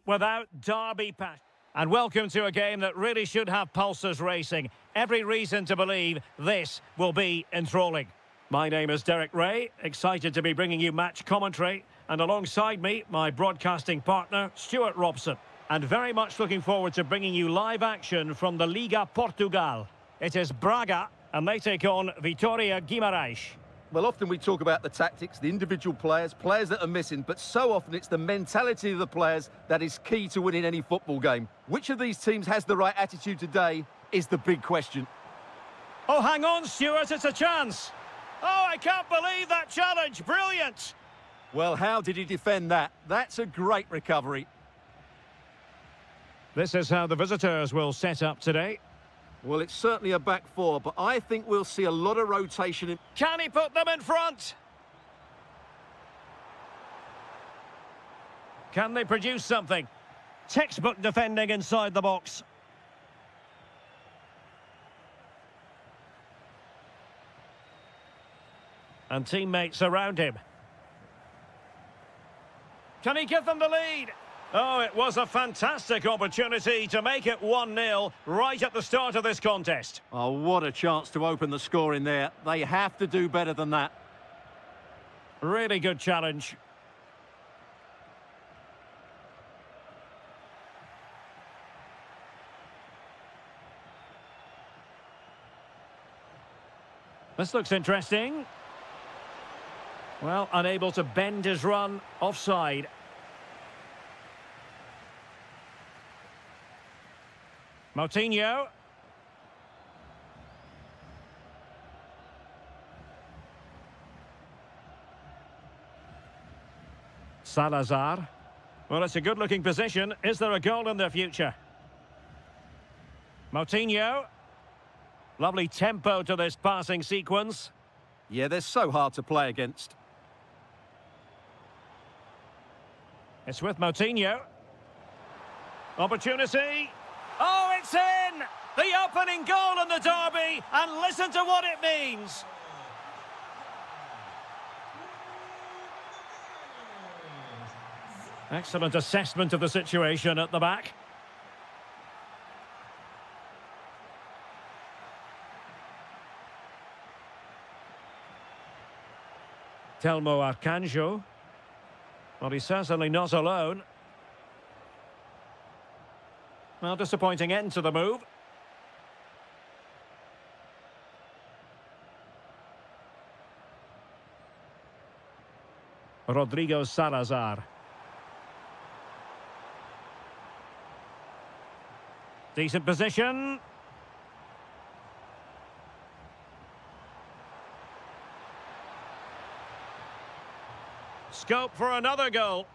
without derby passion. And welcome to a game that really should have pulses racing. Every reason to believe this will be enthralling. My name is Derek Ray, excited to be bringing you match commentary. And alongside me, my broadcasting partner, Stuart Robson. And very much looking forward to bringing you live action from the Liga Portugal. It is Braga, and they take on Vitória Guimarães. Well, often we talk about the tactics, the individual players that are missing, but so often it's the mentality of the players that is key to winning any football game. Which of these teams has the right attitude today is the big question. Oh, hang on, Stuart, it's a chance. Oh, I can't believe that challenge. Brilliant. Well, how did he defend that? That's a great recovery. This is how the visitors will set up today. Well, it's certainly a back four, but I think we'll see a lot of rotation. Can he put them in front? Can they produce something? Textbook defending inside the box. And teammates around him. Can he give them the lead? Oh, it was a fantastic opportunity to make it 1-0 right at the start of this contest. Oh, what a chance to open the score in there. They have to do better than that. Really good challenge. This looks interesting. Well, unable to bend his run, offside. Moutinho. Salazar. Well, it's a good-looking position. Is there a goal in the future? Moutinho. Lovely tempo to this passing sequence. Yeah, they're so hard to play against. It's with Moutinho. Opportunity. Oh, it's in! The opening goal in the derby, and listen to what it means. Excellent assessment of the situation at the back. Telmo Arcanjo. Well, he's certainly not alone. Well, disappointing end to the move. Rodrigo Salazar. Decent position. Scope for another goal.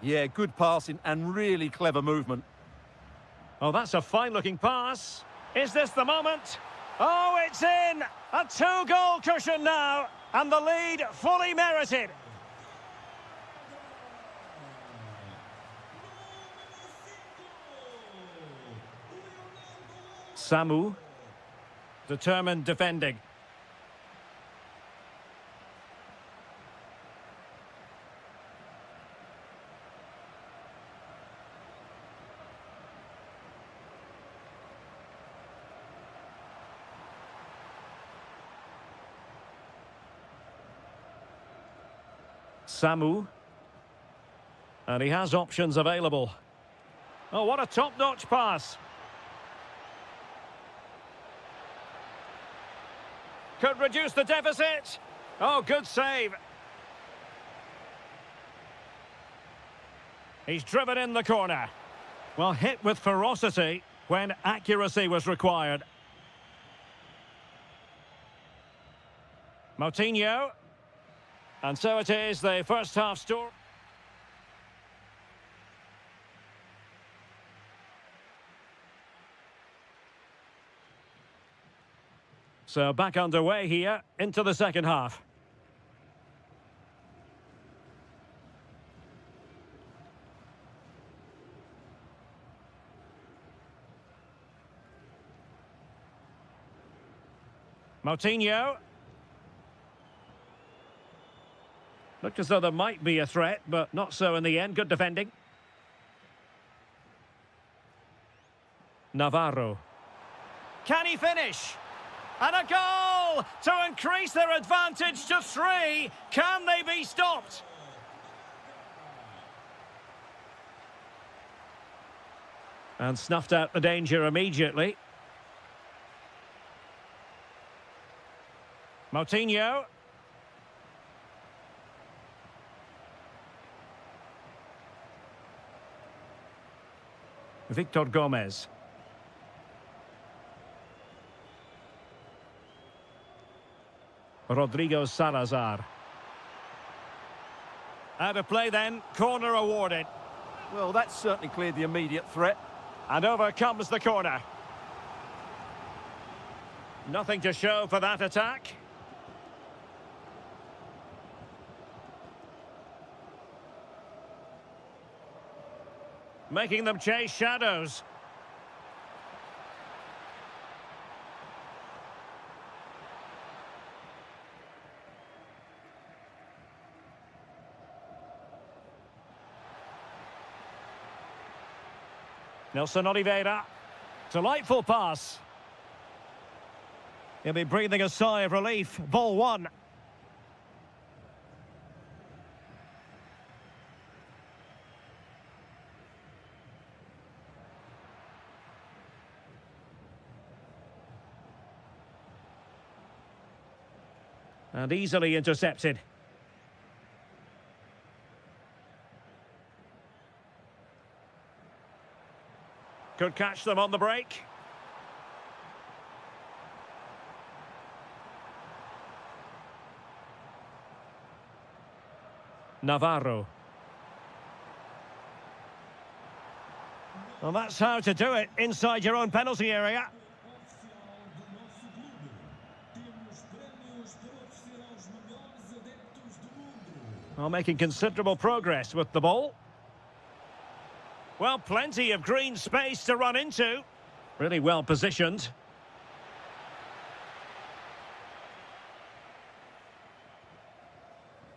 Yeah, good passing and really clever movement. Oh, that's a fine-looking pass. Is this the moment? Oh, it's in! A two-goal cushion now, and the lead fully merited. Samu. Determined defending. Samu. And he has options available. Oh, what a top-notch pass. Could reduce the deficit. Oh, good save. He's driven in the corner. Well, hit with ferocity when accuracy was required. Moutinho. And so it is, the first half score. So back underway here into the second half. Moutinho. Looked as though there might be a threat, but not so in the end. Good defending. Navarro. Can he finish? And a goal to increase their advantage to 3. Can they be stopped? And snuffed out the danger immediately. Moutinho. Victor Gomez. Rodrigo Salazar. Out of play then, corner awarded. Well, that's certainly cleared the immediate threat. And over comes the corner. Nothing to show for that attack. Making them chase shadows. Nelson Oliveira. Delightful pass. He'll be breathing a sigh of relief. Ball one. And easily intercepted. Could catch them on the break. Navarro. Well, that's how to do it inside your own penalty area. Well, making considerable progress with the ball. Well, plenty of green space to run into. Really well positioned.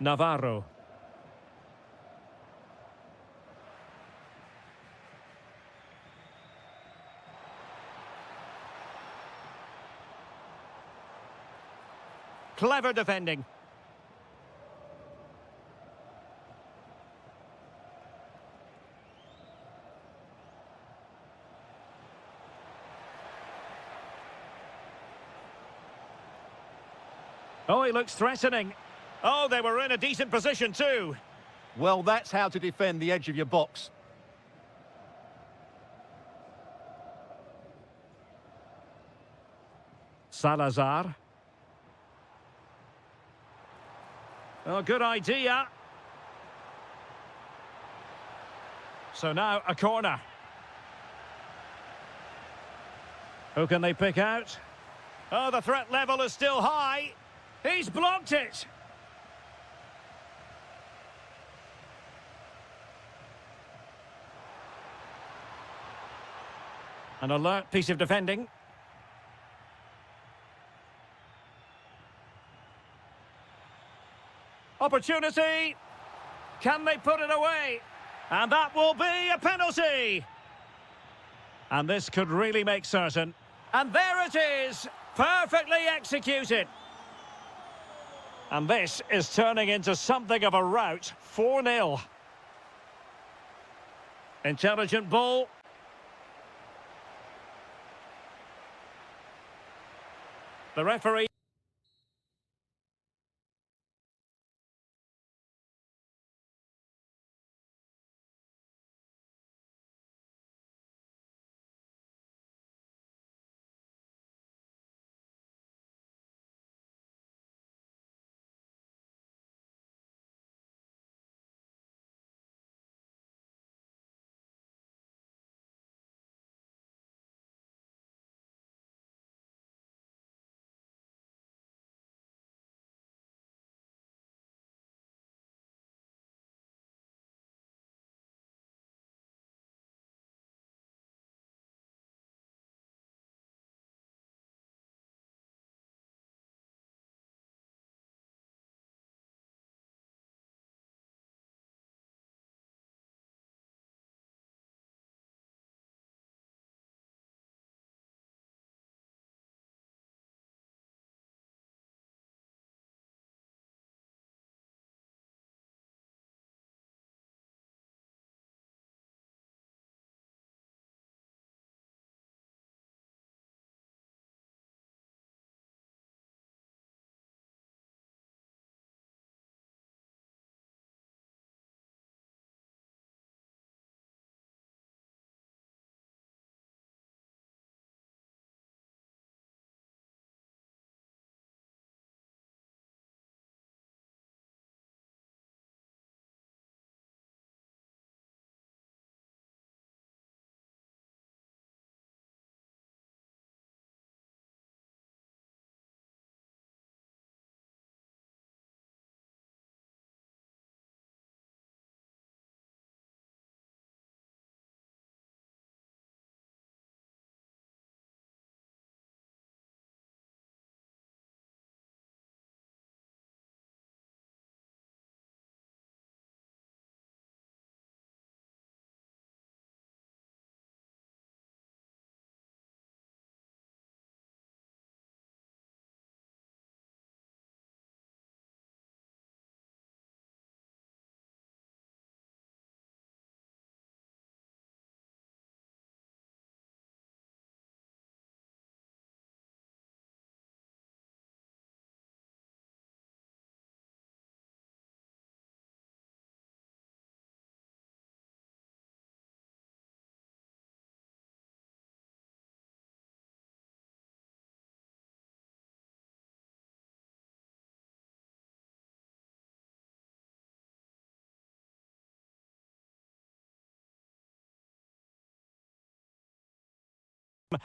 Navarro. Clever defending. Oh, he looks threatening. Oh, they were in a decent position too. Well, that's how to defend the edge of your box. Salazar. Oh, good idea. So now a corner. Who can they pick out? Oh, the threat level is still high. He's blocked it. An alert piece of defending. Opportunity. Can they put it away? And that will be a penalty. And this could really make certain. And there it is. Perfectly executed. And this is turning into something of a rout. 4-0. Intelligent ball. The referee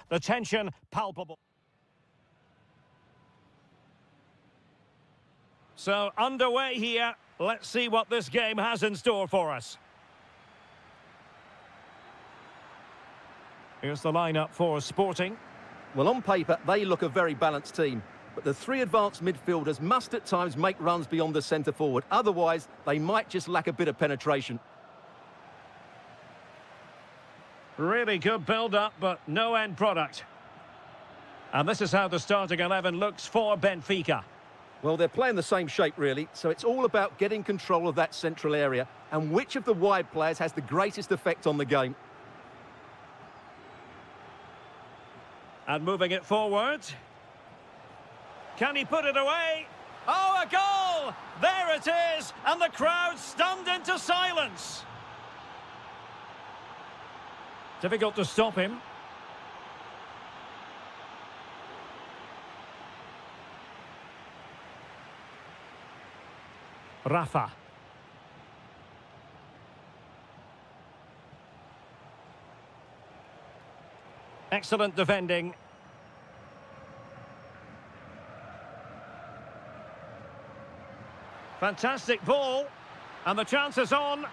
The tension palpable. So underway here. Let's see what this game has in store for us. Here's the lineup for Sporting. Well, on paper, they look a very balanced team. But the three advanced midfielders must at times make runs beyond the centre forward. Otherwise, they might just lack a bit of penetration. Really good build-up, but no end product. And this is how the starting 11 looks for Benfica. Well, they're playing the same shape, really, so it's all about getting control of that central area and which of the wide players has the greatest effect on the game. And moving it forward. Can he put it away? Oh, a goal! There it is! And the crowd stunned into silence. Difficult to stop him. Rafa. Excellent defending. Fantastic ball. And the chance is on.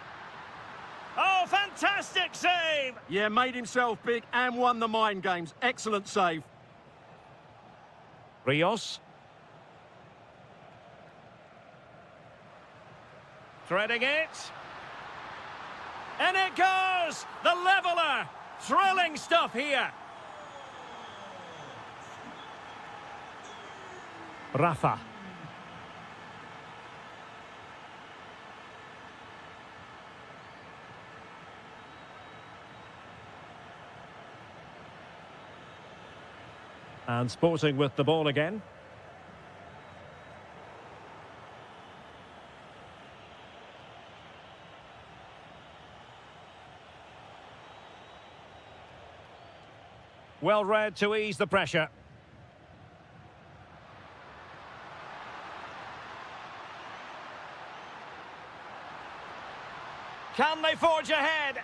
Oh, fantastic save! Yeah, made himself big and won the mind games. Excellent save. Rios. Threading it. And it goes! The leveller! Thrilling stuff here. Rafa. And Sporting with the ball again. Well read to ease the pressure. Can they forge ahead?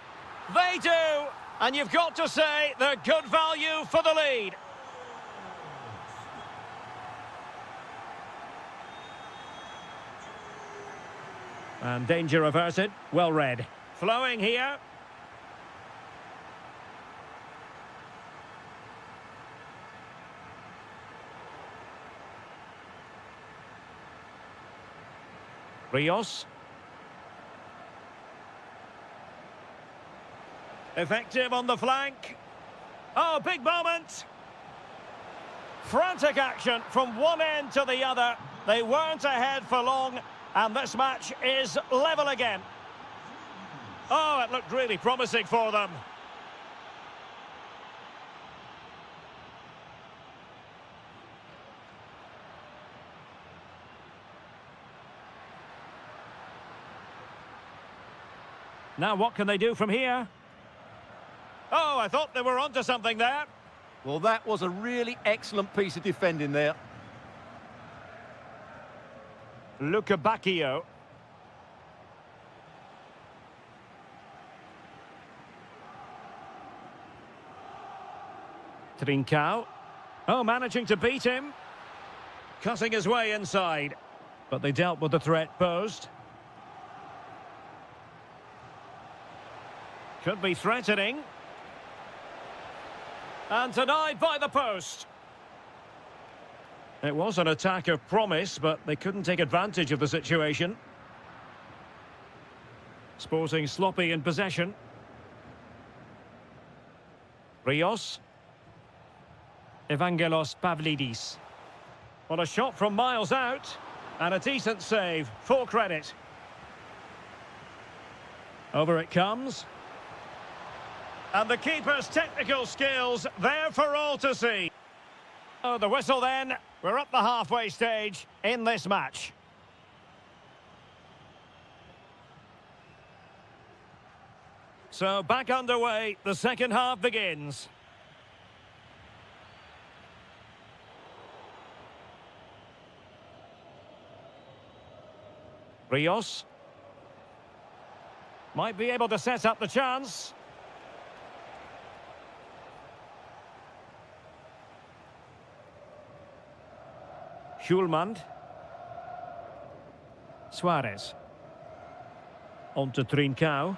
They do! And you've got to say they're good value for the lead. And danger averted. Well read. Flowing here. Rios. Effective on the flank. Oh, big moment. Frantic action from one end to the other. They weren't ahead for long, and this match is level again. Oh, it looked really promising for them. Now what can they do from here? Oh, I thought they were onto something there. Well, that was a really excellent piece of defending there. Luca Bacchio. Trincao. Oh, managing to beat him. Cutting his way inside. But they dealt with the threat posed. Could be threatening. And denied by the post. It was an attack of promise, but they couldn't take advantage of the situation. Sporting sloppy in possession. Rios. Evangelos Pavlidis. Well, a shot from miles out. And a decent save. Full credit. Over it comes. And the keeper's technical skills there for all to see. Oh, the whistle then. We're up the halfway stage in this match. So back underway, the second half begins. Rios. Might be able to set up the chance. Schulman. Suarez. On to Trincao.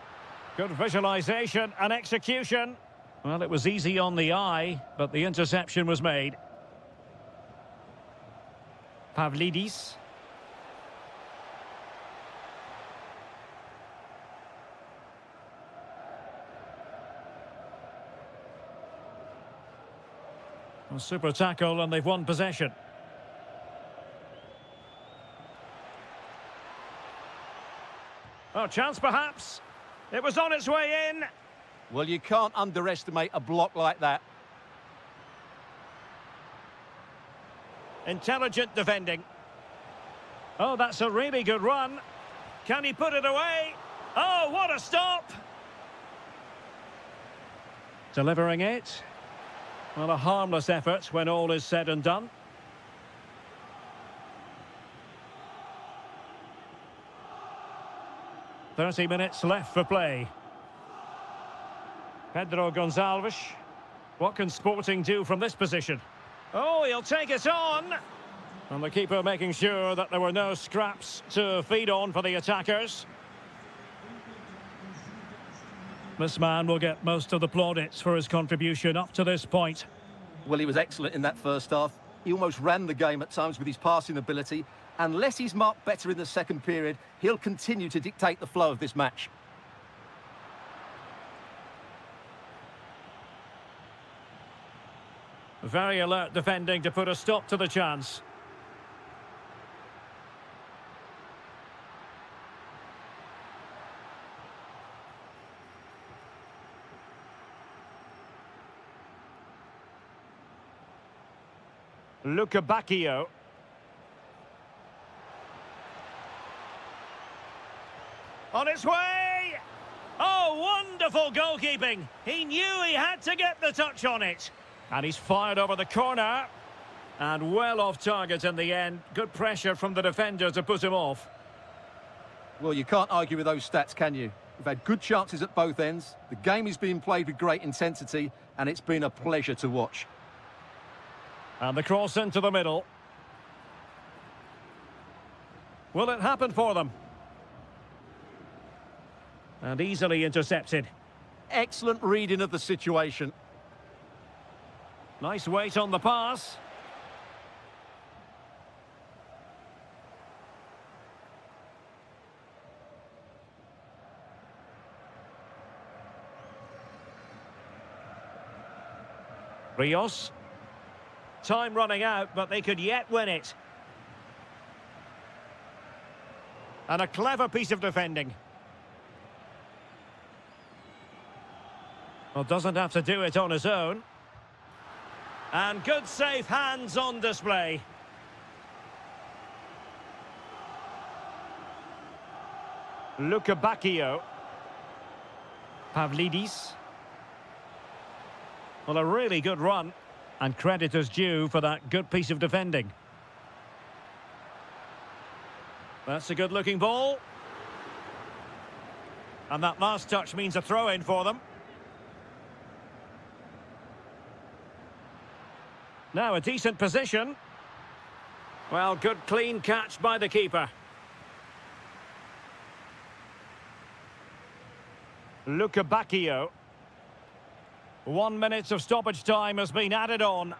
Good visualisation and execution. Well, it was easy on the eye, but the interception was made. Pavlidis. A super tackle and they've won possession. Oh, chance perhaps. It was on its way in. Well, you can't underestimate a block like that. Intelligent defending. Oh, that's a really good run. Can he put it away? Oh, what a stop! Delivering it. Well, a harmless effort when all is said and done. "30 minutes left for play. Pedro Gonçalves. What can Sporting do from this position? Oh, he'll take it on. And the keeper making sure that there were no scraps to feed on for the attackers. This man will get most of the plaudits for his contribution up to this point. Well, he was excellent in that first half. He almost ran the game at times with his passing ability. Unless he's marked better in the second period, he'll continue to dictate the flow of this match. Very alert defending to put a stop to the chance. Luca Bacchio. On its way! Oh, wonderful goalkeeping! He knew he had to get the touch on it. And he's fired over the corner. And well off target in the end. Good pressure from the defender to put him off. Well, you can't argue with those stats, can you? We've had good chances at both ends. The game is being played with great intensity, and it's been a pleasure to watch. And the cross into the middle. Will it happen for them? And easily intercepted. Excellent reading of the situation. Nice weight on the pass. Rios. Time running out, but they could yet win it. And a clever piece of defending. Well, doesn't have to do it on his own. And good safe hands on display. Luca Bacchio. Pavlidis. Well, a really good run. And credit is due for that good piece of defending. That's a good-looking ball. And that last touch means a throw-in for them. Now a decent position. Well, good clean catch by the keeper. Luca Bacchio. 1 minute of stoppage time has been added on.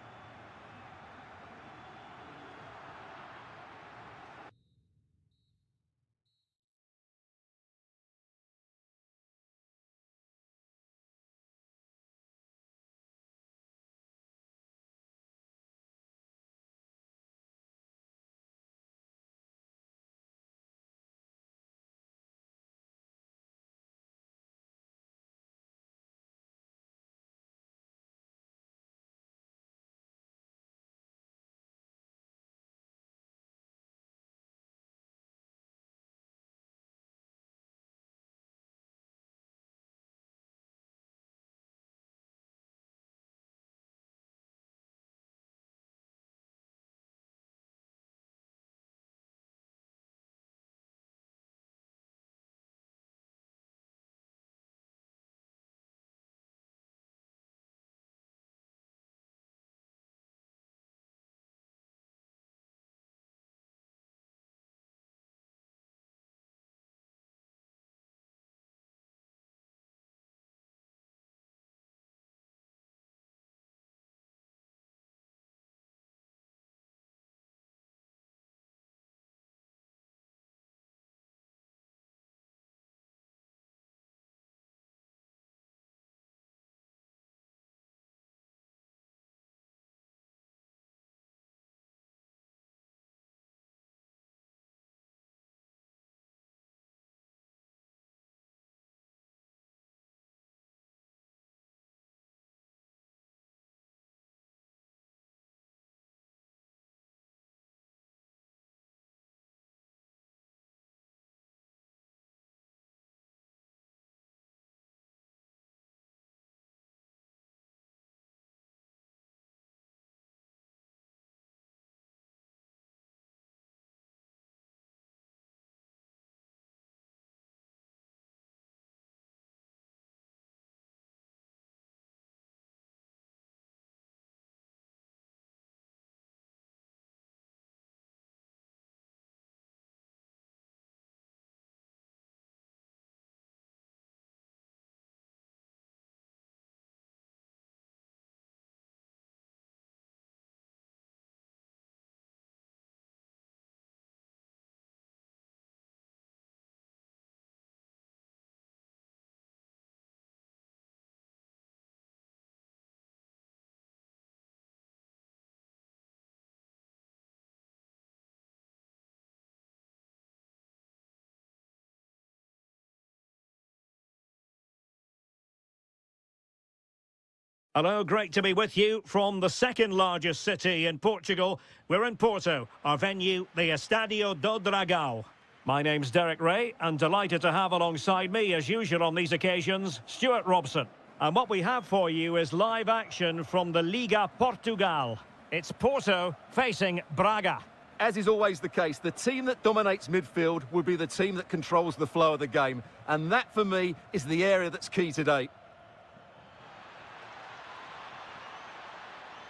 Hello, great to be with you from the second largest city in Portugal. We're in Porto, our venue, the Estádio do Dragão. My name's Derek Ray, and delighted to have alongside me, as usual on these occasions, Stuart Robson. And what we have for you is live action from the Liga Portugal. It's Porto facing Braga. As is always the case, the team that dominates midfield will be the team that controls the flow of the game. And that, for me, is the area that's key today.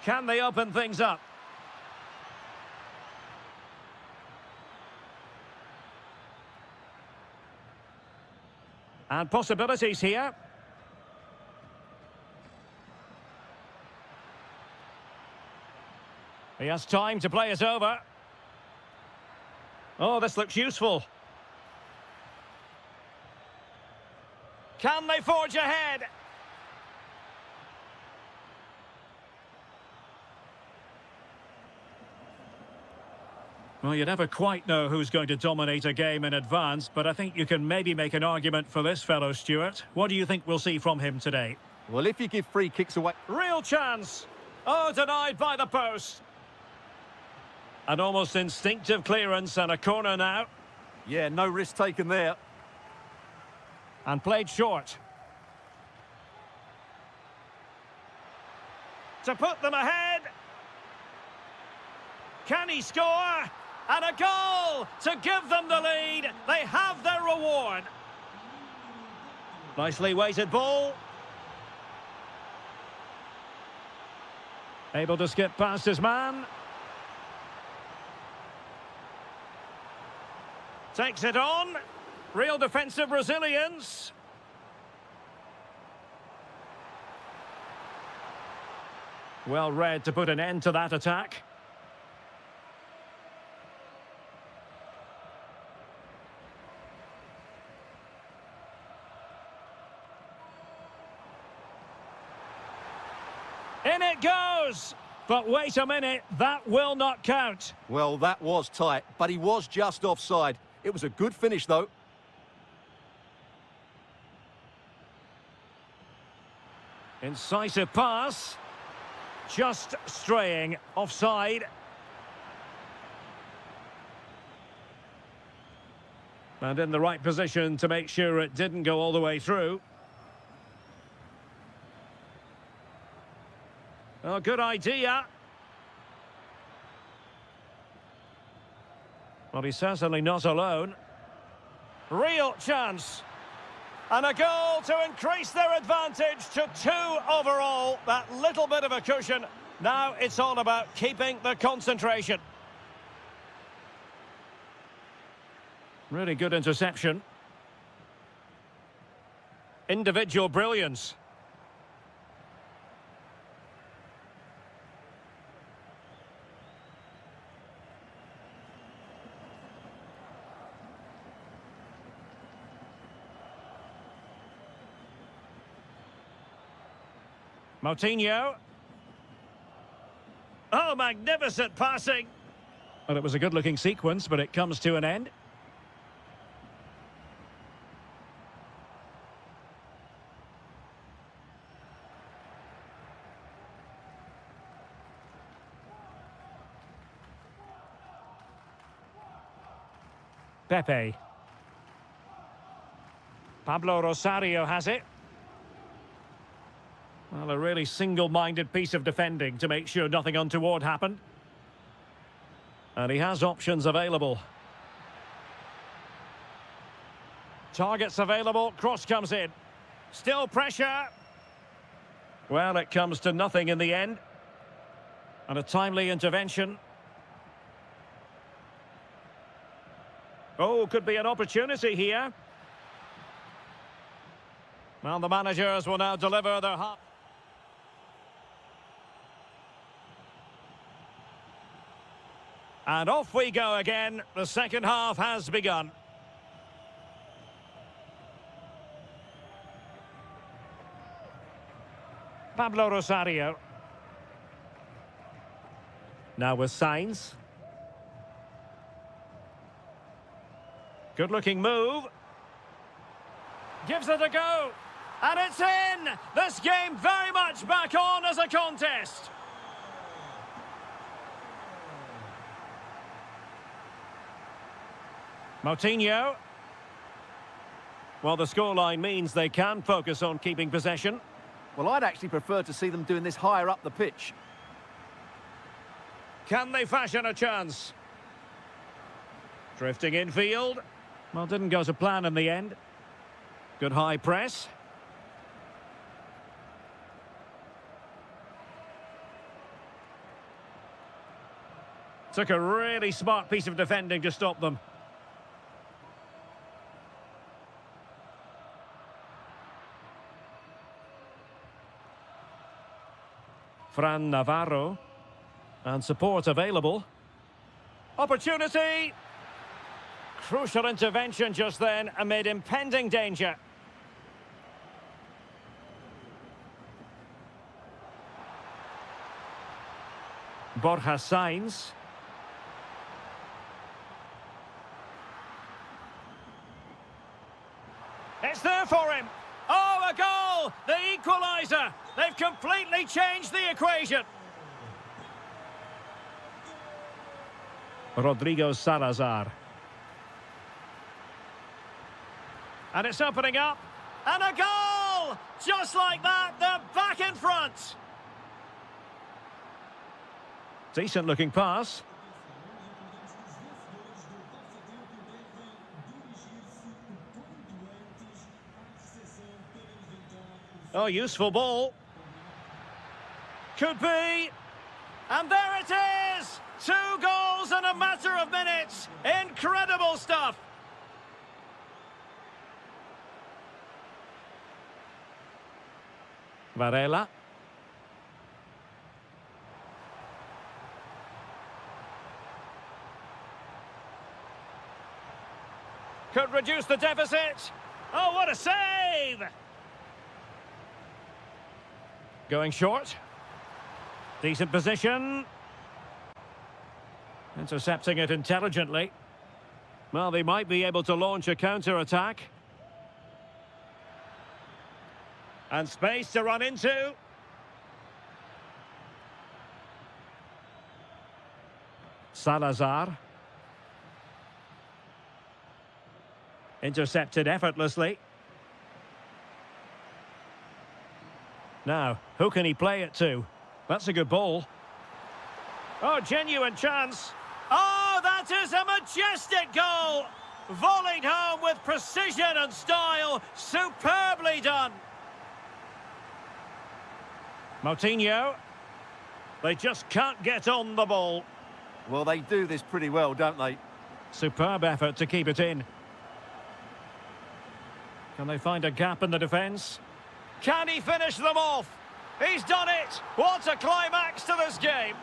Can they open things up? And possibilities here. He has time to play it over. Oh, this looks useful. Can they forge ahead? Well, you never quite know who's going to dominate a game in advance, but I think you can maybe make an argument for this fellow, Stuart. What do you think we'll see from him today? Well, if you give free kicks away... Real chance! Oh, denied by the post. An almost instinctive clearance and a corner now. Yeah, no risk taken there. And played short. To put them ahead. Can he score? And a goal to give them the lead. They have their reward. Nicely weighted ball. Able to skip past his man. Takes it on. Real defensive resilience. Well read to put an end to that attack. In it goes! But wait a minute, that will not count. Well, that was tight, but he was just offside. It was a good finish, though. Incisive pass. Just straying offside. And in the right position to make sure it didn't go all the way through. Oh, good idea. Well, he's certainly not alone. Real chance. And a goal to increase their advantage to 2 overall. That little bit of a cushion. Now it's all about keeping the concentration. Really good interception. Individual brilliance. Moutinho. Oh, magnificent passing. Well, it was a good-looking sequence, but it comes to an end. Pepe. Pablo Rosario has it. Well, a really single-minded piece of defending to make sure nothing untoward happened. And he has options available. Targets available, cross comes in. Still pressure. Well, it comes to nothing in the end. And a timely intervention. Oh, could be an opportunity here. Well, the managers will now deliver their half. And off we go again. The second half has begun. Pablo Rosario. Now with Sainz. Good looking move. Gives it a go. And it's in! This game very much back on as a contest. Moutinho. Well, the scoreline means they can focus on keeping possession. Well, I'd actually prefer to see them doing this higher up the pitch. Can they fashion a chance? Drifting infield. Well, didn't go to plan in the end. Good high press. Took a really smart piece of defending to stop them. Fran Navarro. And support available. Opportunity! Crucial intervention just then amid impending danger. Borja Sainz. It's there for him. Oh, a goal! The equaliser! They've completely changed the equation. Rodrigo Salazar. And it's opening up. And a goal! Just like that, they're back in front. Decent looking pass. Oh, useful ball. Could be. And there it is! 2 goals in a matter of minutes. Incredible stuff. Varela. Could reduce the deficit. Oh, what a save! Going short. Decent position. Intercepting it intelligently. Well, they might be able to launch a counter-attack. And space to run into. Salazar. Intercepted effortlessly. Now, who can he play it to? That's a good ball. Oh, genuine chance. Oh, that is a majestic goal! Volleyed home with precision and style. Superbly done. Moutinho. They just can't get on the ball. Well, they do this pretty well, don't they? Superb effort to keep it in. Can they find a gap in the defence? Can he finish them off? He's done it! What a climax to this game!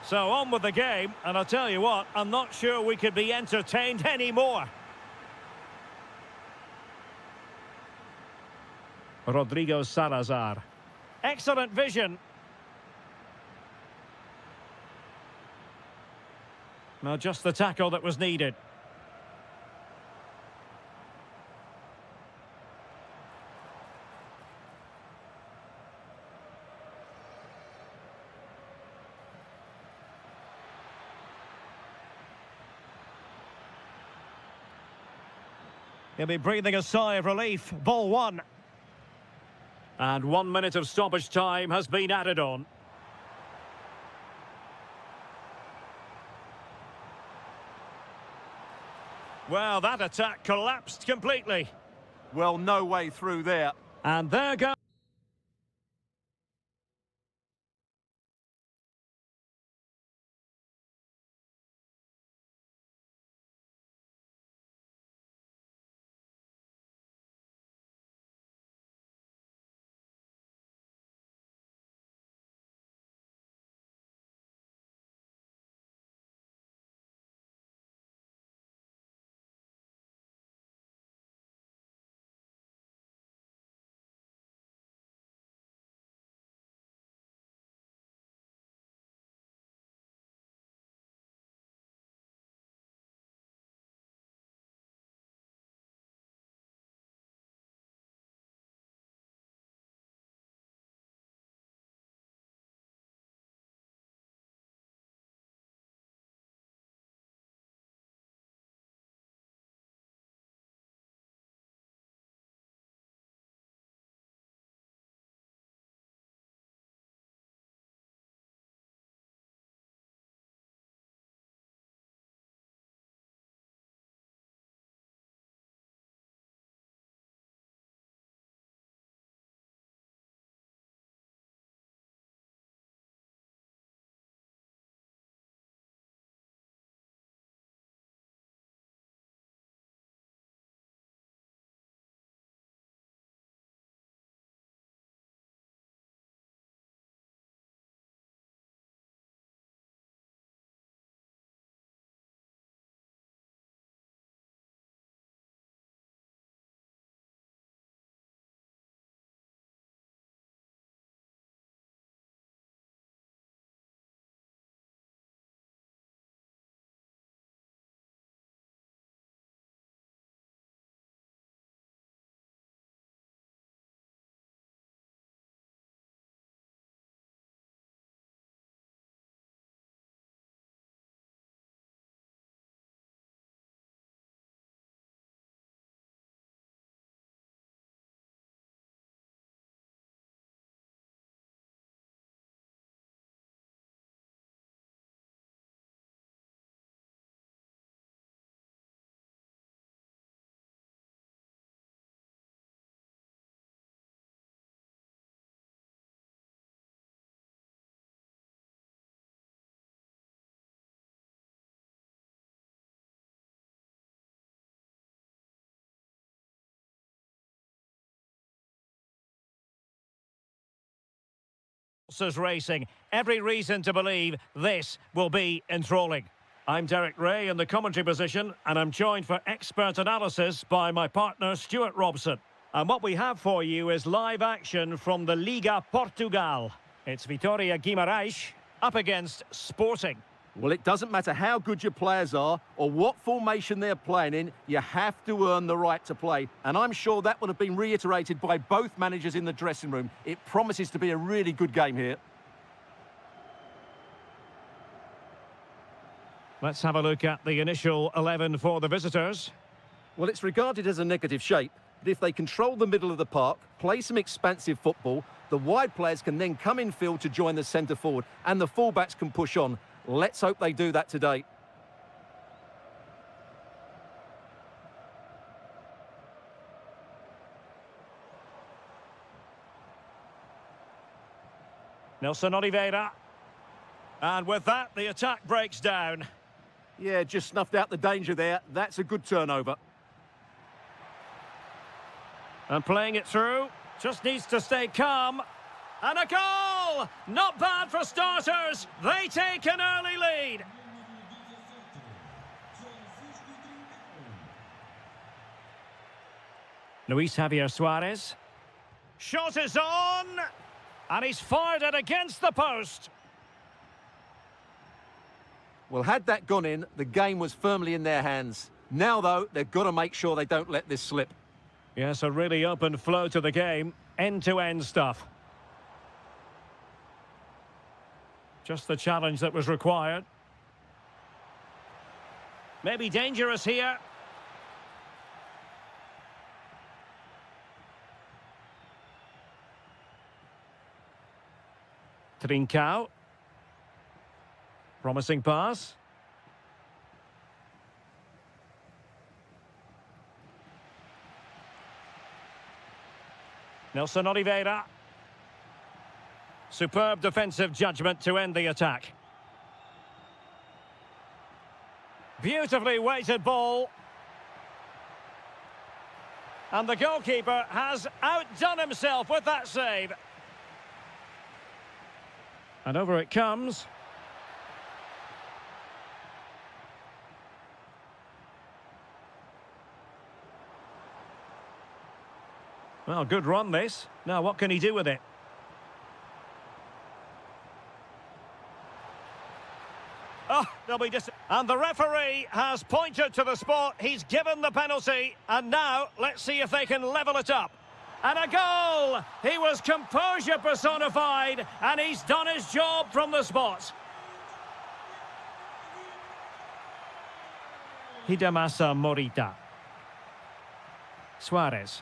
So on with the game, and I'll tell you what, I'm not sure we could be entertained anymore. Rodrigo Salazar. Excellent vision. Well, just the tackle that was needed. He'll be breathing a sigh of relief. Ball 1. And 1 minute of stoppage time has been added on. Well, that attack collapsed completely. Well, no way through there. And there goes. pulses racing. Every reason to believe this will be enthralling. I'm Derek Ray in the commentary position, and I'm joined for expert analysis by my partner Stuart Robson. And what we have for you is live action from the Liga Portugal. It's Vitória Guimarães up against Sporting. Well, it doesn't matter how good your players are or what formation they're playing in, you have to earn the right to play. And I'm sure that would have been reiterated by both managers in the dressing room. It promises to be a really good game here. Let's have a look at the initial 11 for the visitors. Well, it's regarded as a negative shape, but if they control the middle of the park, play some expansive football, the wide players can then come in field to join the centre forward, and the fullbacks can push on. Let's hope they do that today. Nelson Oliveira. And with that, the attack breaks down. Yeah, just snuffed out the danger there. That's a good turnover. And playing it through. Just needs to stay calm. And a goal! Not bad for starters. They take an early lead. Luis Javier Suarez. Shot is on. And he's fired it against the post. Well, had that gone in, the game was firmly in their hands. Now, though, they've got to make sure they don't let this slip. Yes, a really open flow to the game. End-to-end stuff. Just the challenge that was required. Maybe dangerous here. Trincao. Promising pass. Nelson Oliveira. Superb defensive judgment to end the attack. Beautifully weighted ball. And the goalkeeper has outdone himself with that save. And over it comes. Well, good run this. Now, what can he do with it? Oh, they'll be and the referee has pointed to the spot. He's given the penalty. And now, let's see if they can level it up. And a goal! He was composure personified, and he's done his job from the spot. Hidemasa Morita. Suarez.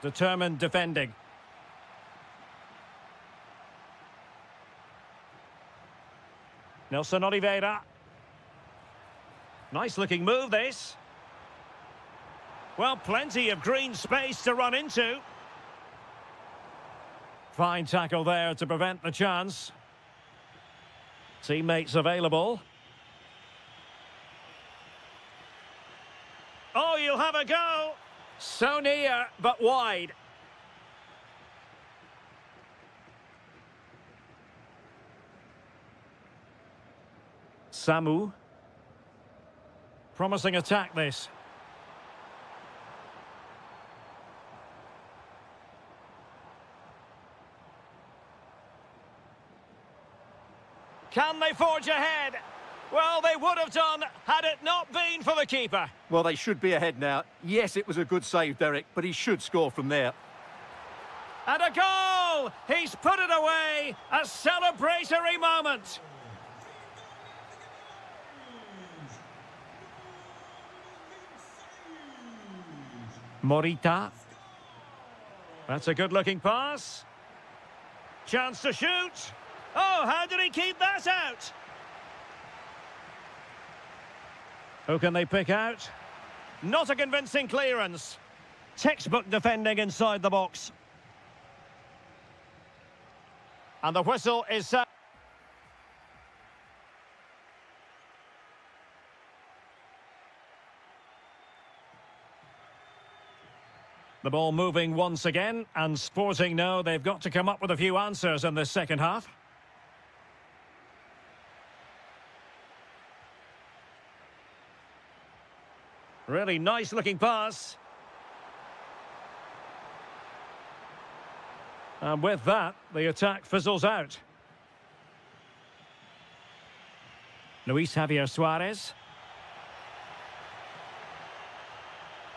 Determined defending. Nelson Oliveira. Nice looking move this. Well, plenty of green space to run into. Fine tackle there to prevent the chance. Teammates available. Oh, you'll have a go. So near, but wide. Samu. Promising attack this. Can they forge ahead? Well, they would have done had it not been for the keeper. Well, they should be ahead now. Yes, it was a good save, Derek, but he should score from there. And a goal! He's put it away. A celebratory moment. Morita. That's a good-looking pass. Chance to shoot. Oh, how did he keep that out? Who can they pick out? Not a convincing clearance. Textbook defending inside the box. And the whistle is set. The ball moving once again, and Sporting know they've got to come up with a few answers in this second half. Really nice looking pass. And with that, the attack fizzles out. Luis Javier Suarez.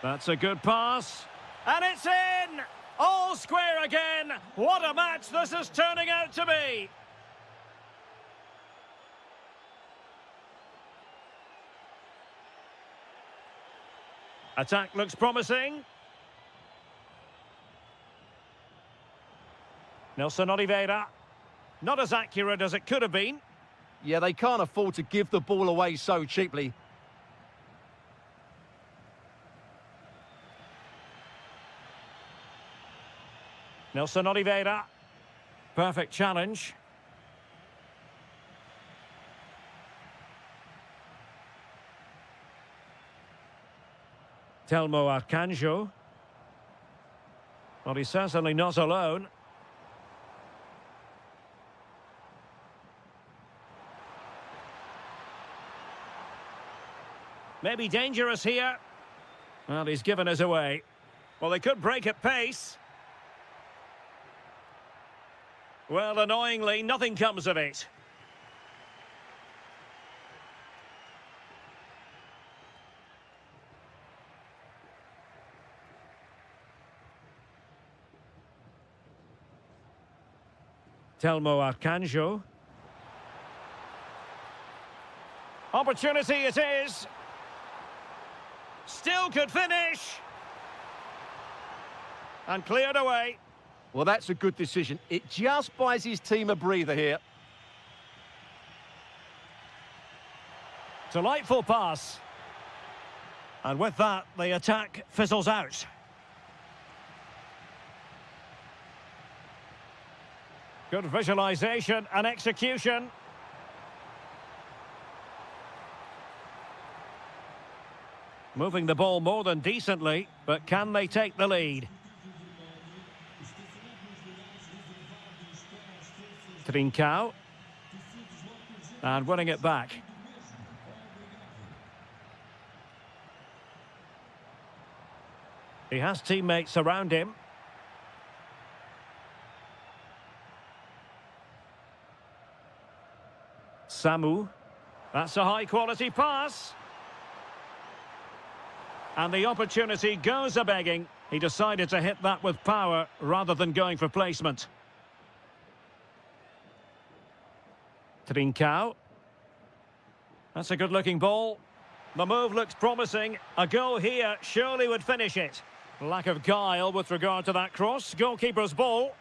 That's a good pass. And it's in! All square again! What a match this is turning out to be! Attack looks promising. Nelson Oliveira. Not as accurate as it could have been. Yeah, they can't afford to give the ball away so cheaply. Nelson Oliveira. Perfect challenge. Telmo Arcanjo. Well, he's certainly not alone. Maybe dangerous here. Well, he's given us away. Well, they could break at pace. Well, annoyingly, nothing comes of it. Telmo Arcanjo. Opportunity it is. Still could finish. And cleared away. Well, that's a good decision. It just buys his team a breather here. Delightful pass. And with that, the attack fizzles out. Good visualization and execution. Moving the ball more than decently, but can they take the lead? Trincao. And winning it back. He has teammates around him. Samu. That's a high-quality pass. And the opportunity goes a-begging. He decided to hit that with power rather than going for placement. Trincao. That's a good-looking ball. The move looks promising. A goal here surely would finish it. Lack of guile with regard to that cross. Goalkeeper's ball.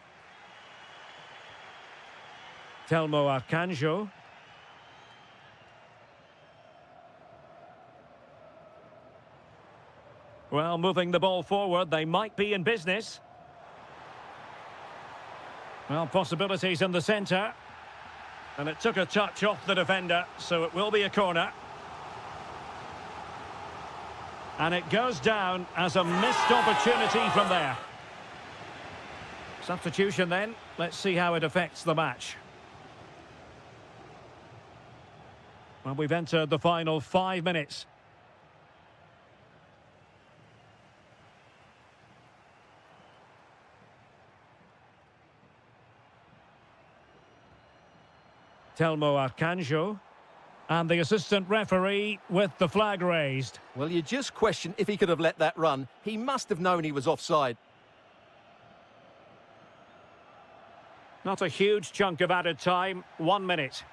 Telmo Arcanjo. Well, moving the ball forward, they might be in business. Well, possibilities in the centre. And it took a touch off the defender, so it will be a corner. And it goes down as a missed opportunity from there. Substitution then. Let's see how it affects the match. Well, we've entered the final 5 minutes. Telmo Arcanjo. And the assistant referee with the flag raised. Well, you just question if he could have let that run. He must have known he was offside. Not a huge chunk of added time. 1 minute.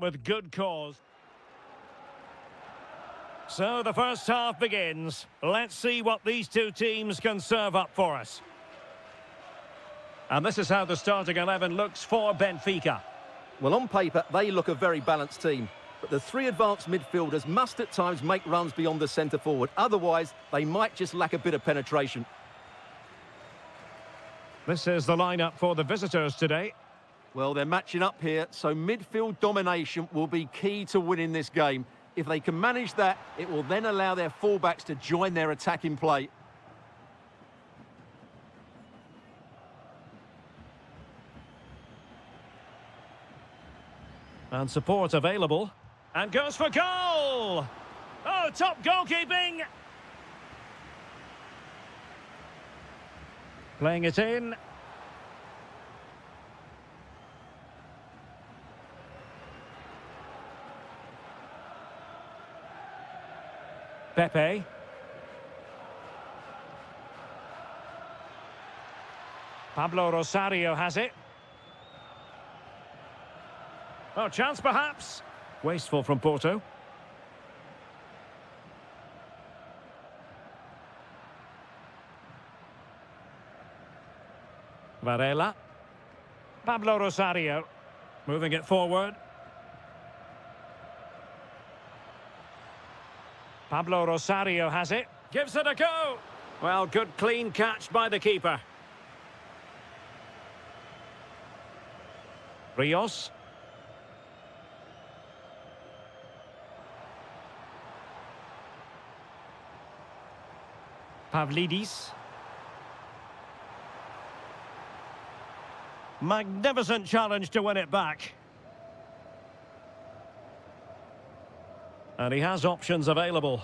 with good cause. So the first half begins. Let's see what these two teams can serve up for us. And this is how the starting 11 looks for Benfica. Well, on paper, they look a very balanced team. But the three advanced midfielders must at times make runs beyond the centre forward. Otherwise, they might just lack a bit of penetration. This is the lineup for the visitors today. Well, they're matching up here, so midfield domination will be key to winning this game. If they can manage that, it will then allow their fullbacks to join their attacking play. And support available. And goes for goal! Oh, top goalkeeping! Playing it in. Pepe. Pablo Rosario has it. Oh, chance perhaps. Wasteful from Porto. Varela. Pablo Rosario. Moving it forward. Pablo Rosario has it. Gives it a go. Well, good clean catch by the keeper. Rios. Pavlidis. Magnificent challenge to win it back. And he has options available.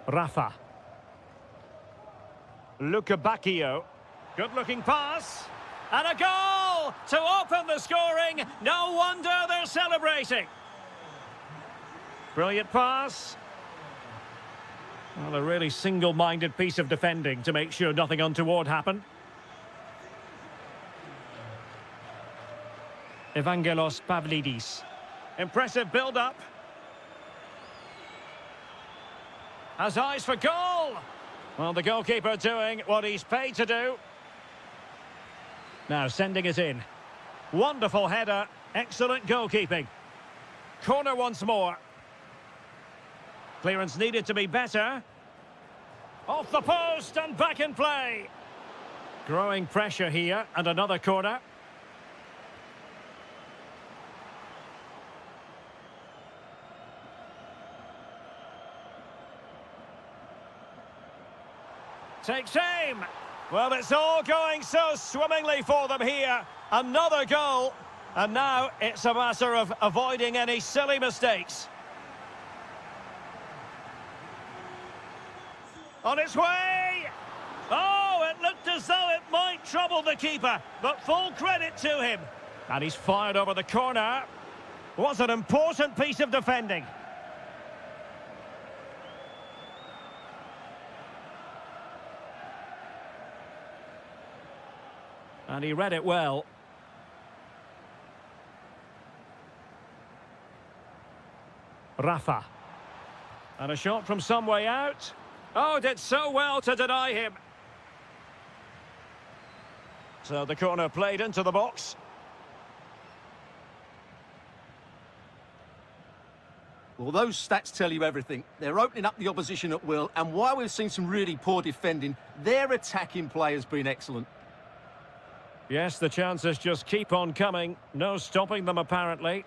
Rafa. Luca Bacchio. Good-looking pass. And a goal to open the scoring. No wonder they're celebrating. Brilliant pass. Well, a really single-minded piece of defending to make sure nothing untoward happened. Evangelos Pavlidis. Impressive build-up. Has eyes for goal. Well, the goalkeeper doing what he's paid to do. Now sending it in. Wonderful header. Excellent goalkeeping. Corner once more. Clearance needed to be better. Off the post and back in play. Growing pressure here and another corner. Takes aim. Well, it's all going so swimmingly for them here. Another goal. And now it's a matter of avoiding any silly mistakes. On its way! Oh, it looked as though it might trouble the keeper, but full credit to him. And he's fired over the corner. Was an important piece of defending. And he read it well. Rafa. And a shot from some way out. Oh, did so well to deny him. So the corner played into the box. Well, those stats tell you everything. They're opening up the opposition at will, and while we've seen some really poor defending, their attacking play has been excellent. Yes, the chances just keep on coming. No stopping them, apparently.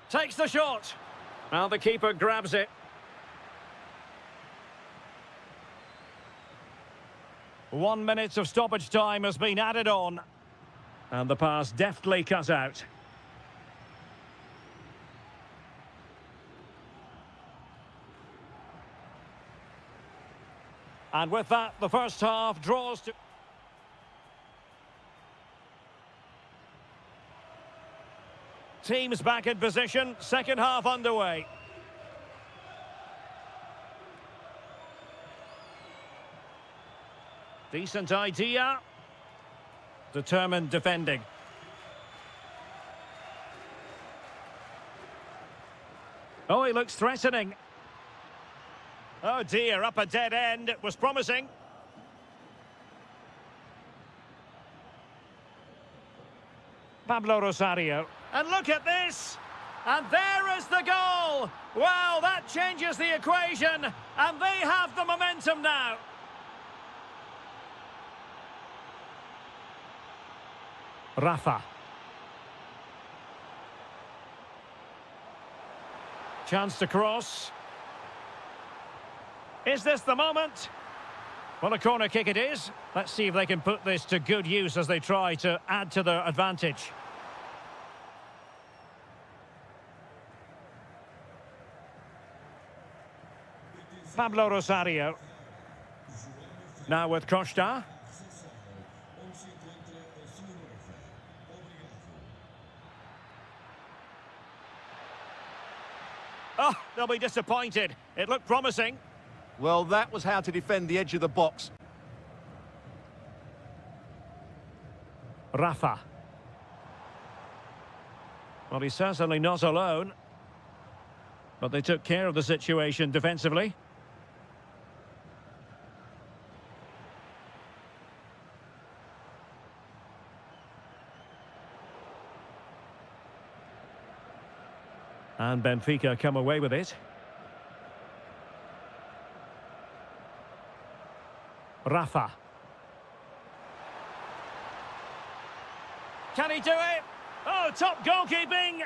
Takes the shot. Well, the keeper grabs it. One minute of stoppage time has been added on. And the pass deftly cut out. And with that, the first half draws to... Teams back in position, second half underway. Decent idea. Determined defending. Oh, he looks threatening. Oh dear, up a dead end. It was promising. Pablo Rosario. And look at this! And there is the goal! Well, that changes the equation, and they have the momentum now. Rafa. Chance to cross. Is this the moment? Well, a corner kick it is. Let's see if they can put this to good use as they try to add to their advantage. Pablo Rosario. Now with Costa. Oh, they'll be disappointed. It looked promising. Well, that was how to defend the edge of the box. Rafa. Well, he's certainly not alone. But they took care of the situation defensively. And Benfica come away with it. Rafa. Can he do it? Oh, top goalkeeping!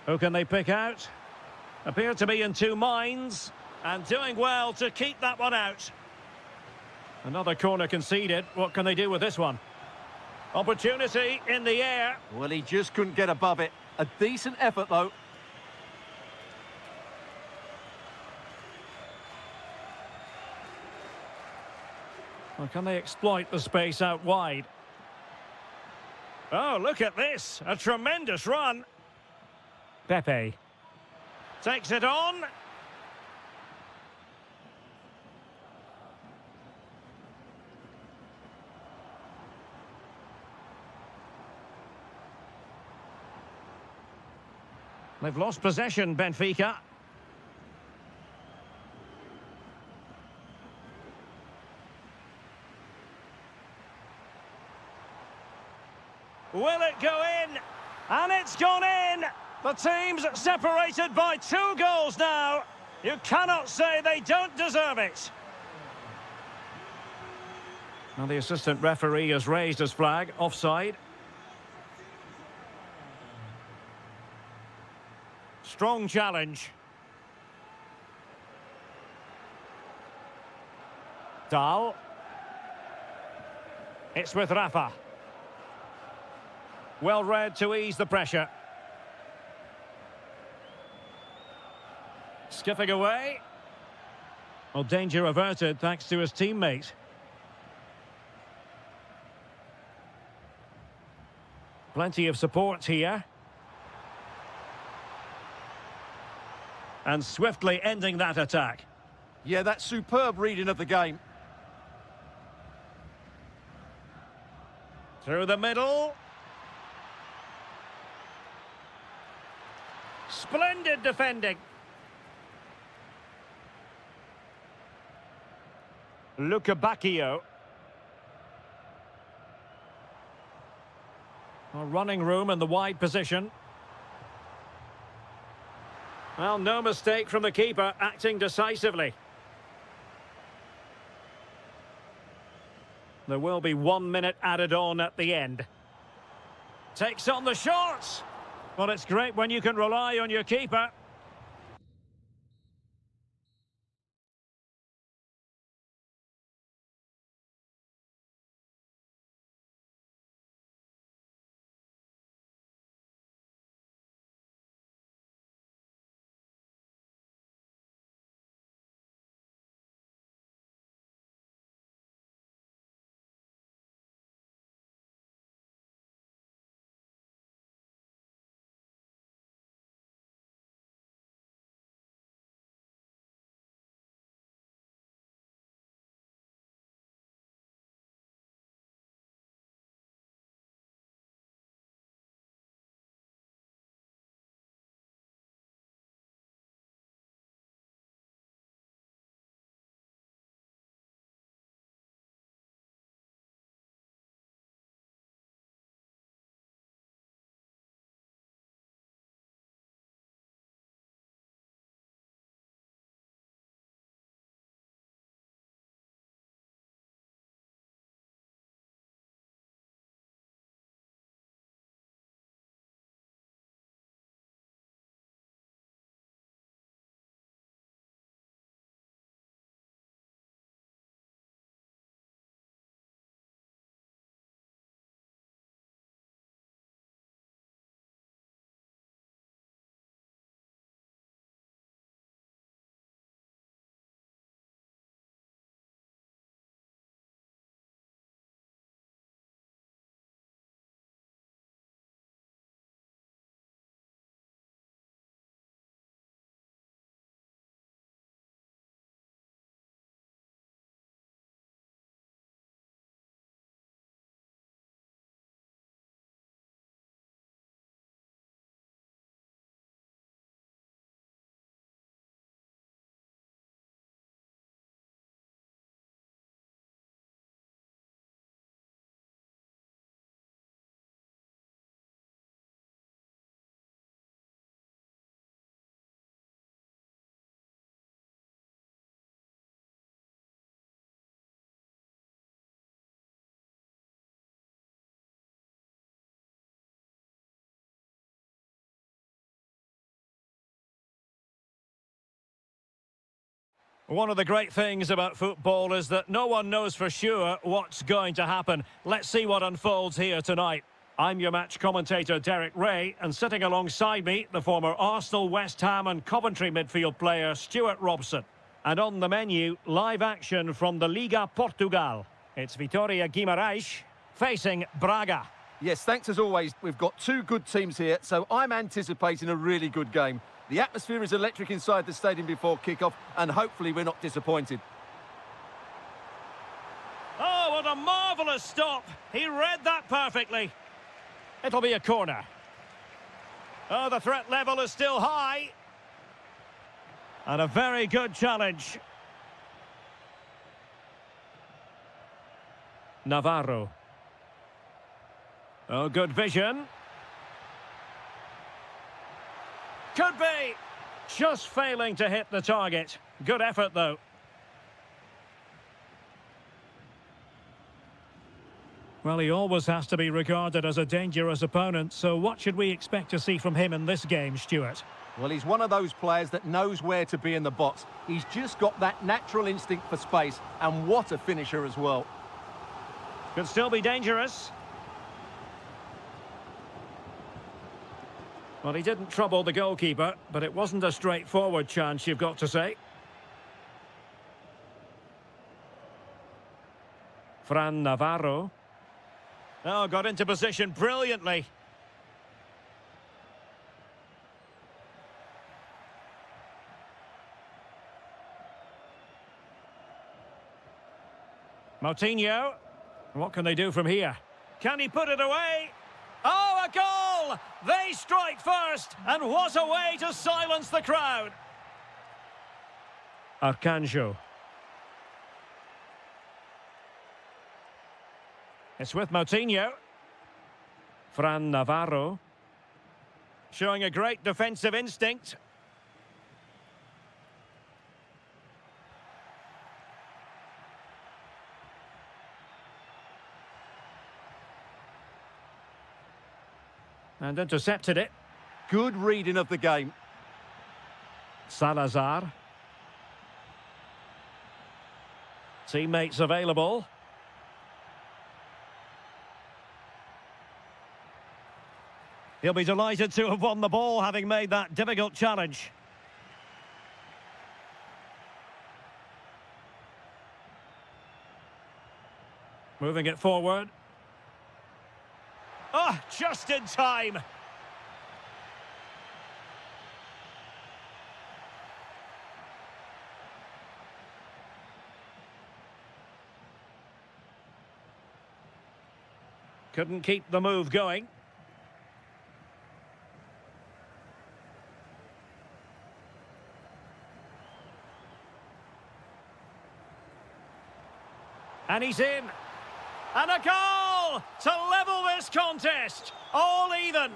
Who can they pick out? Appear to be in two minds, and doing well to keep that one out. Another corner conceded. What can they do with this one? Opportunity in the air. Well, he just couldn't get above it. A decent effort, though. Well, can they exploit the space out wide? Oh, look at this. A tremendous run. Pepe. Takes it on. They've lost possession, Benfica. Will it go in? And it's gone in! The team's separated by 2 goals now. You cannot say they don't deserve it. Now the assistant referee has raised his flag, offside. Strong challenge. Dahl. It's with Rafa. Well read to ease the pressure. Skipping away. Well, danger averted thanks to his teammate. Plenty of support here. And swiftly ending that attack. Yeah, that's superb reading of the game. Through the middle. Splendid defending. Luca Bacchio. Running room in the wide position. Well, no mistake from the keeper, acting decisively. There will be 1 minute added on at the end. Takes on the shots. Well, it's great when you can rely on your keeper. One of the great things about football is that no one knows for sure what's going to happen. Let's see what unfolds here tonight. I'm your match commentator, Derek Ray, and sitting alongside me, the former Arsenal, West Ham and Coventry midfield player, Stuart Robson. And on the menu, live action from the Liga Portugal. It's Vitória Guimarães facing Braga. Yes, thanks as always. We've got two good teams here, so I'm anticipating a really good game. The atmosphere is electric inside the stadium before kick-off, and hopefully we're not disappointed. Oh, what a marvellous stop. He read that perfectly. It'll be a corner. Oh, the threat level is still high. And a very good challenge. Navarro. Oh, good vision. Could be. Just failing to hit the target. Good effort, though. Well, he always has to be regarded as a dangerous opponent, so what should we expect to see from him in this game, Stuart? Well, he's one of those players that knows where to be in the box. He's just got that natural instinct for space, and what a finisher as well. Could still be dangerous. Well, he didn't trouble the goalkeeper, but it wasn't a straightforward chance, you've got to say. Fran Navarro. Oh, got into position brilliantly. Moutinho. What can they do from here? Can he put it away? Oh, a goal! They strike first, and what a way to silence the crowd. Arcanjo. It's with Moutinho. Fran Navarro. Showing a great defensive instinct. And intercepted it. Good reading of the game. Salazar. Teammates available. He'll be delighted to have won the ball, having made that difficult challenge. Moving it forward. Oh, just in time. Couldn't keep the move going. And he's in. And a goal to level this contest. All even.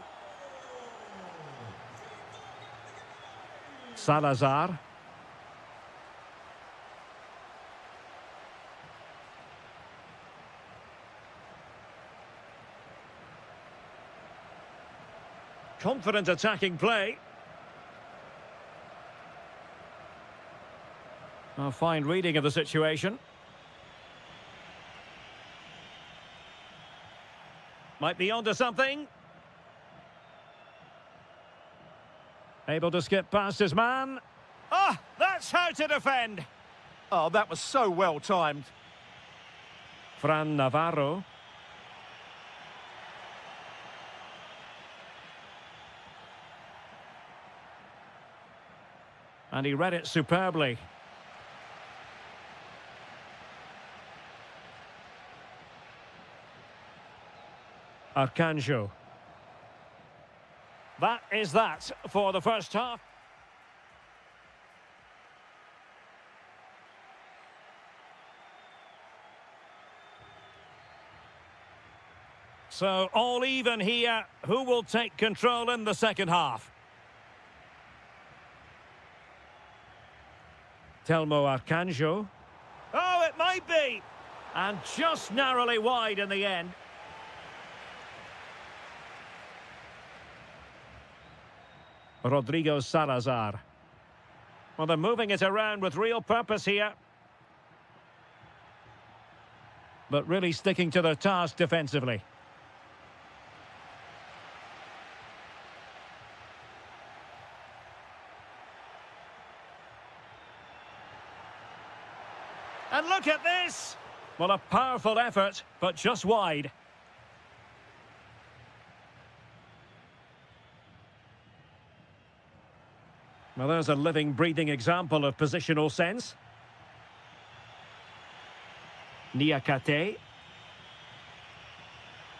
Salazar. Confident attacking play. A fine reading of the situation. Might be onto something. Able to skip past his man. Ah, that's how to defend. Oh, that was so well timed. Fran Navarro. And he read it superbly. Arcanjo. That is that for the first half. So all even here. Who will take control in the second half? Telmo Arcanjo. Oh, it might be. And just narrowly wide in the end. Rodrigo Salazar. Well, they're moving it around with real purpose here. But really sticking to their task defensively. And look at this! Well, a powerful effort, but just wide. Well, there's a living, breathing example of positional sense. Niakate.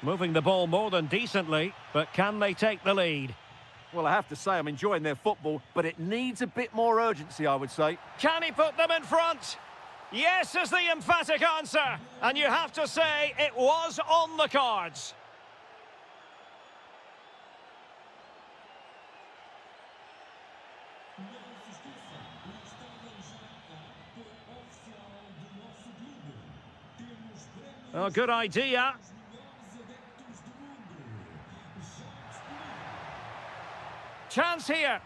Moving the ball more than decently, but can they take the lead? Well, I have to say I'm enjoying their football, but it needs a bit more urgency, I would say. Can he put them in front? Yes is the emphatic answer. And you have to say it was on the cards. Oh, good idea. Chance here.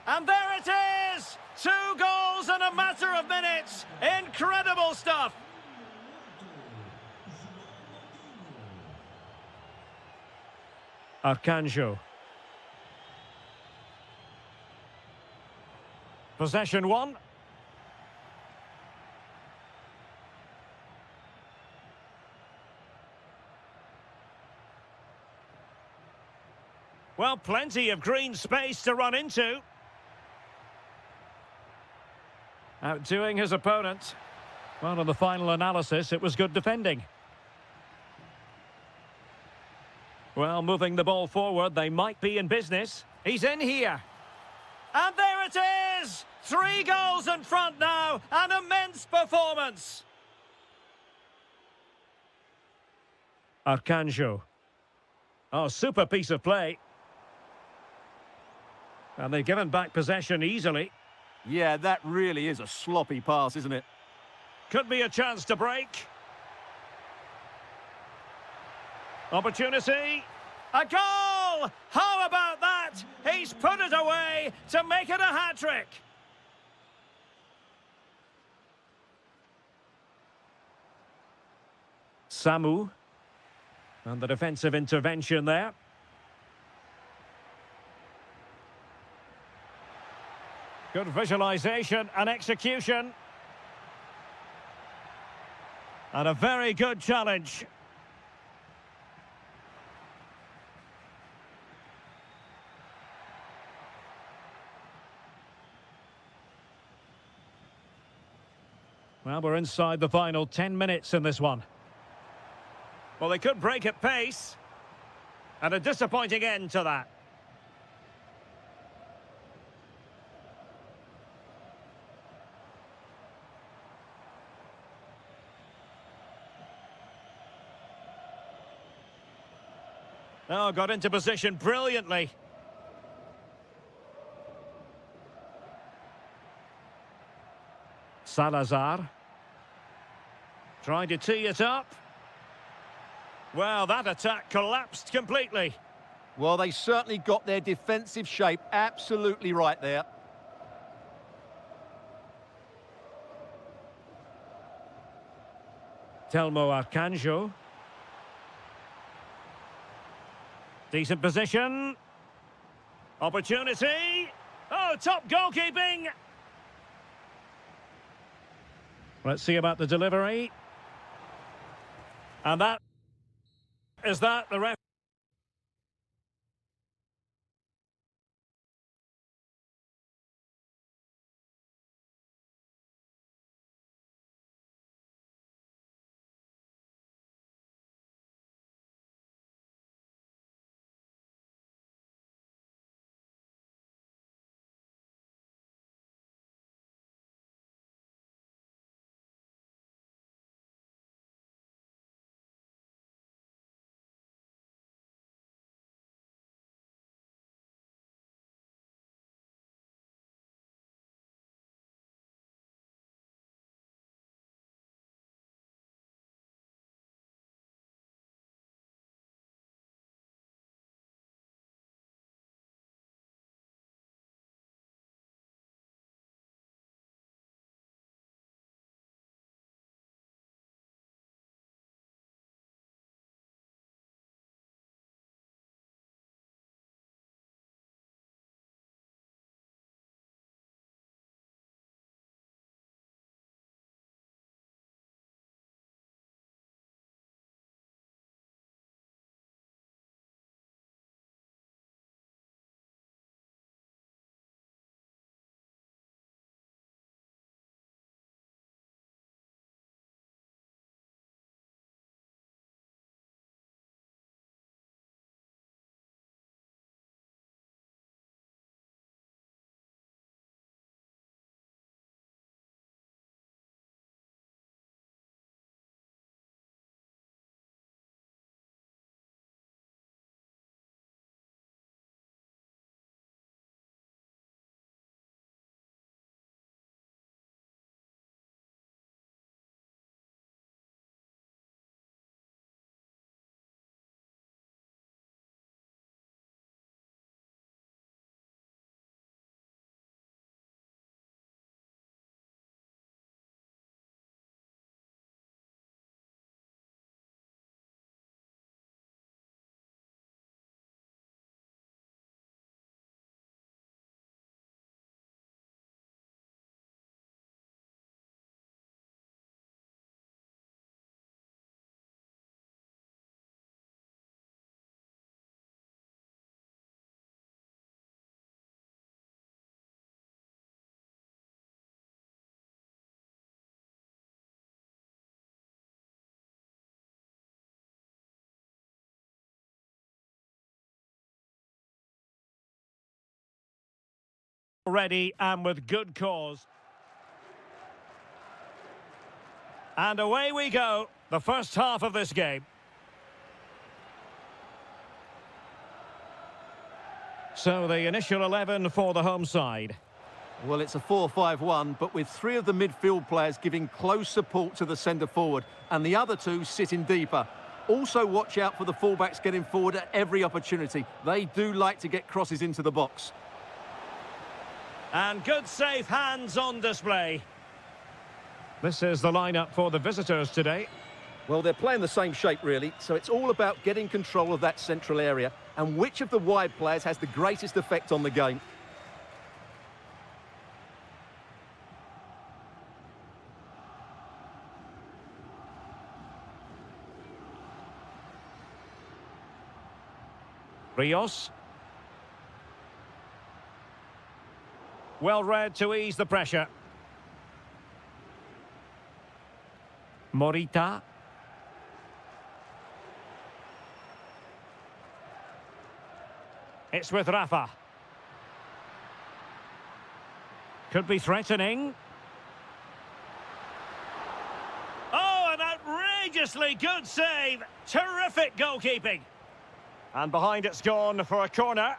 And there it is! 2 goals in a matter of minutes. Incredible stuff. Arcanjo. Possession 1. Well, plenty of green space to run into. Outdoing his opponent. Well, in the final analysis, it was good defending. Well, moving the ball forward, they might be in business. He's in here. And there it is! 3 goals in front now. An immense performance. Arcanjo. Oh, super piece of play. And they've given back possession easily. Yeah, that really is a sloppy pass, isn't it? Could be a chance to break. Opportunity. A goal! How about that? He's put it away to make it a hat-trick. Samu. And the defensive intervention there. Good visualization and execution. And a very good challenge. Well, we're inside the final 10 minutes in this one. Well, they could break at pace. And a disappointing end to that. Oh, got into position brilliantly. Salazar. Trying to tee it up. Well, that attack collapsed completely. Well, they certainly got their defensive shape absolutely right there. Telmo Arcanjo. Decent position. Opportunity. Oh, top goalkeeping. Let's see about the delivery. And that is that the ref. Ready and with good cause. And away we go, the first half of this game. So the initial 11 for the home side. Well, it's a 4-5-1, but with three of the midfield players giving close support to the centre forward, and the other two sitting deeper. Also watch out for the fullbacks getting forward at every opportunity. They do like to get crosses into the box. And good safe hands on display. This is the lineup for the visitors today. Well, they're playing the same shape, really, so it's all about getting control of that central area and which of the wide players has the greatest effect on the game. Rios. Well read to ease the pressure. Morita. It's with Rafa. Could be threatening. Oh, an outrageously good save. Terrific goalkeeping. And behind it's gone for a corner.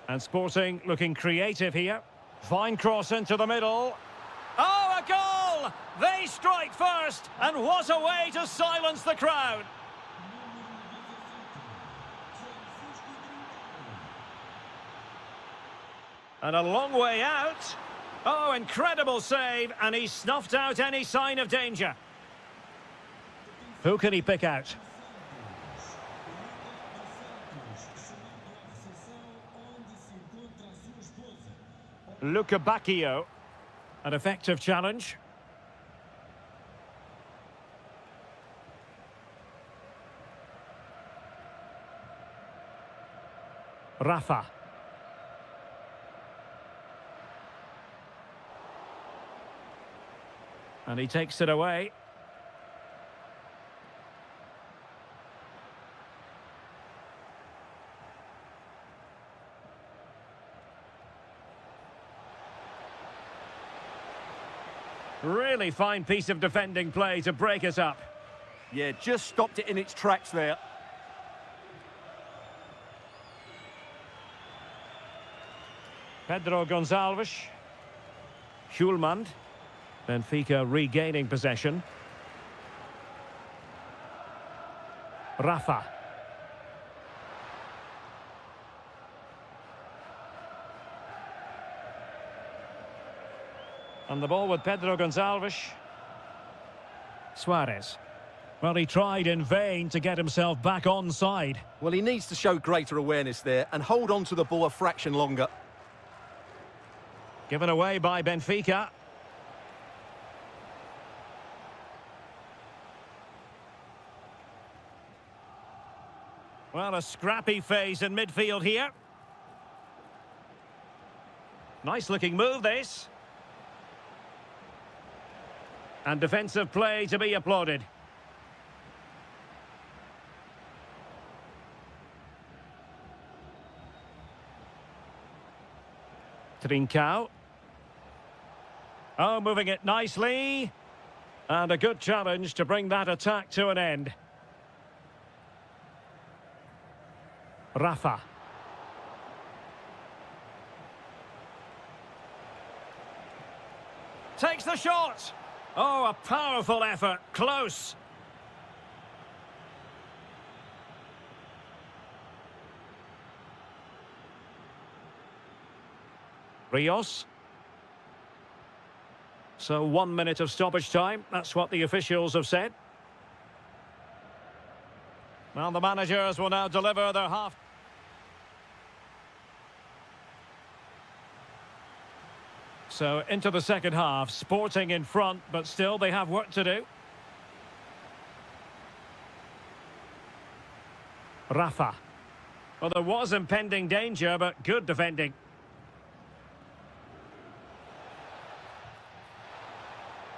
And Sporting looking creative here. Fine cross into the middle. Oh, a goal! They strike first, and what a way to silence the crowd. And a long way out. Oh, incredible save, and he snuffed out any sign of danger. Who can he pick out? Luca Bacchio. An effective challenge. Rafa. And he takes it away. Really fine piece of defending play to break us up. Yeah, just stopped it in its tracks there. Pedro Gonçalves. Schulman. Benfica regaining possession. Rafa. And the ball with Pedro Gonçalves. Suarez. Well, he tried in vain to get himself back onside. Well, he needs to show greater awareness there and hold on to the ball a fraction longer. Given away by Benfica. Well, a scrappy phase in midfield here. Nice looking move, this. And defensive play to be applauded. Trincao. Oh, moving it nicely. And a good challenge to bring that attack to an end. Rafa. Takes the shot. Oh, a powerful effort. Close. Rios. So 1 minute of stoppage time. That's what the officials have said. Well, the managers will now deliver their half. So into the second half, Sporting in front, but still they have work to do. Rafa. Well, there was impending danger, but good defending.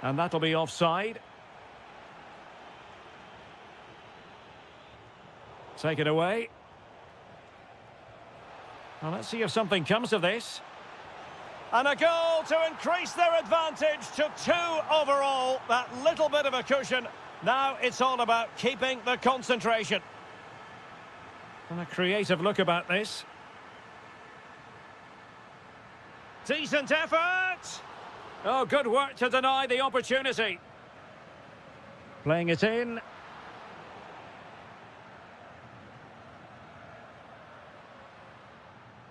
And that'll be offside. Take it away. Well, let's see if something comes of this. And a goal to increase their advantage to 2 overall. That little bit of a cushion. Now it's all about keeping the concentration. And a creative look about this. Decent effort. Oh, good work to deny the opportunity. Playing it in.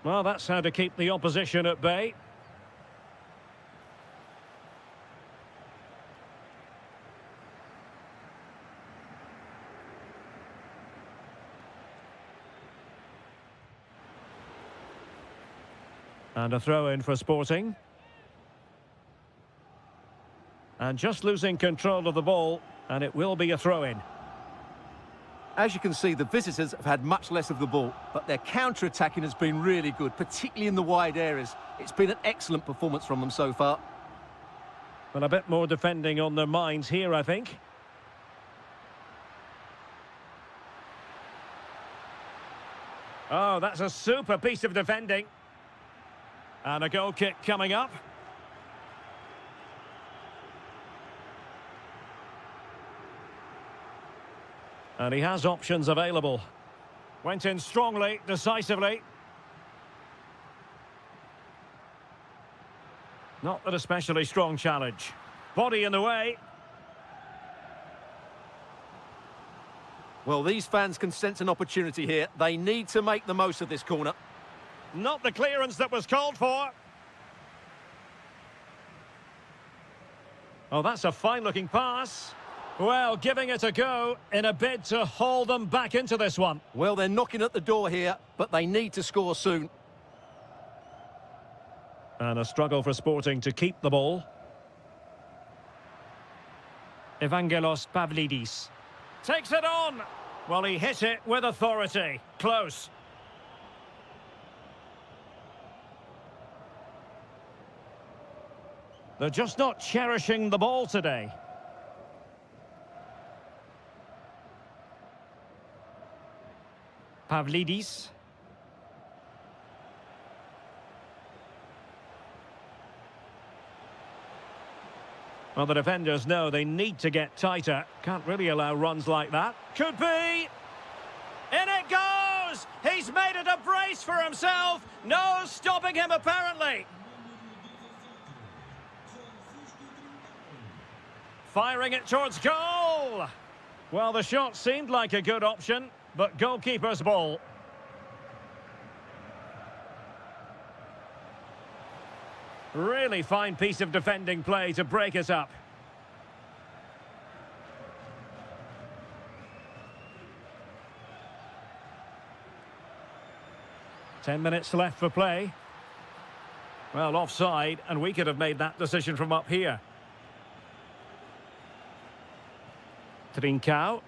Well, that's how to keep the opposition at bay. And a throw-in for Sporting. And just losing control of the ball, and it will be a throw-in. As you can see, the visitors have had much less of the ball, but their counter-attacking has been really good, particularly in the wide areas. It's been an excellent performance from them so far. Well, a bit more defending on their minds here, I think. Oh, that's a super piece of defending. And a goal kick coming up. And he has options available. Went in strongly, decisively. Not an especially strong challenge. Body in the way. Well, these fans can sense an opportunity here. They need to make the most of this corner. Not the clearance that was called for. Oh, that's a fine-looking pass. Well, giving it a go in a bid to haul them back into this one. Well, they're knocking at the door here, but they need to score soon. And a struggle for Sporting to keep the ball. Evangelos Pavlidis takes it on. Well, he hit it with authority. Close. They're just not cherishing the ball today. Pavlidis. Well, the defenders know they need to get tighter. Can't really allow runs like that. Could be. In it goes! He's made it a brace for himself. No stopping him, apparently. Firing it towards goal. Well, the shot seemed like a good option, but goalkeeper's ball. Really fine piece of defending play to break it up. Ten minutes left for play. Well, offside, and we could have made that decision from up here. Trincao.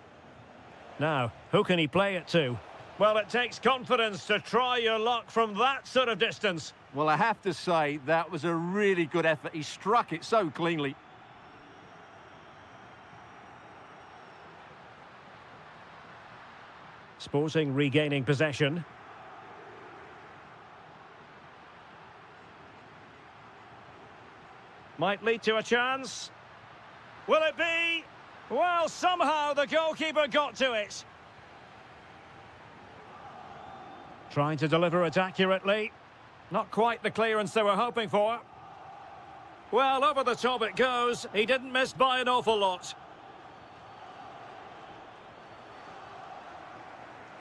Now, who can he play it to? Well, it takes confidence to try your luck from that sort of distance. Well, I have to say, that was a really good effort. He struck it so cleanly. Sporting regaining possession. Might lead to a chance. Will it be? Well, somehow the goalkeeper got to it. Trying to deliver it accurately. Not quite the clearance they were hoping for. Well, over the top it goes. He didn't miss by an awful lot.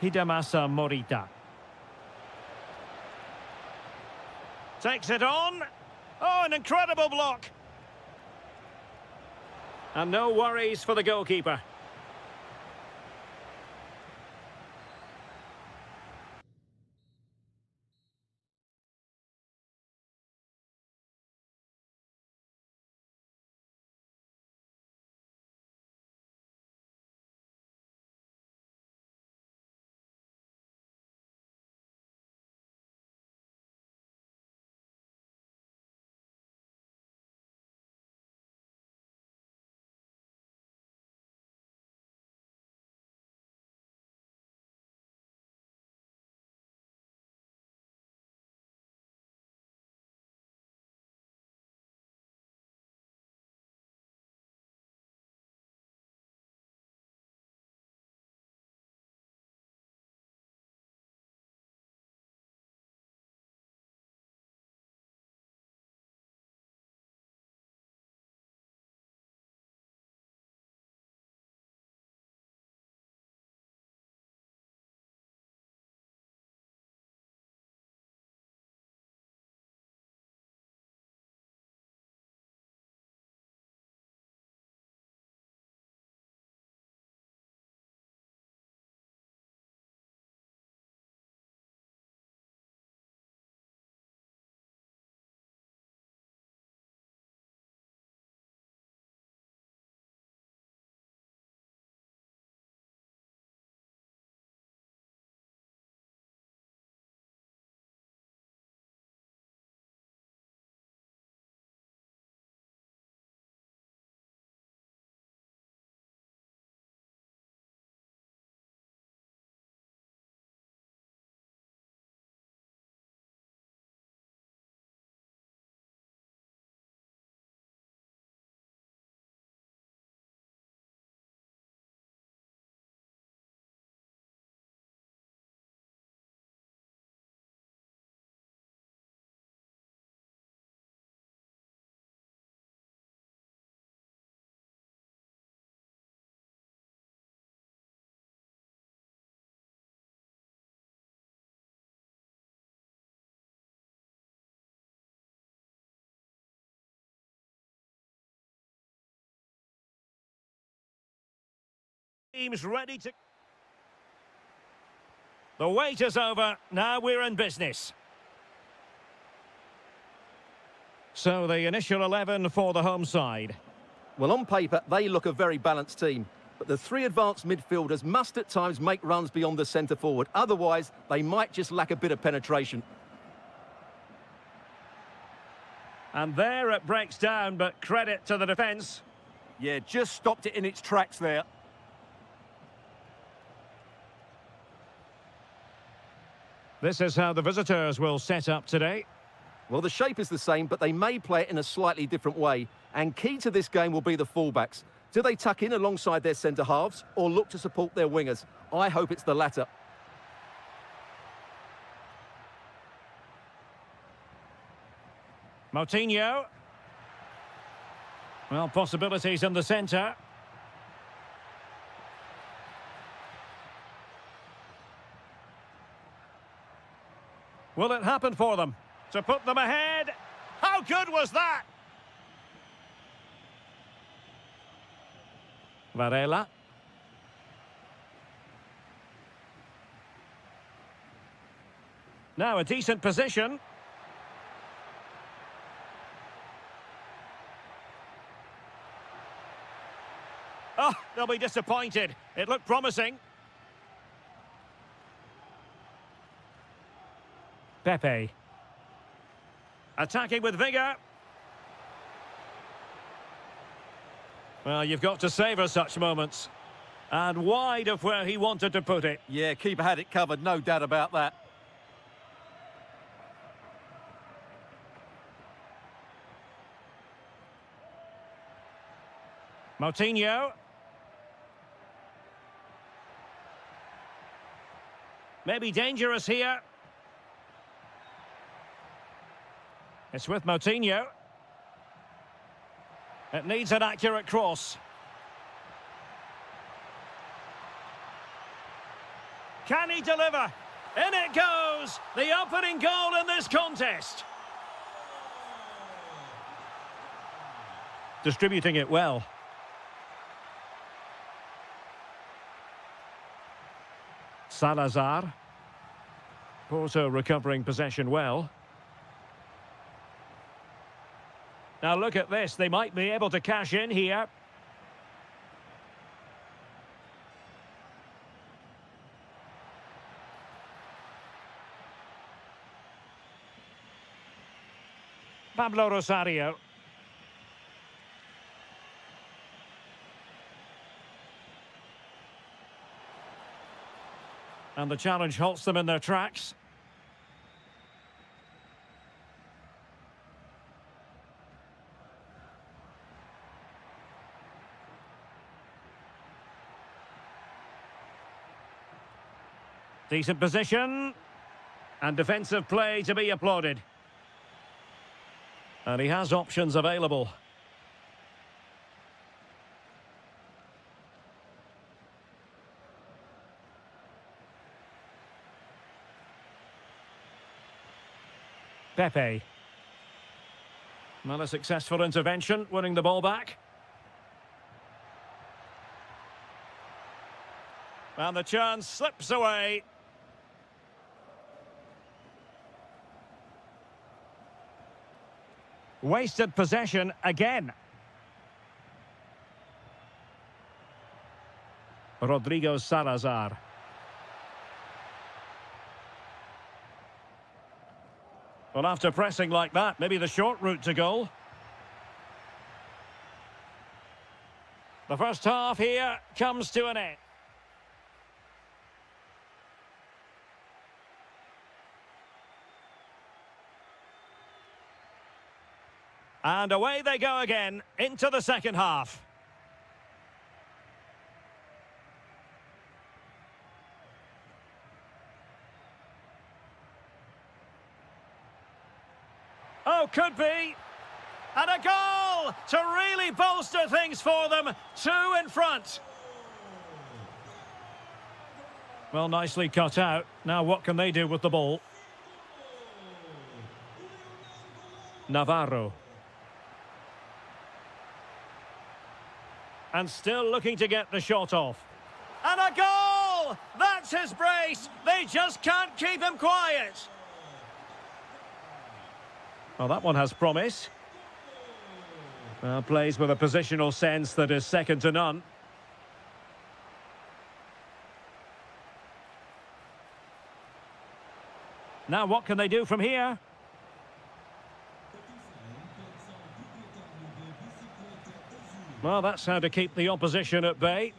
Hidemasa Morita. Takes it on. Oh, an incredible block. And no worries for the goalkeeper. Teams ready to... The wait is over. Now we're in business. So the initial 11 for the home side. Well, on paper, they look a very balanced team. But the three advanced midfielders must at times make runs beyond the centre forward. Otherwise, they might just lack a bit of penetration. And there it breaks down, but credit to the defence. Yeah, just stopped it in its tracks there. This is how the visitors will set up today. Well, the shape is the same, but they may play it in a slightly different way. And key to this game will be the fullbacks. Do they tuck in alongside their centre-halves or look to support their wingers? I hope it's the latter. Moutinho. Well, possibilities in the centre. Will it happen for them? To put them ahead? How good was that? Varela. Now a decent position. Oh, they'll be disappointed. It looked promising. Pepe. Attacking with vigour. Well, you've got to savour such moments. And wide of where he wanted to put it. Yeah, keeper had it covered, no doubt about that. Moutinho. Maybe dangerous here. It's with Moutinho. It needs an accurate cross. Can he deliver? In it goes! The opening goal in this contest. Distributing it well. Salazar. Porto recovering possession well. Now look at this, they might be able to cash in here. Pablo Rosario. And the challenge halts them in their tracks. Decent position. And defensive play to be applauded. And he has options available. Pepe. Not a successful intervention, winning the ball back. And the chance slips away. Wasted possession again. Rodrigo Salazar. Well, after pressing like that, maybe the short route to goal. The first half here comes to an end. And away they go again into the second half. Oh, could be. And a goal to really bolster things for them. 2 in front. Well, nicely cut out. Now what can they do with the ball? Navarro. And still looking to get the shot off. And a goal! That's his brace. They just can't keep him quiet. Well, that one has promise. Well, plays with a positional sense that is second to none. Now what can they do from here? Well, that's how to keep the opposition at bay.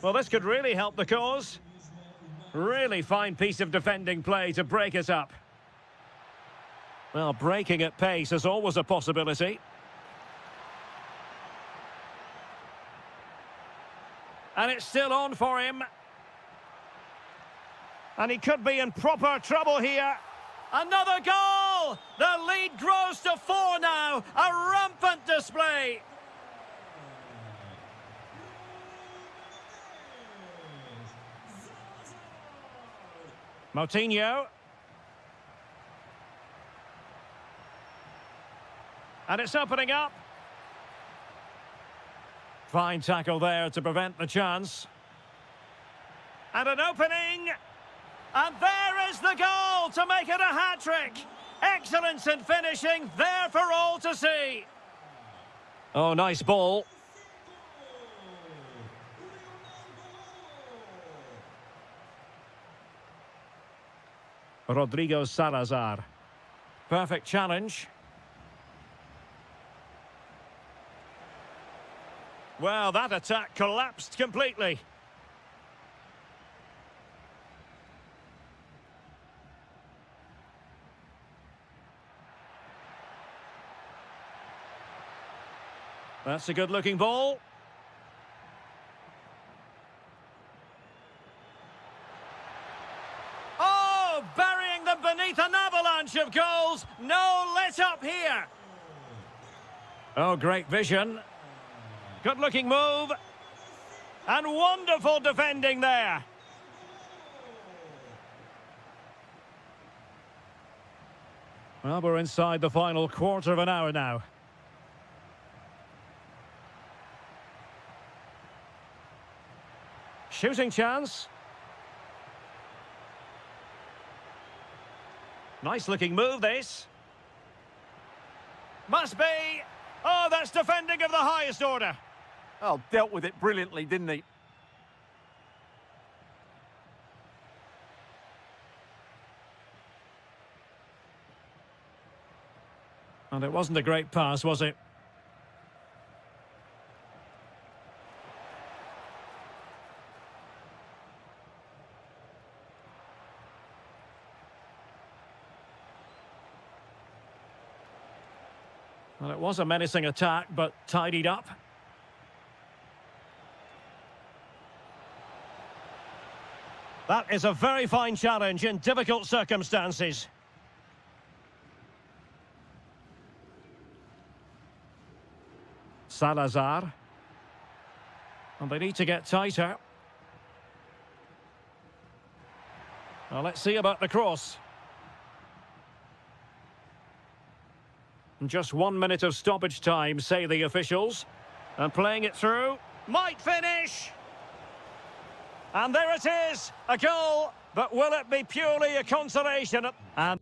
Well, this could really help the cause. Really fine piece of defending play to break it up. Well, breaking at pace is always a possibility. And it's still on for him. And he could be in proper trouble here. Another goal! The lead grows to 4 now. A rampant display. Moutinho. And it's opening up. Fine tackle there to prevent the chance. And an opening. And there is the goal to make it a hat-trick. Excellence in finishing, there for all to see. Oh, nice ball. Rodrigo Salazar. Perfect challenge. Well, that attack collapsed completely. That's a good-looking ball. Oh, burying them beneath an avalanche of goals. No let-up here. Oh, great vision. Good-looking move. And wonderful defending there. Well, we're inside the final quarter of an hour now. Shooting chance. Nice looking move, this. Must be. Oh, that's defending of the highest order. Oh, dealt with it brilliantly, didn't he? And it wasn't a great pass, was it? Well, it was a menacing attack, but tidied up. That is a very fine challenge in difficult circumstances. Salazar. And they need to get tighter. Well, let's see about the cross. Just 1 minute of stoppage time, say the officials. And playing it through. Might finish! And there it is, a goal. But will it be purely a consolation? And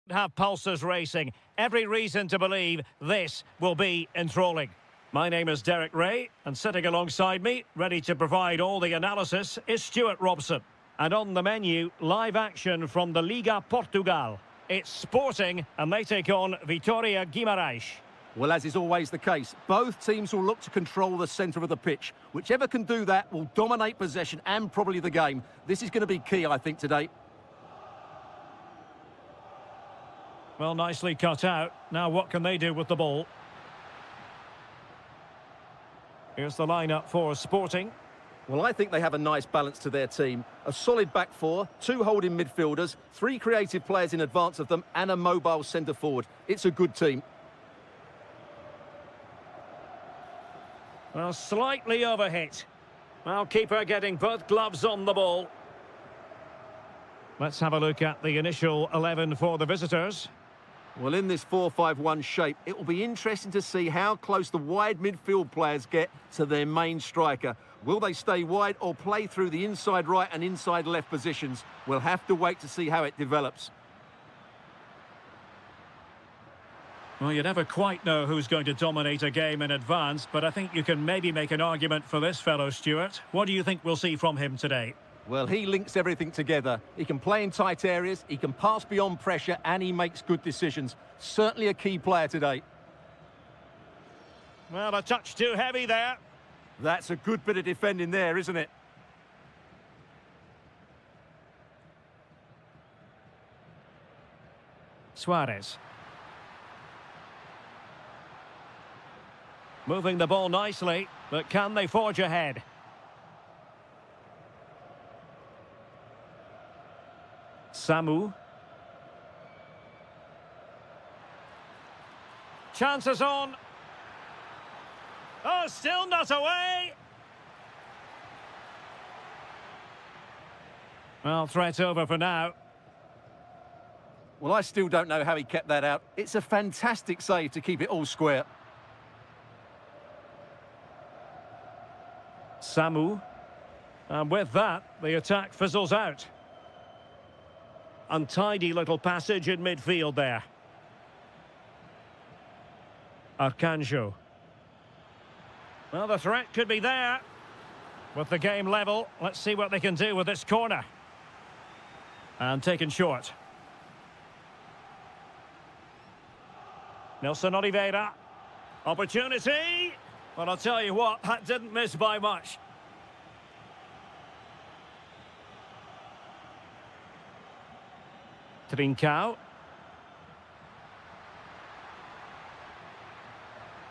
Have pulses racing. Every reason to believe this will be enthralling. My name is Derek Ray, and sitting alongside me, ready to provide all the analysis, is Stuart Robson. And on the menu, live action from the Liga Portugal. It's Sporting, and they take on Vitória Guimarães. Well, as is always the case, both teams will look to control the centre of the pitch. Whichever can do that will dominate possession and probably the game. This is going to be key, I think, today. Well, nicely cut out. Now what can they do with the ball? Here's the lineup for Sporting. Well, I think they have a nice balance to their team. A solid back four, two holding midfielders, three creative players in advance of them, and a mobile centre forward. It's a good team. Well, slightly overhit. Well, keeper getting both gloves on the ball. Let's have a look at the initial 11 for the visitors. Well, in this 4-5-1 shape, it will be interesting to see how close the wide midfield players get to their main striker. Will they stay wide or play through the inside right and inside left positions? We'll have to wait to see how it develops. Well, you never quite know who's going to dominate a game in advance, but I think you can maybe make an argument for this fellow, Stuart. What do you think we'll see from him today? Well, he links everything together. He can play in tight areas, he can pass beyond pressure, and he makes good decisions. Certainly a key player today. Well, a touch too heavy there. That's a good bit of defending there, isn't it? Suarez. Moving the ball nicely, but can they forge ahead? Samu. Chances on. Oh, still not away. Well, threat over for now. Well, I still don't know how he kept that out. It's a fantastic save to keep it all square. Samu. And with that, the attack fizzles out. Untidy little passage in midfield there. Arcanjo. Well, the threat could be there. With the game level, let's see what they can do with this corner. And taken short. Nelson Oliveira. Opportunity. Well, I'll tell you what, that didn't miss by much. Trincao.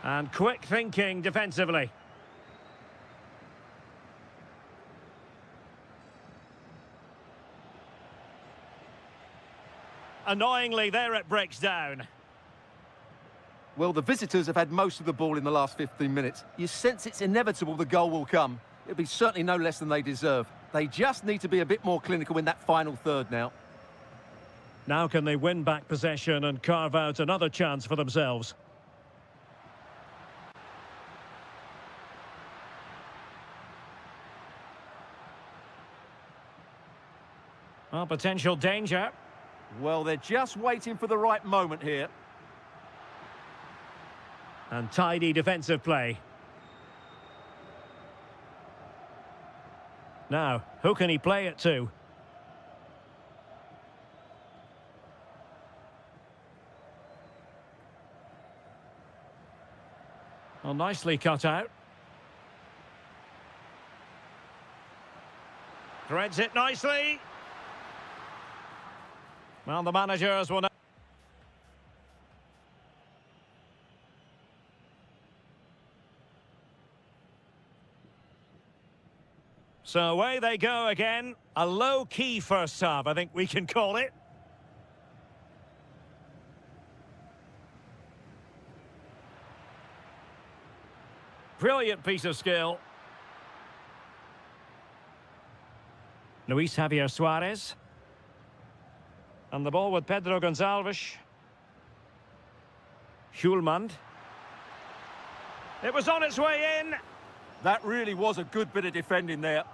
And quick thinking defensively. Annoyingly, there it breaks down. Well, the visitors have had most of the ball in the last 15 minutes. You sense it's inevitable the goal will come. It'll be certainly no less than they deserve. They just need to be a bit more clinical in that final third now. Now can they win back possession and carve out another chance for themselves? Well, potential danger. Well, they're just waiting for the right moment here. And tidy defensive play. Now, who can he play it to? Well, nicely cut out. Threads it nicely. Well, the managers will... So away they go again. A low-key first half, I think we can call it. Brilliant piece of skill. Luis Javier Suarez. And the ball with Pedro Gonçalves. Schulman. It was on its way in. That really was a good bit of defending there.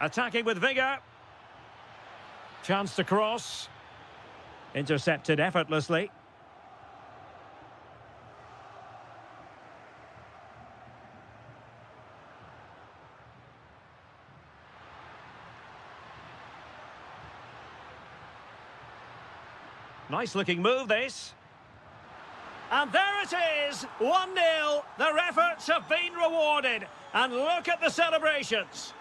Attacking with vigour. Chance to cross. Intercepted effortlessly. Nice looking move, this. And there it is, 1-0. Their efforts have been rewarded. And look at the celebrations.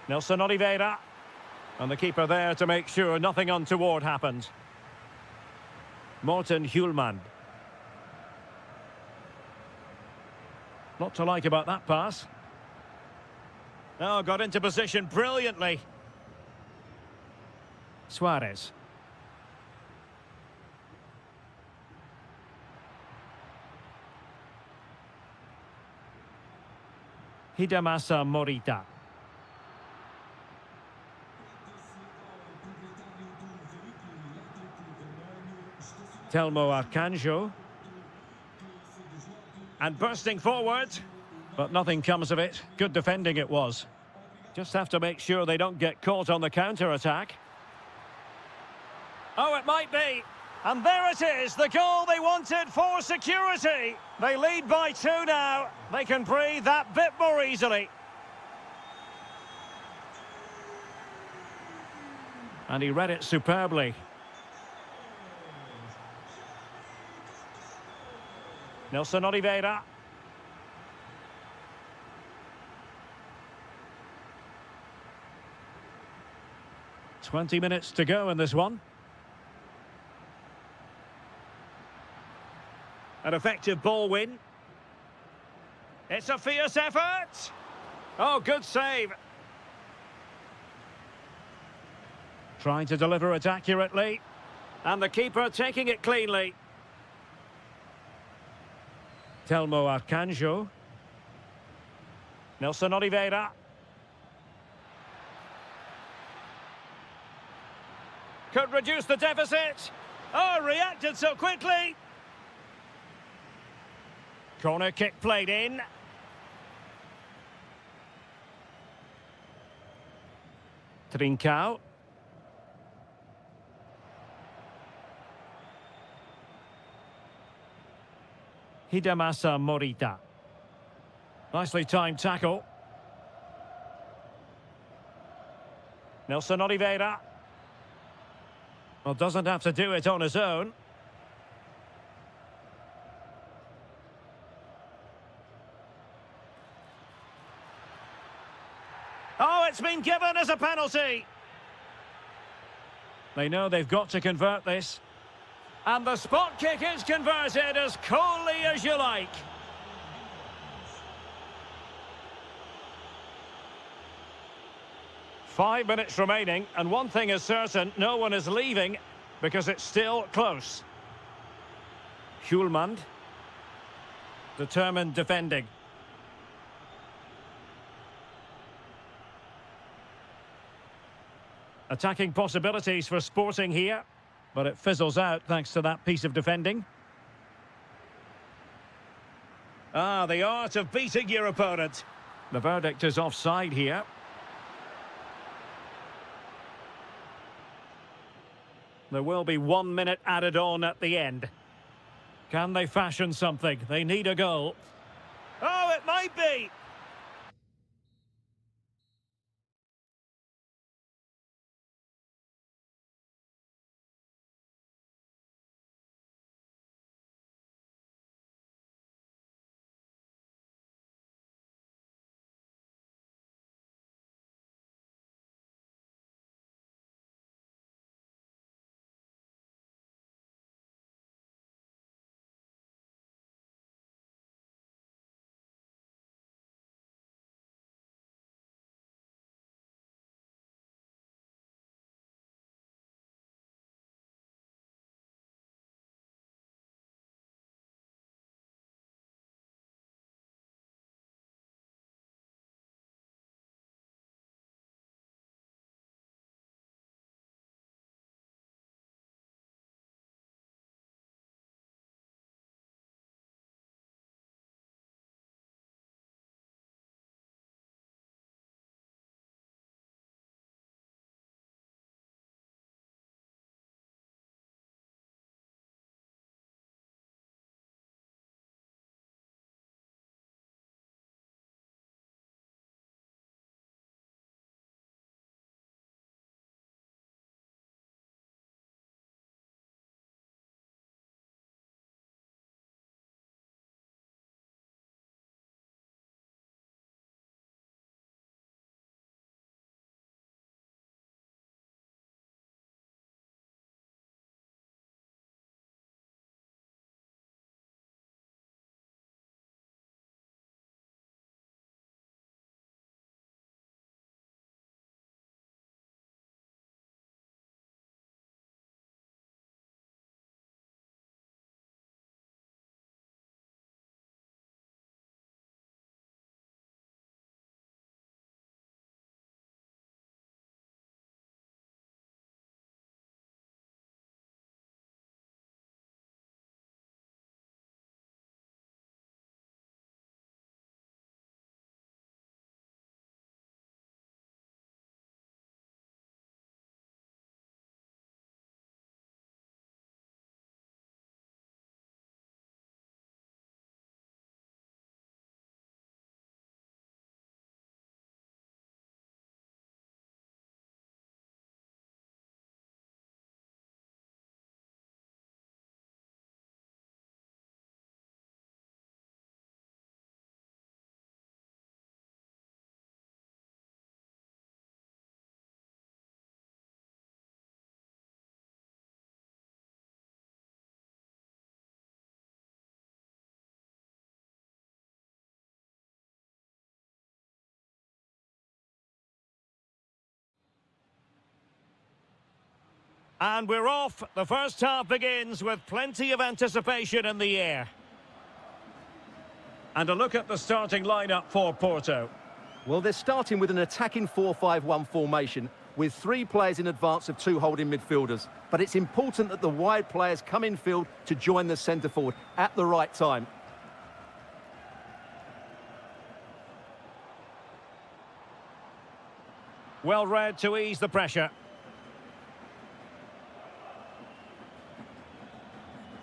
Nelson Oliveira. And the keeper there to make sure nothing untoward happened. Morten Hjulmand. Not to like about that pass. Oh, got into position brilliantly. Suarez. Hidemasa Morita. Telmo Arcanjo. And bursting forward. But nothing comes of it. Good defending it was. Just have to make sure they don't get caught on the counter-attack. Oh, it might be. And there it is, the goal they wanted for security. They lead by 2 now. They can breathe that bit more easily. And he read it superbly. Nelson Oliveira. "20 minutes to go in this one. An effective ball win. It's a fierce effort. Oh, good save. Trying to deliver it accurately. And the keeper taking it cleanly. Telmo Arcanjo. Nelson Oliveira. Could reduce the deficit. Oh, reacted so quickly. Corner kick played in. Trincao. Hidemasa Morita. Nicely timed tackle. Nelson Oliveira. Well, doesn't have to do it on his own. Oh, it's been given as a penalty. They know they've got to convert this. And the spot kick is converted as coolly as you like. Five minutes remaining, and one thing is certain, no one is leaving because it's still close. Hjulmand. Determined defending. Attacking possibilities for Sporting here, but it fizzles out thanks to that piece of defending. Ah, the art of beating your opponent. The verdict is offside here. There will be 1 minute added on at the end. Can they fashion something? They need a goal. Oh, it might be! And we're off. The first half begins with plenty of anticipation in the air. And a look at the starting lineup for Porto. Well, they're starting with an attacking 4-5-1 formation with 3 players in advance of 2 holding midfielders. But it's important that the wide players come in field to join the centre forward at the right time. Well read to ease the pressure.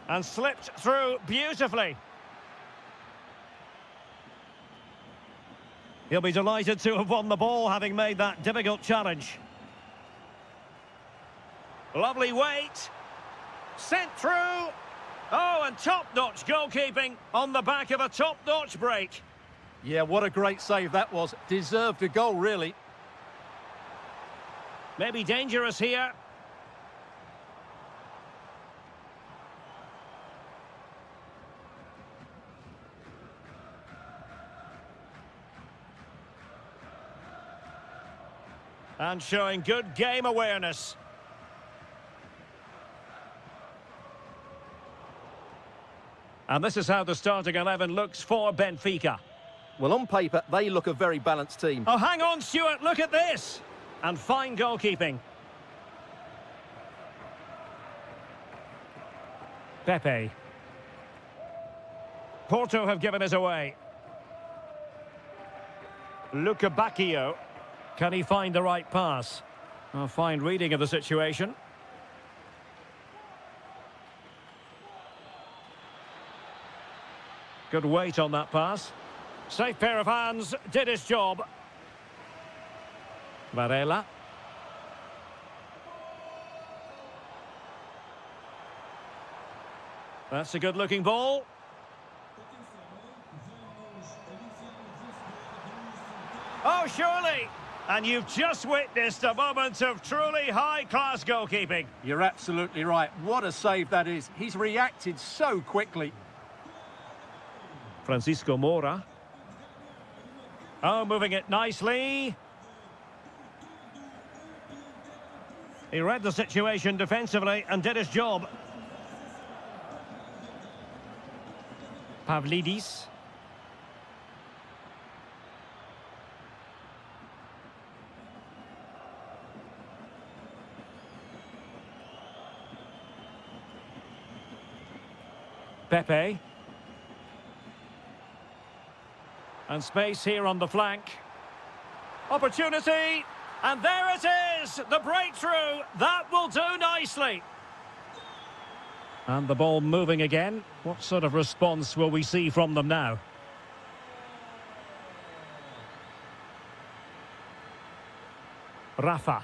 And slipped through beautifully. He'll be delighted to have won the ball, having made that difficult challenge. Lovely weight. Sent through. Oh, and top-notch goalkeeping on the back of a top-notch break. Yeah, what a great save that was. Deserved a goal, really. Maybe dangerous here. And showing good game awareness. And this is how the starting 11 looks for Benfica. Well, on paper, they look a very balanced team. Oh, hang on, Stuart, look at this! And fine goalkeeping. Pepe. Porto have given us away. Luca Bacchio. Can he find the right pass? A fine reading of the situation. Good weight on that pass. Safe pair of hands, did his job. Varela. That's a good-looking ball. Oh, surely! And you've just witnessed a moment of truly high-class goalkeeping. You're absolutely right. What a save that is. He's reacted so quickly. Francisco Moura. Oh, moving it nicely. He read the situation defensively and did his job. Pavlidis. Pepe. And space here on the flank. Opportunity. And there it is. The breakthrough. That will do nicely. And the ball moving again. What sort of response will we see from them now? Rafa.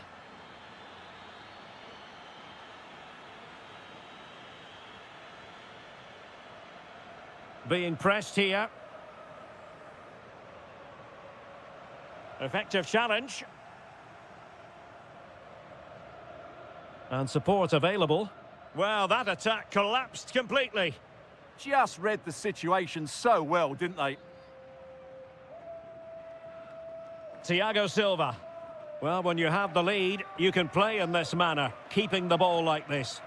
Being pressed here. Effective challenge. And support available. Well, that attack collapsed completely. Just read the situation so well, didn't they? Thiago Silva. Well, when you have the lead, you can play in this manner, keeping the ball like this.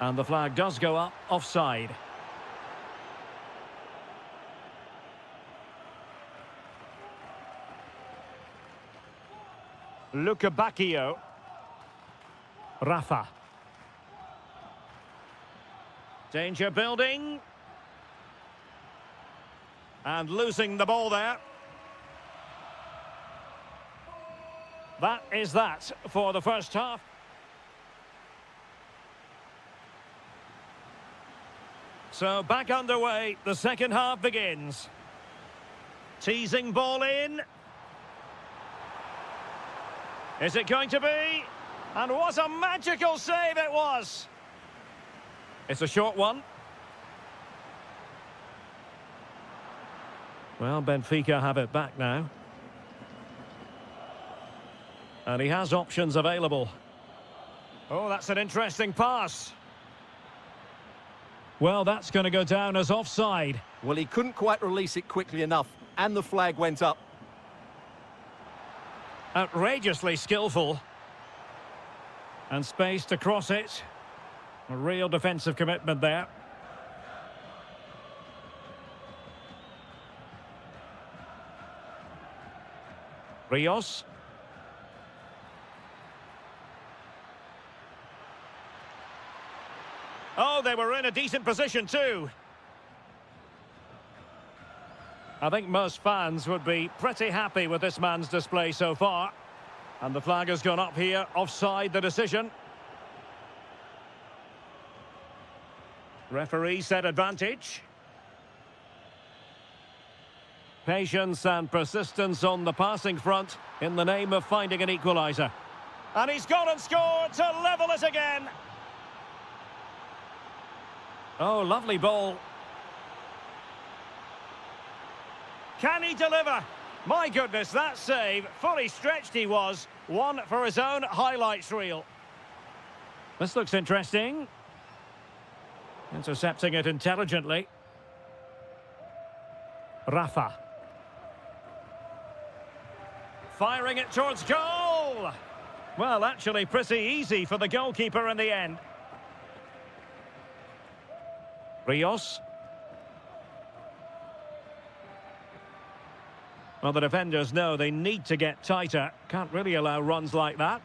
And the flag does go up, offside. Luca Bacchio. Rafa. Danger building. And losing the ball there. That is that for the first half. So back underway, the second half begins. Teasing ball in. Is it going to be? And what a magical save it was! It's a short one. Well, Benfica have it back now. And he has options available. Oh, that's an interesting pass. Well, that's going to go down as offside. Well, he couldn't quite release it quickly enough, and the flag went up. Outrageously skillful. And space to cross it. A real defensive commitment there. Rios. Oh, they were in a decent position too. I think most fans would be pretty happy with this man's display so far. And the flag has gone up here, offside the decision. Referee set advantage. Patience and persistence on the passing front in the name of finding an equaliser. And he's gone and scored to level it again. Oh, lovely ball. Can he deliver? My goodness, that save, fully stretched he was. One for his own highlights reel. This looks interesting. Intercepting it intelligently. Rafa. Firing it towards goal. Well, actually pretty easy for the goalkeeper in the end. Rios. Well, the defenders know they need to get tighter. Can't really allow runs like that.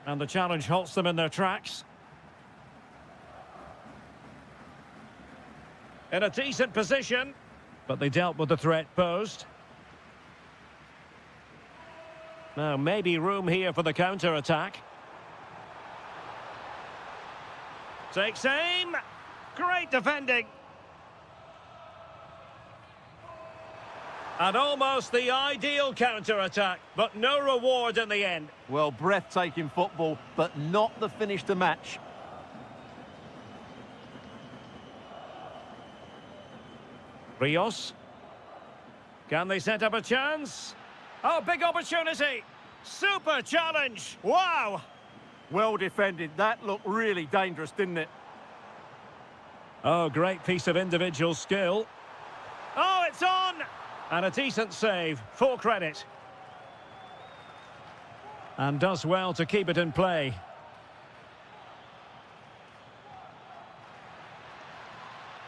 And the challenge halts them in their tracks. In a decent position, but they dealt with the threat posed. Now, maybe room here for the counter-attack. Takes aim. Great defending. And almost the ideal counter-attack, but no reward in the end. Well, breathtaking football, but not the finish to match. Rios. Can they set up a chance? Oh, big opportunity. Super challenge. Wow. Well defended. That looked really dangerous, didn't it? Oh, great piece of individual skill. Oh, it's on! And a decent save. Full credit. And does well to keep it in play.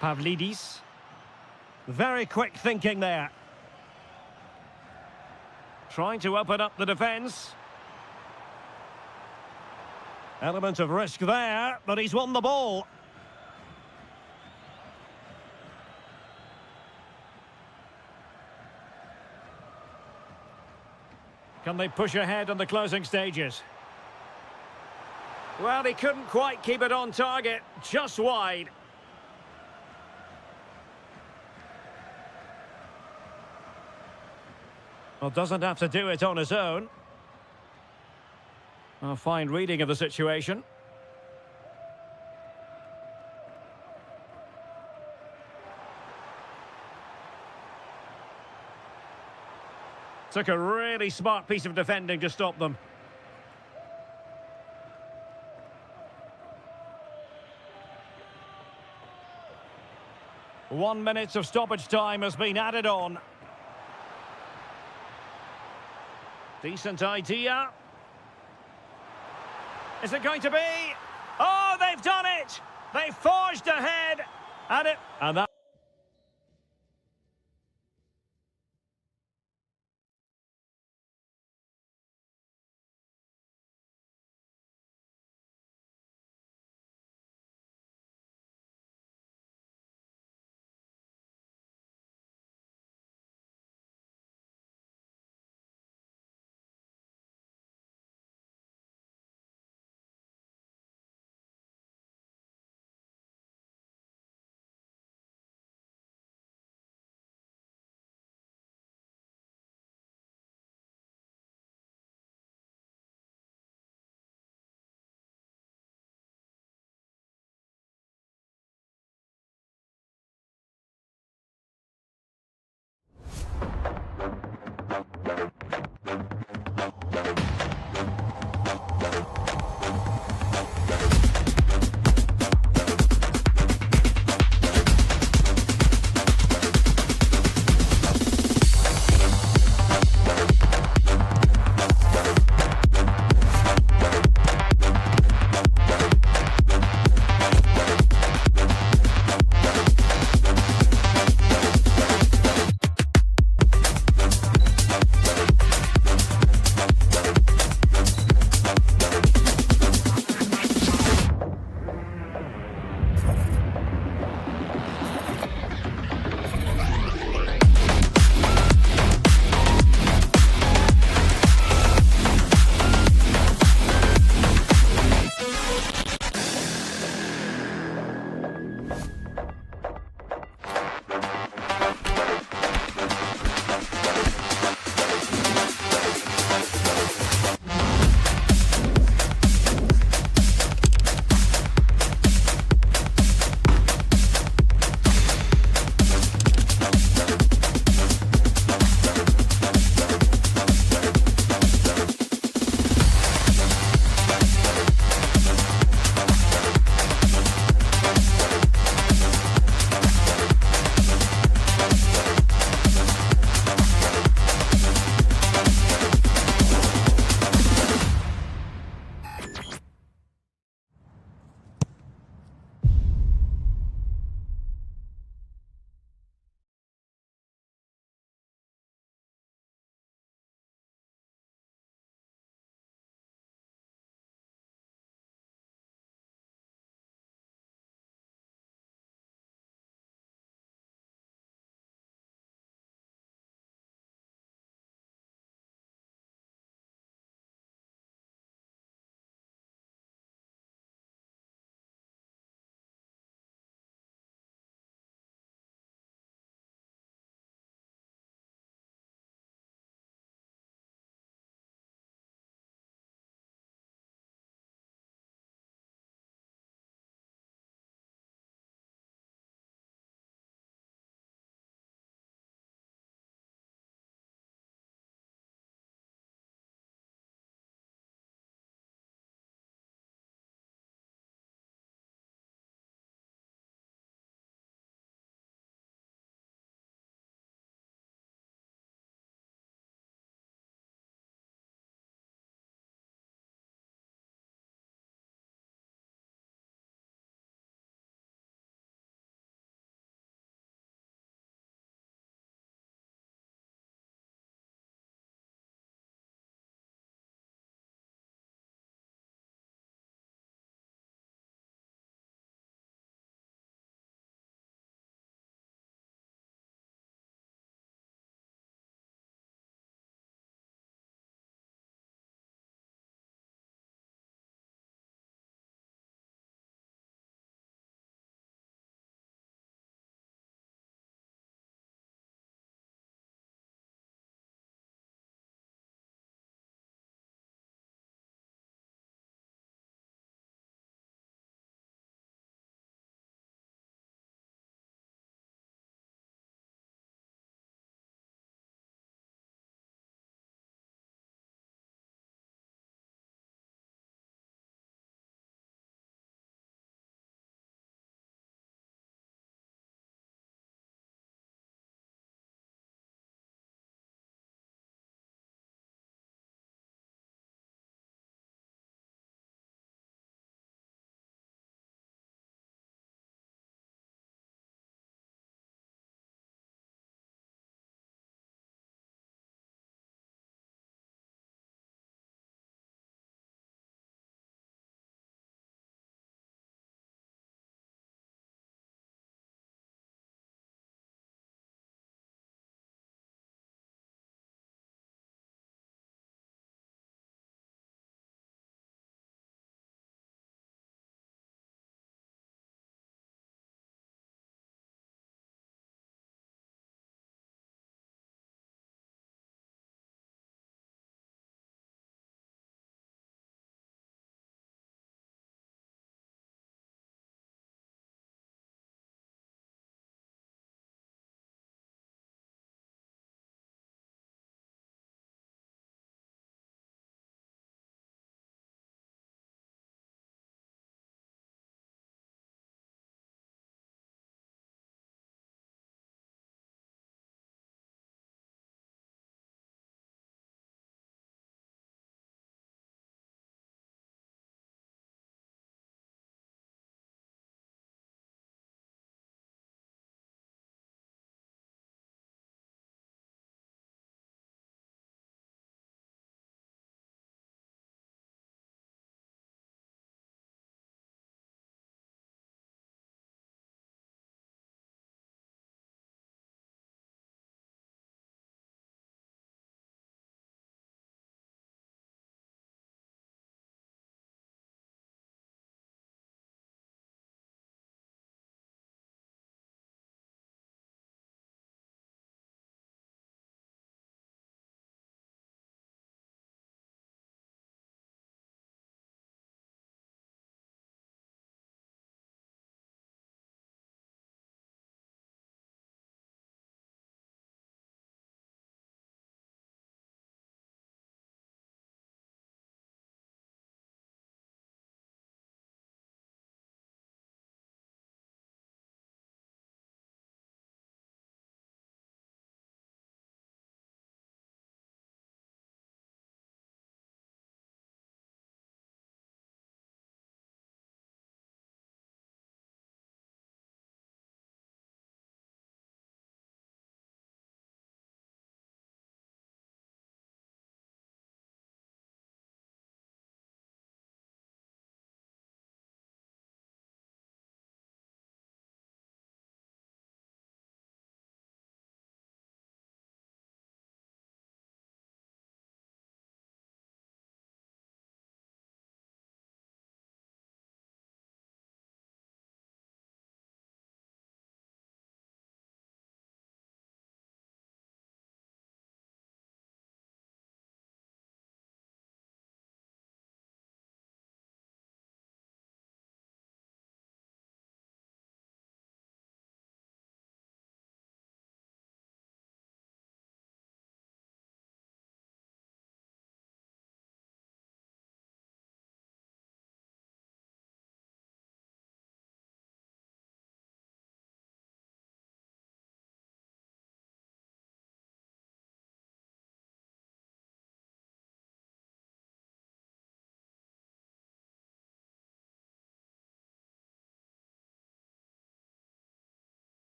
Pavlidis. Very quick thinking there. Trying to open up the defence. Element of risk there, but he's won the ball. Can they push ahead in the closing stages? Well, he couldn't quite keep it on target, just wide. Well, doesn't have to do it on his own. A fine reading of the situation. Took a really smart piece of defending to stop them. One minute of stoppage time has been added on. Decent idea. Is it going to be? Oh, they've done it! They forged ahead, and that.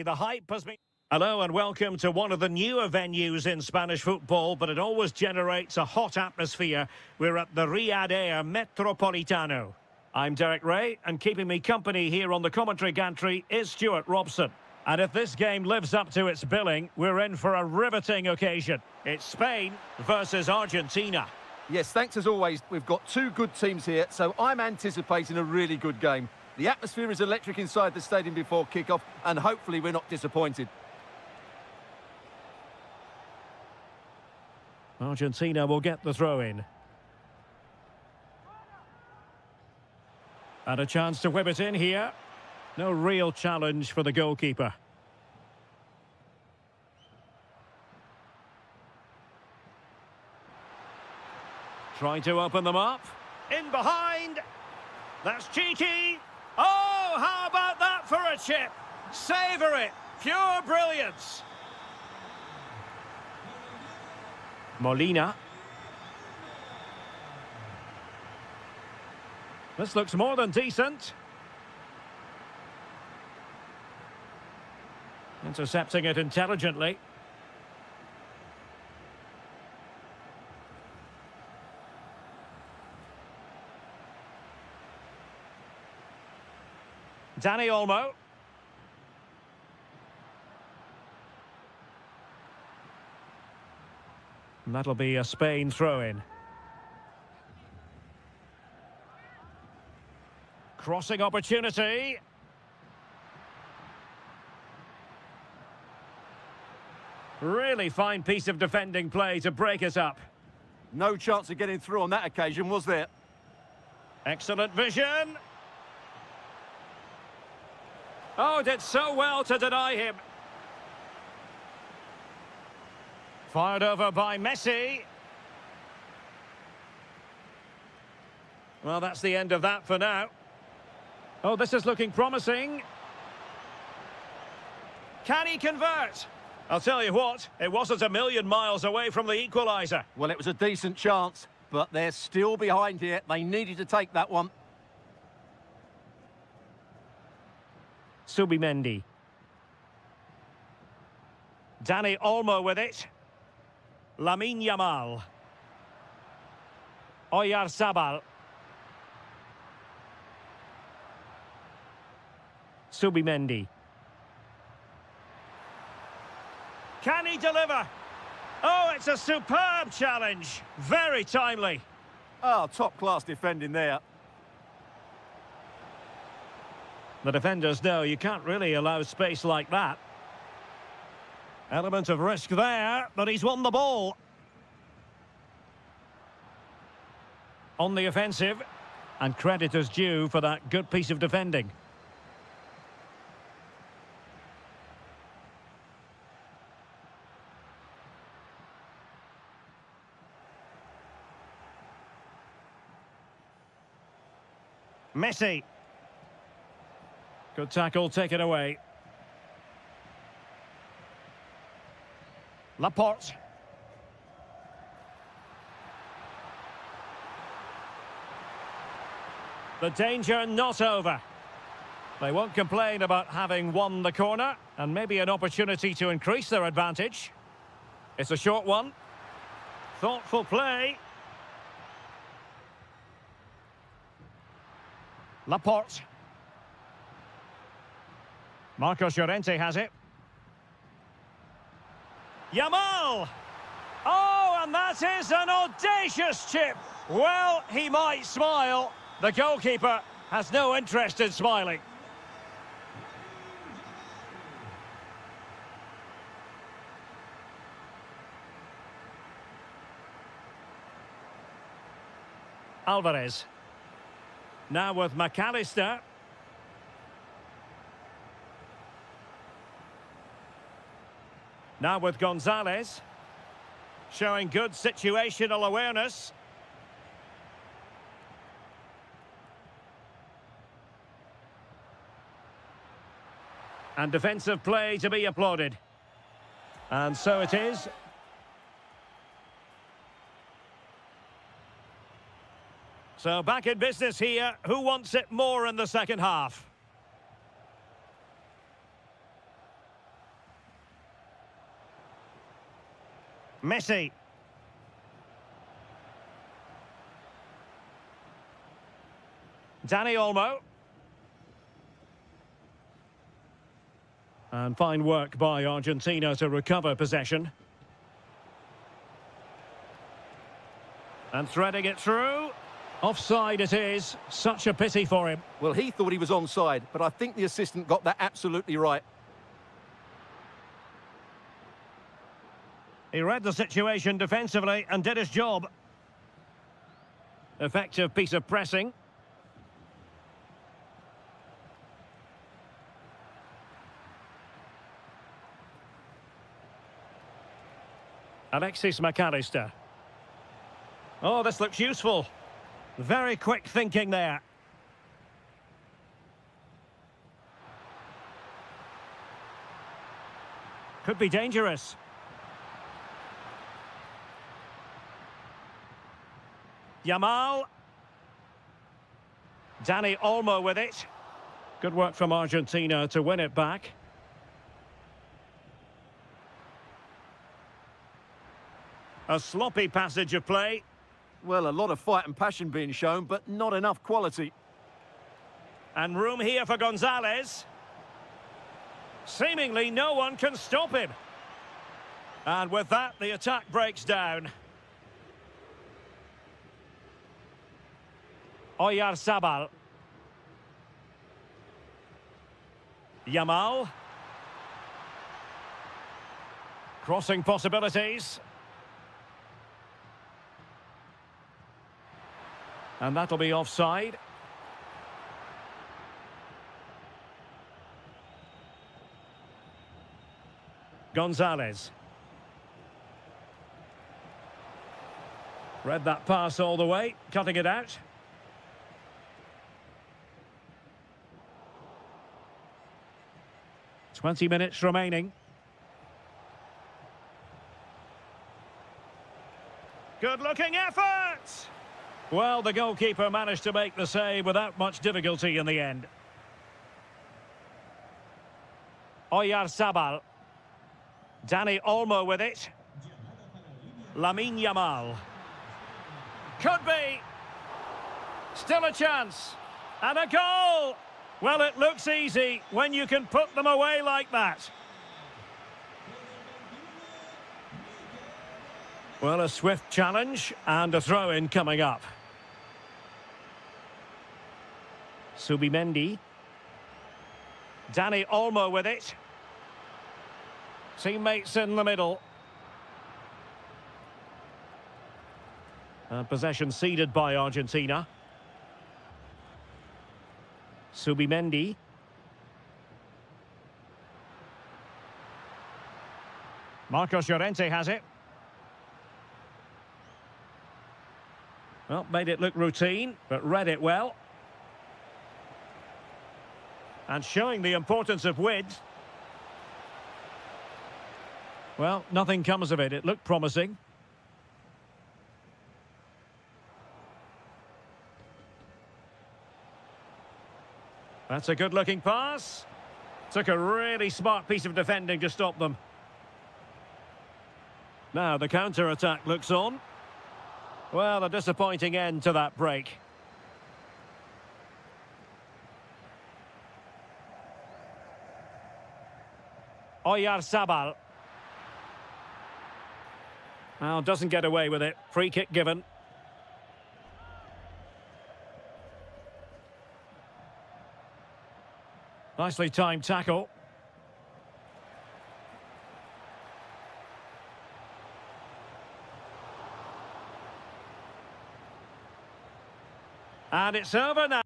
The hype has been... Hello and welcome to one of the newer venues in Spanish football, but it always generates a hot atmosphere. We're at the Riyadh Air Metropolitano. I'm Derek Ray, and keeping me company here on the commentary gantry is Stuart Robson. And if this game lives up to its billing, we're in for a riveting occasion. It's Spain versus Argentina. Yes, thanks as always. We've got two good teams here, so I'm anticipating a really good game. The atmosphere is electric inside the stadium before kick-off, and hopefully we're not disappointed. Argentina will get the throw-in. And a chance to whip it in here. No real challenge for the goalkeeper. Trying to open them up. In behind. That's cheeky. Oh, how about that for a chip? Savour it. Pure brilliance. Molina. This looks more than decent. Intercepting it intelligently. Dani Olmo. And that'll be a Spain throw-in. Crossing opportunity. Really fine piece of defending play to break us up. No chance of getting through on that occasion, was there? Excellent vision. Oh, did so well to deny him. Fired over by Messi. Well, that's the end of that for now. Oh, this is looking promising. Can he convert? I'll tell you what, it wasn't a million miles away from the equaliser. Well, it was a decent chance, but they're still behind here. They needed to take that one. Subimendi. Dani Olmo with it. Lamine Yamal. Oyarzabal. Subimendi. Can he deliver? Oh, it's a superb challenge. Very timely. Oh, top-class defending there. The defenders know you can't really allow space like that. Element of risk there, but he's won the ball. On the offensive, and credit is due for that good piece of defending. Messi. Good tackle taken away. Laporte. The danger not over. They won't complain about having won the corner, and maybe an opportunity to increase their advantage. It's a short one. Thoughtful play. Laporte. Marcos Llorente has it. Yamal! Oh, and that is an audacious chip. Well, he might smile. The goalkeeper has no interest in smiling. Alvarez. Now with McAllister. Now with Gonzalez. Showing good situational awareness. And defensive play to be applauded. And so it is. So back in business here. Who wants it more in the second half? Messi. Dani Olmo. And fine work by Argentina to recover possession. And threading it through. Offside it is. Such a pity for him. Well, he thought he was onside, but I think the assistant got that absolutely right. He read the situation defensively and did his job. Effective piece of pressing. Alexis McAllister. Oh, this looks useful. Very quick thinking there. Could be dangerous. Yamal. Dani Olmo with it. Good work from Argentina to win it back. A sloppy passage of play. Well, a lot of fight and passion being shown, but not enough quality. And room here for Gonzalez. Seemingly no one can stop him. And with that, the attack breaks down. Oyarzabal. Yamal. Crossing possibilities. And that'll be offside. Gonzalez. Read that pass all the way, cutting it out. "20 minutes remaining. Good-looking effort! Well, the goalkeeper managed to make the save without much difficulty in the end. Oyarzabal. Dani Olmo with it. Lamine Yamal. Could be. Still a chance. And a goal! Well, it looks easy when you can put them away like that. Well, a swift challenge and a throw-in coming up. Subimendi. Dani Olmo with it. Teammates in the middle. And possession ceded by Argentina. Subimendi. Marcos Llorente has it. Well, made it look routine, but read it well. And showing the importance of width. Well, nothing comes of it. It looked promising. That's a good-looking pass. Took a really smart piece of defending to stop them. Now the counter-attack looks on. Well, a disappointing end to that break. Oyarzabal. Well, doesn't get away with it. Free kick given. Nicely timed tackle. And it's over now.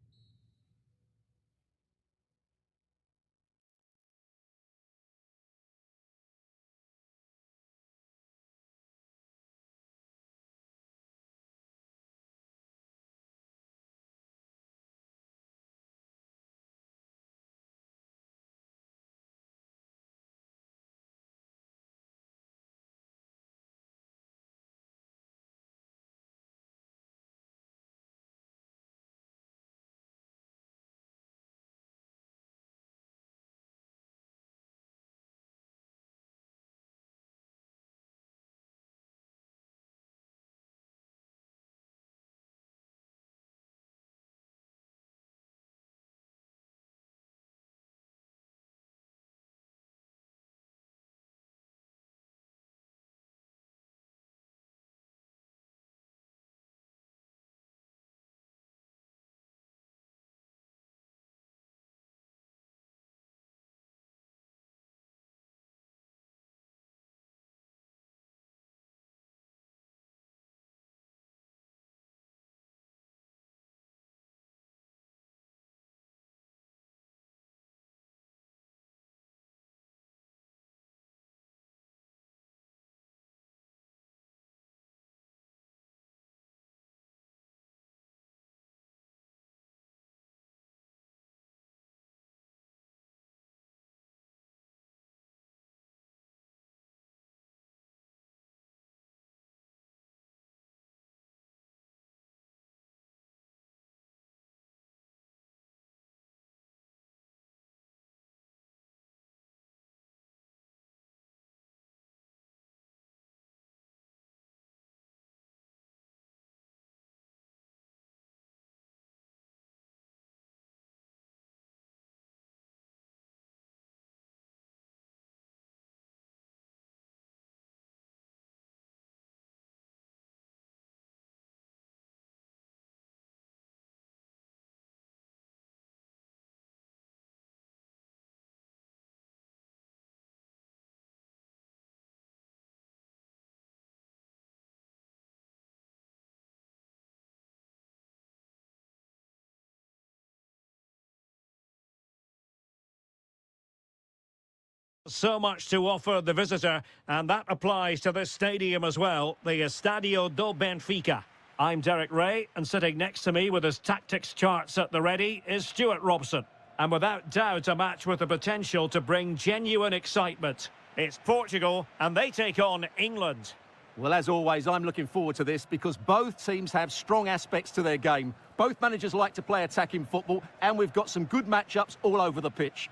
So much to offer the visitor, and that applies to this stadium as well, the Estadio do Benfica. I'm Derek Ray, and sitting next to me with his tactics charts at the ready is Stuart Robson. And without doubt, a match with the potential to bring genuine excitement. It's Portugal, and they take on England. Well, as always, I'm looking forward to this because both teams have strong aspects to their game. Both managers like to play attacking football, and we've got some good matchups all over the pitch.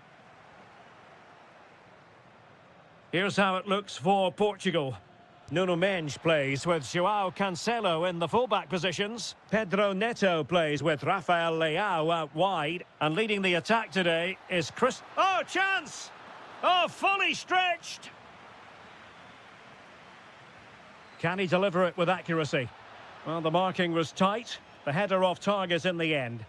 Here's how it looks for Portugal. Nuno Mendes plays with João Cancelo in the fullback positions. Pedro Neto plays with Rafael Leao out wide. And leading the attack today is Chris... Oh, chance! Oh, fully stretched! Can he deliver it with accuracy? Well, the marking was tight. The header off target in the end.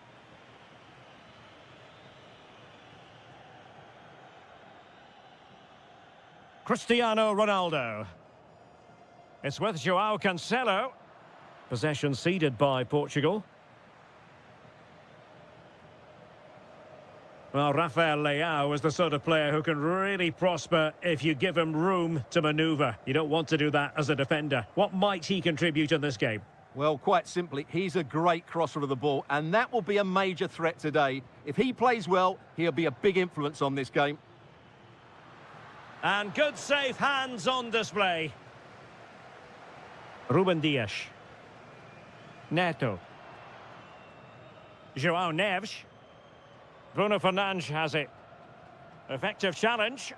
Cristiano Ronaldo. It's with João Cancelo. Possession ceded by Portugal. Well, Rafael Leao is the sort of player who can really prosper if you give him room to manoeuvre. You don't want to do that as a defender. What might he contribute in this game? Well, quite simply, he's a great crosser of the ball, and that will be a major threat today. If he plays well, he'll be a big influence on this game. And good safe hands on display. Ruben Dias. Neto. João Neves. Bruno Fernandes has it. Effective challenge.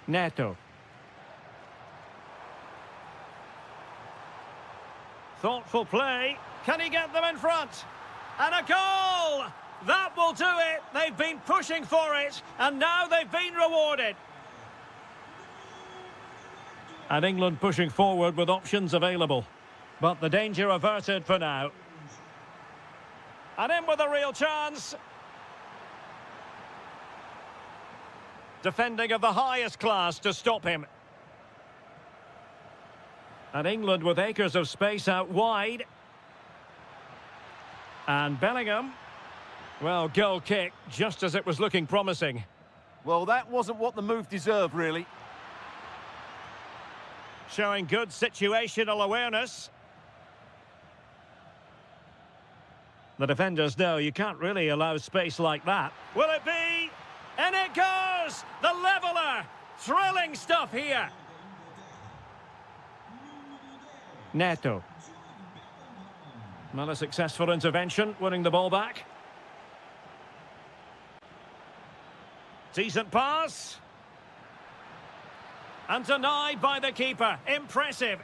Neto. Thoughtful play. Can he get them in front? And a goal! That will do it. They've been pushing for it, and now they've been rewarded. And England pushing forward with options available. But the danger averted for now. And in with a real chance. Defending of the highest class to stop him. And England with acres of space out wide. And Bellingham. Well, goal kick, just as it was looking promising. Well, that wasn't what the move deserved, really. Showing good situational awareness. The defenders know you can't really allow space like that. Will it be? And it goes! The leveller! Thrilling stuff here. Neto. Not a successful intervention, winning the ball back. Decent pass. And denied by the keeper. Impressive.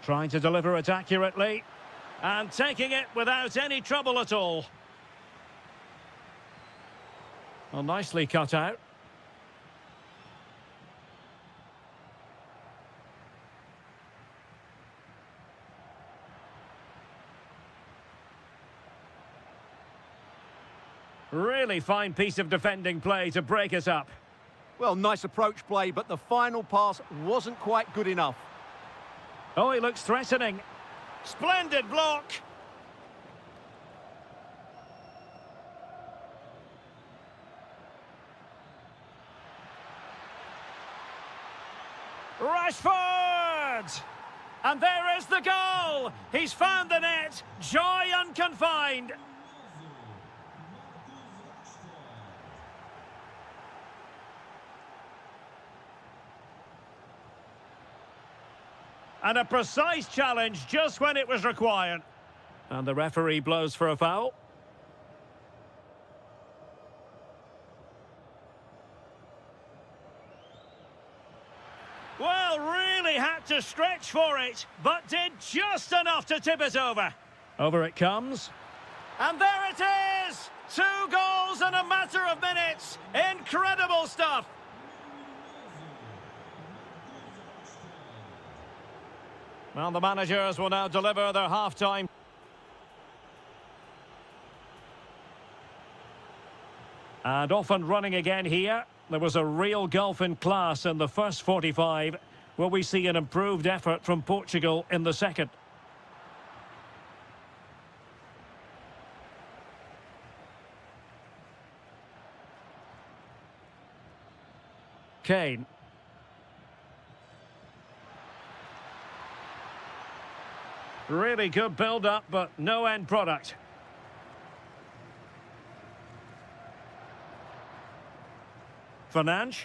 Trying to deliver it accurately. And taking it without any trouble at all. Well, nicely cut out. Really fine piece of defending play to break us up. Well, nice approach play, but the final pass wasn't quite good enough. Oh, he looks threatening. Splendid block. Rashford! And there is the goal! He's found the net. Joy unconfined. And a precise challenge just when it was required. And the referee blows for a foul. Well, really had to stretch for it, but did just enough to tip it over. Over it comes. And there it is! 2 goals in a matter of minutes. Incredible stuff. Well, the managers will now deliver their half-time. And off and running again here. There was a real gulf in class in the first 45. Will we see an improved effort from Portugal in the second? Kane. Really good build-up, but no end product. Fernandes.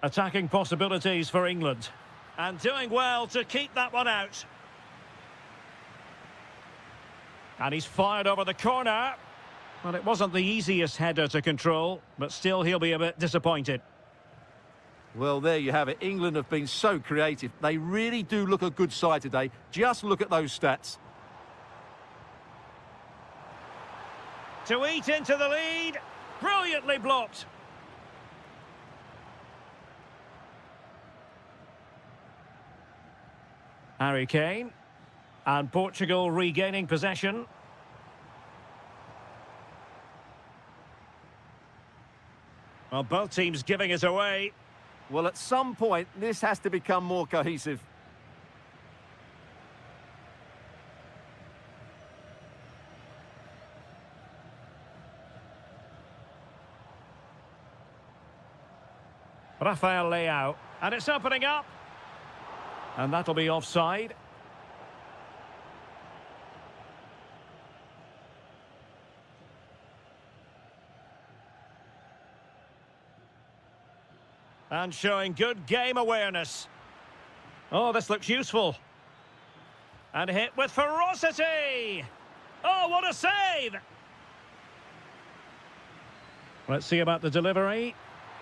Attacking possibilities for England. And doing well to keep that one out. And he's fired over the corner. Well, it wasn't the easiest header to control, but still he'll be a bit disappointed. Well, there you have it. England have been so creative. They really do look a good side today. Just look at those stats. To eat into the lead. Brilliantly blocked. Harry Kane. And Portugal regaining possession. Well, both teams giving it away. Well, at some point, this has to become more cohesive. Rafael Leao. And it's opening up. And that'll be offside. And showing good game awareness. Oh, this looks useful. And hit with ferocity. Oh, what a save! Let's see about the delivery.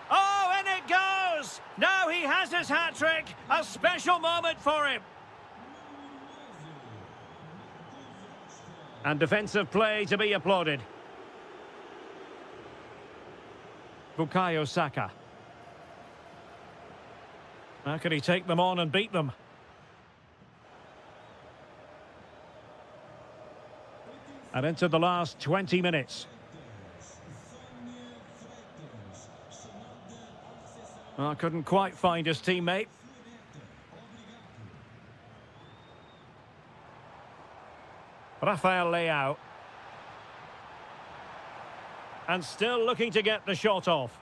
Oh, and it goes! Now he has his hat-trick. A special moment for him. And defensive play to be applauded. Bukayo Saka. How can he take them on and beat them? And into the last 20 minutes. Well, couldn't quite find his teammate. Rafael Leao. And still looking to get the shot off.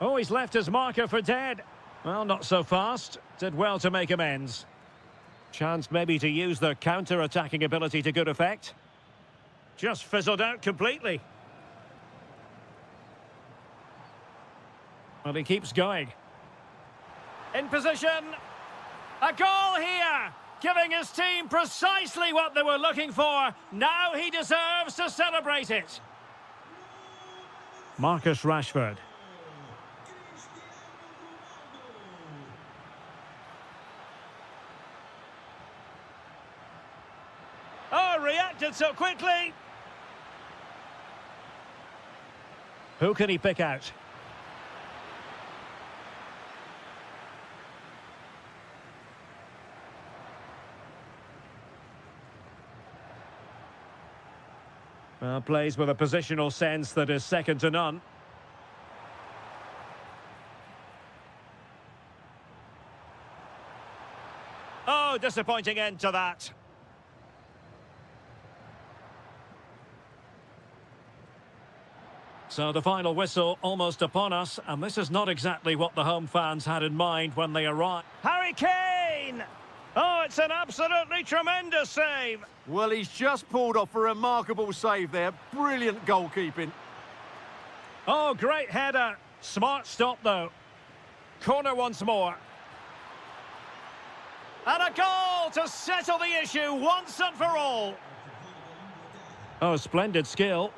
Oh, he's left his marker for dead. Well, not so fast. Did well to make amends. Chance maybe to use their counter-attacking ability to good effect. Just fizzled out completely. Well, he keeps going. In position. A goal here. Giving his team precisely what they were looking for. Now he deserves to celebrate it. Marcus Rashford. Oh, reacted so quickly. Who can he pick out? Well, plays with a positional sense that is second to none. Oh, disappointing end to that. So the final whistle almost upon us, and this is not exactly what the home fans had in mind when they arrived. Harry Kane! Oh, it's an absolutely tremendous save. Well, he's just pulled off a remarkable save there. Brilliant goalkeeping. Oh, great header. Smart stop, though. Corner once more. And a goal to settle the issue once and for all. Oh, splendid skill.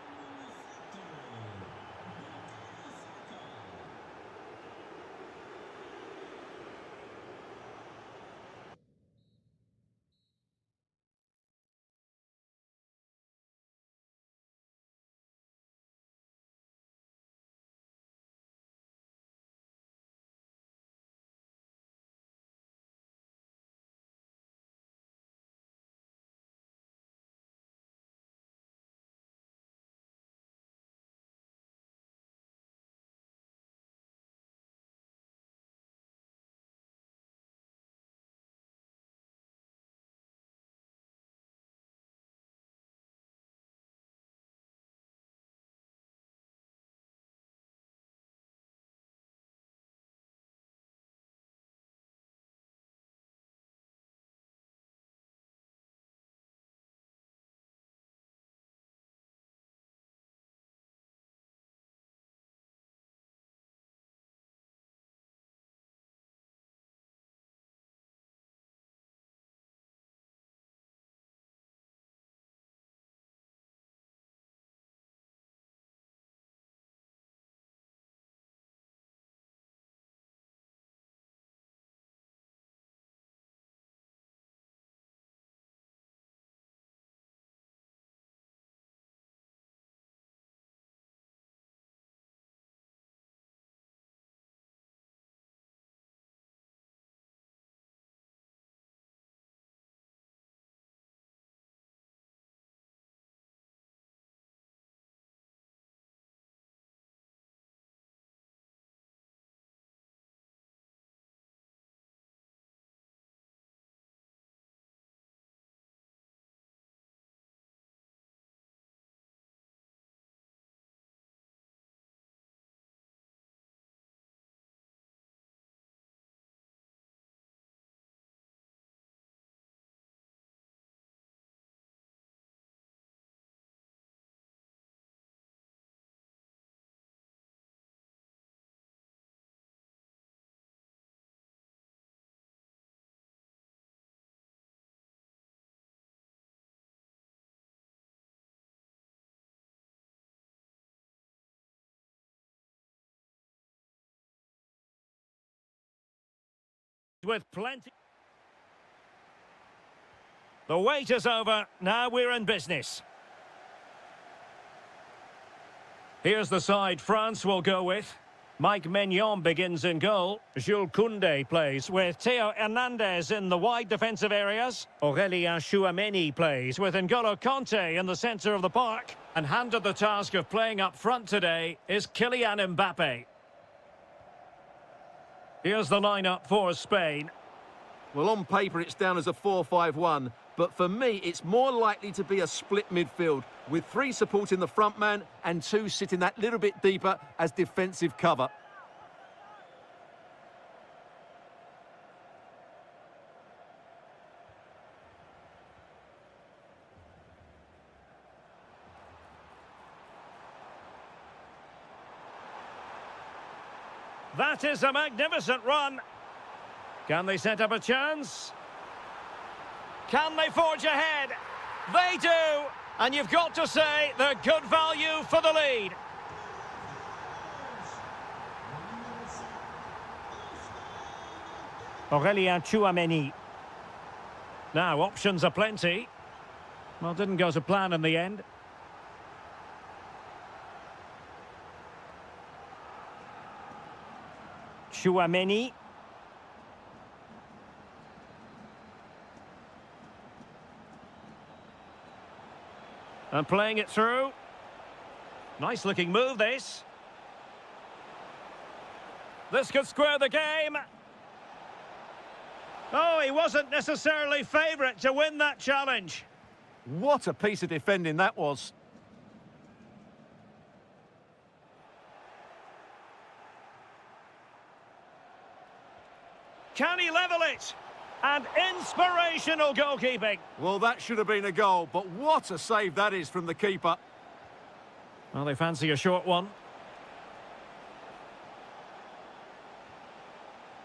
with plenty. The wait is over. Now we're in business. Here's the side France will go with. Mike Maignan begins in goal. Jules Koundé plays with Theo Hernandez in the wide defensive areas. Aurélien Tchouameni plays with N'Golo Kanté in the centre of the park. And handed the task of playing up front today is Kylian Mbappe. Here's the lineup for Spain. Well, on paper it's down as a 4-5-1, but for me it's more likely to be a split midfield with 3 supporting the front man and 2 sitting that little bit deeper as defensive cover. That is a magnificent run. Can they set up a chance? Can they forge ahead? They do! And you've got to say they're good value for the lead. Aurélien Tchouameni. Now, options are plenty. Well, didn't go to plan in the end. Tchouameni. And playing it through. Nice looking move, this. This could square the game. Oh, he wasn't necessarily favourite to win that challenge. What a piece of defending that was. Can he level it? And inspirational goalkeeping. Well, that should have been a goal, but what a save that is from the keeper. Well, they fancy a short one.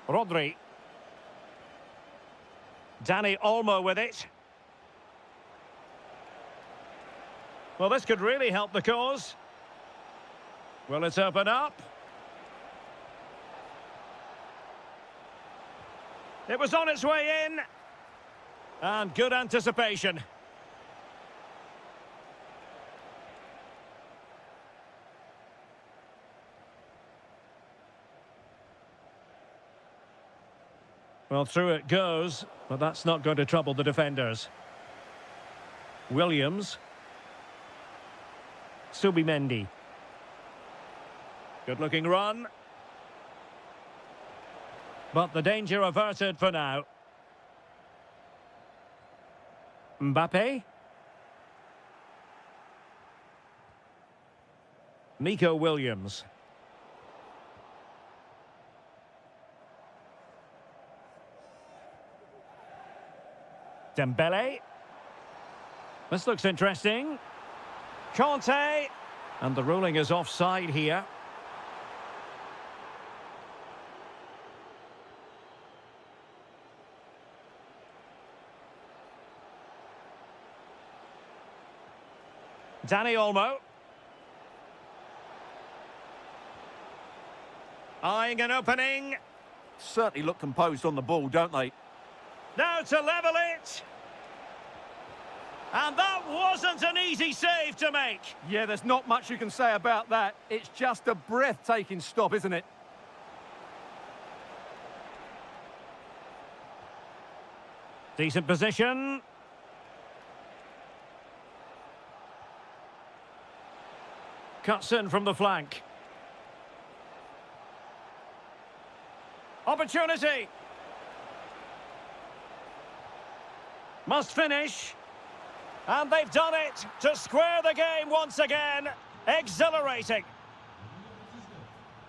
Rodri. Dani Olmo with it. Well, this could really help the cause. Will it open up? It was on its way in. And good anticipation. Well, through it goes, but that's not going to trouble the defenders. Williams. Subimendi. Good-looking run. But the danger averted for now. Mbappe. Nico Williams. Dembele. This looks interesting. Kanté. And the ruling is offside here. Dani Olmo. Eyeing an opening. Certainly look composed on the ball, don't they? Now to level it. And that wasn't an easy save to make. Yeah, there's not much you can say about that. It's just a breathtaking stop, isn't it? Decent position. Cuts in from the flank. Opportunity. Must finish. And they've done it to square the game once again. Exhilarating.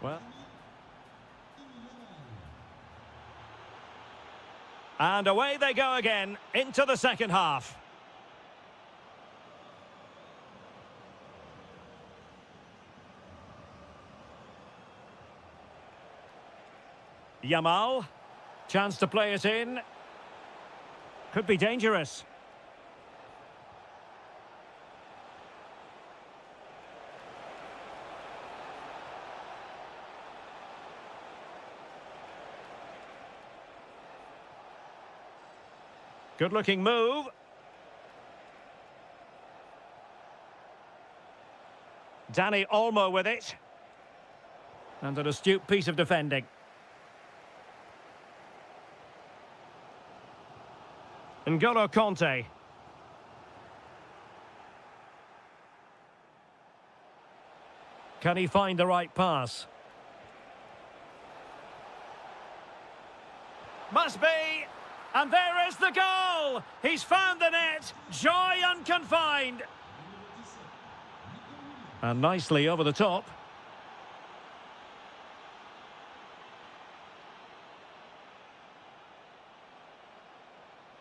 Well. And away they go again into the second half. Yamal. Chance to play it in. Could be dangerous. Good-looking move. Dani Olmo with it. And an astute piece of defending. N'Golo Kanté. Can he find the right pass? Must be. And there is the goal. He's found the net. Joy unconfined. And nicely over the top.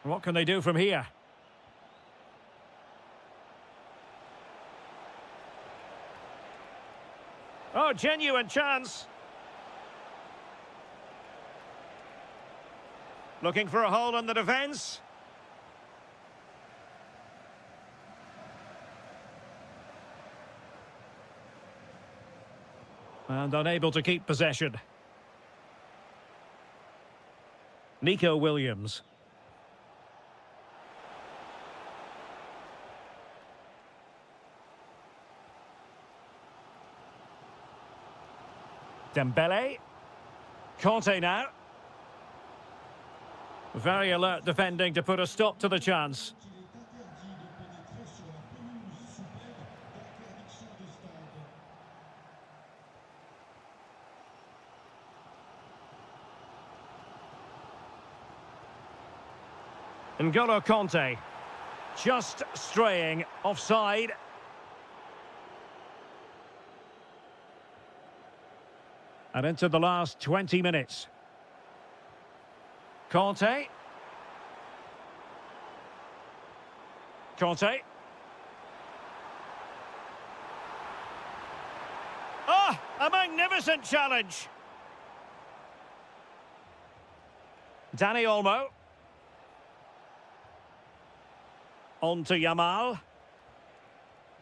What can they do from here? Oh, genuine chance. Looking for a hole in the defence. And unable to keep possession. Nico Williams. Dembele. Kanté now. Very alert defending to put a stop to the chance. N'Golo Kanté. Just straying offside. And into the last 20 minutes. Kanté. Kanté. Oh, a magnificent challenge. Dani Olmo. On to Yamal.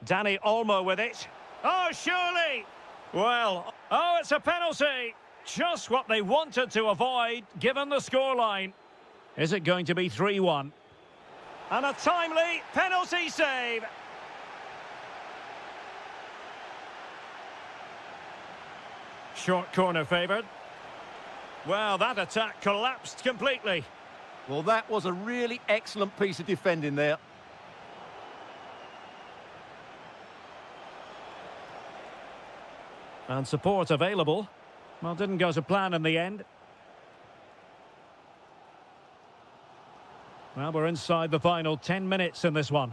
Dani Olmo with it. Oh, surely. Well, oh, it's a penalty. Just what they wanted to avoid, given the scoreline. Is it going to be 3-1? And a timely penalty save. Short corner favoured. Well, that attack collapsed completely. Well, that was a really excellent piece of defending there. And support available. Well, didn't go to plan in the end. Well, we're inside the final 10 minutes in this one.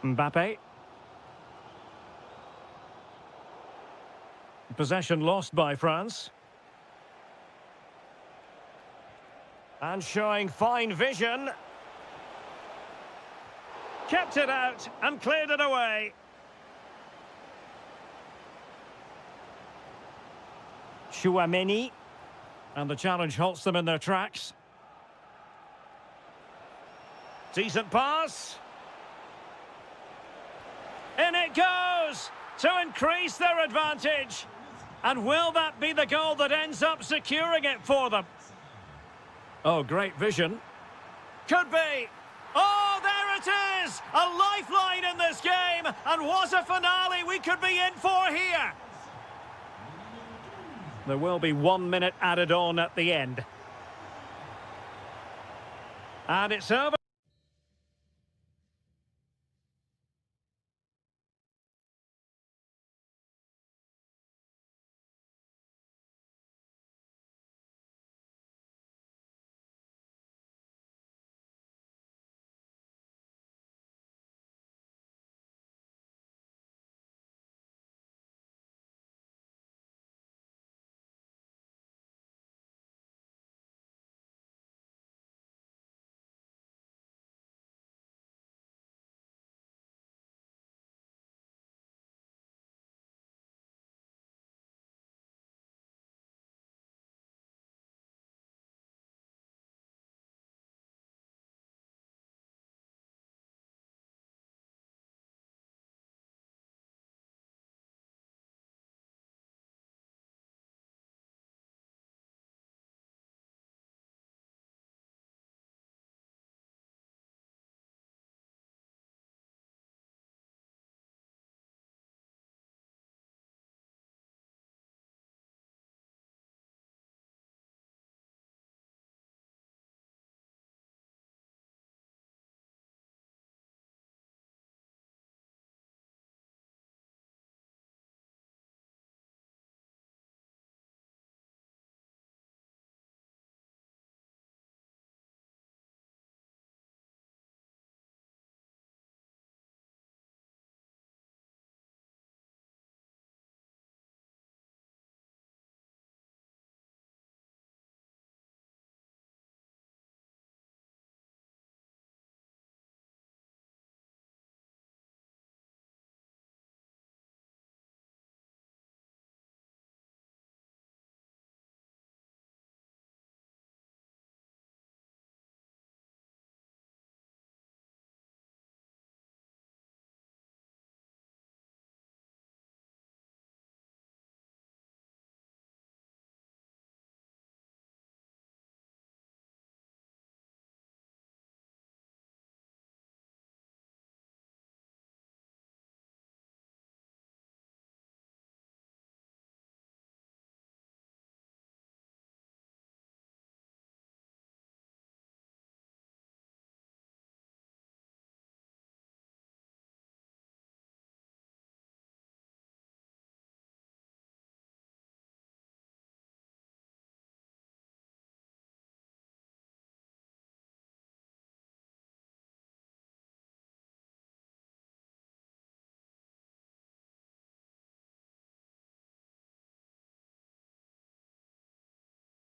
Mbappe. Possession lost by France. And showing fine vision. Kept it out and cleared it away. Chouameni. And the challenge halts them in their tracks. Decent pass. In it goes to increase their advantage. And will that be the goal that ends up securing it for them? Oh, great vision. Could be. Oh, there it is! A lifeline in this game. And what a finale we could be in for here. There will be 1 minute added on at the end. And it's over.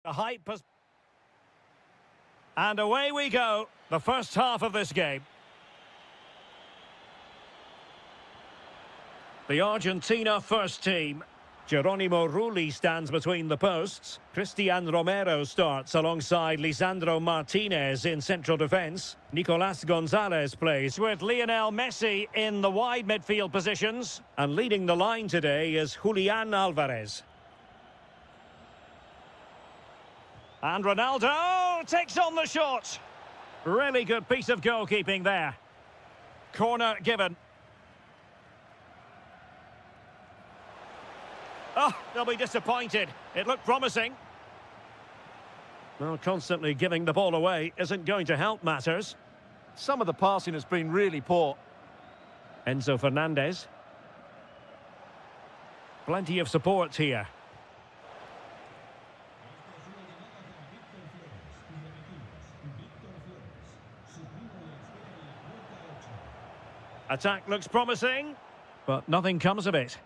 The hype has... And away we go. The first half of this game. The Argentina first team. Geronimo Rulli stands between the posts. Cristian Romero starts alongside Lisandro Martinez in central defence. Nicolas Gonzalez plays with Lionel Messi in the wide midfield positions. And leading the line today is Julian Alvarez. And Ronaldo takes on the shot. Really good piece of goalkeeping there. Corner given. Oh, they'll be disappointed. It looked promising. Well, constantly giving the ball away isn't going to help matters. Some of the passing has been really poor. Enzo Fernandez. Plenty of support here. Attack looks promising, but nothing comes of it.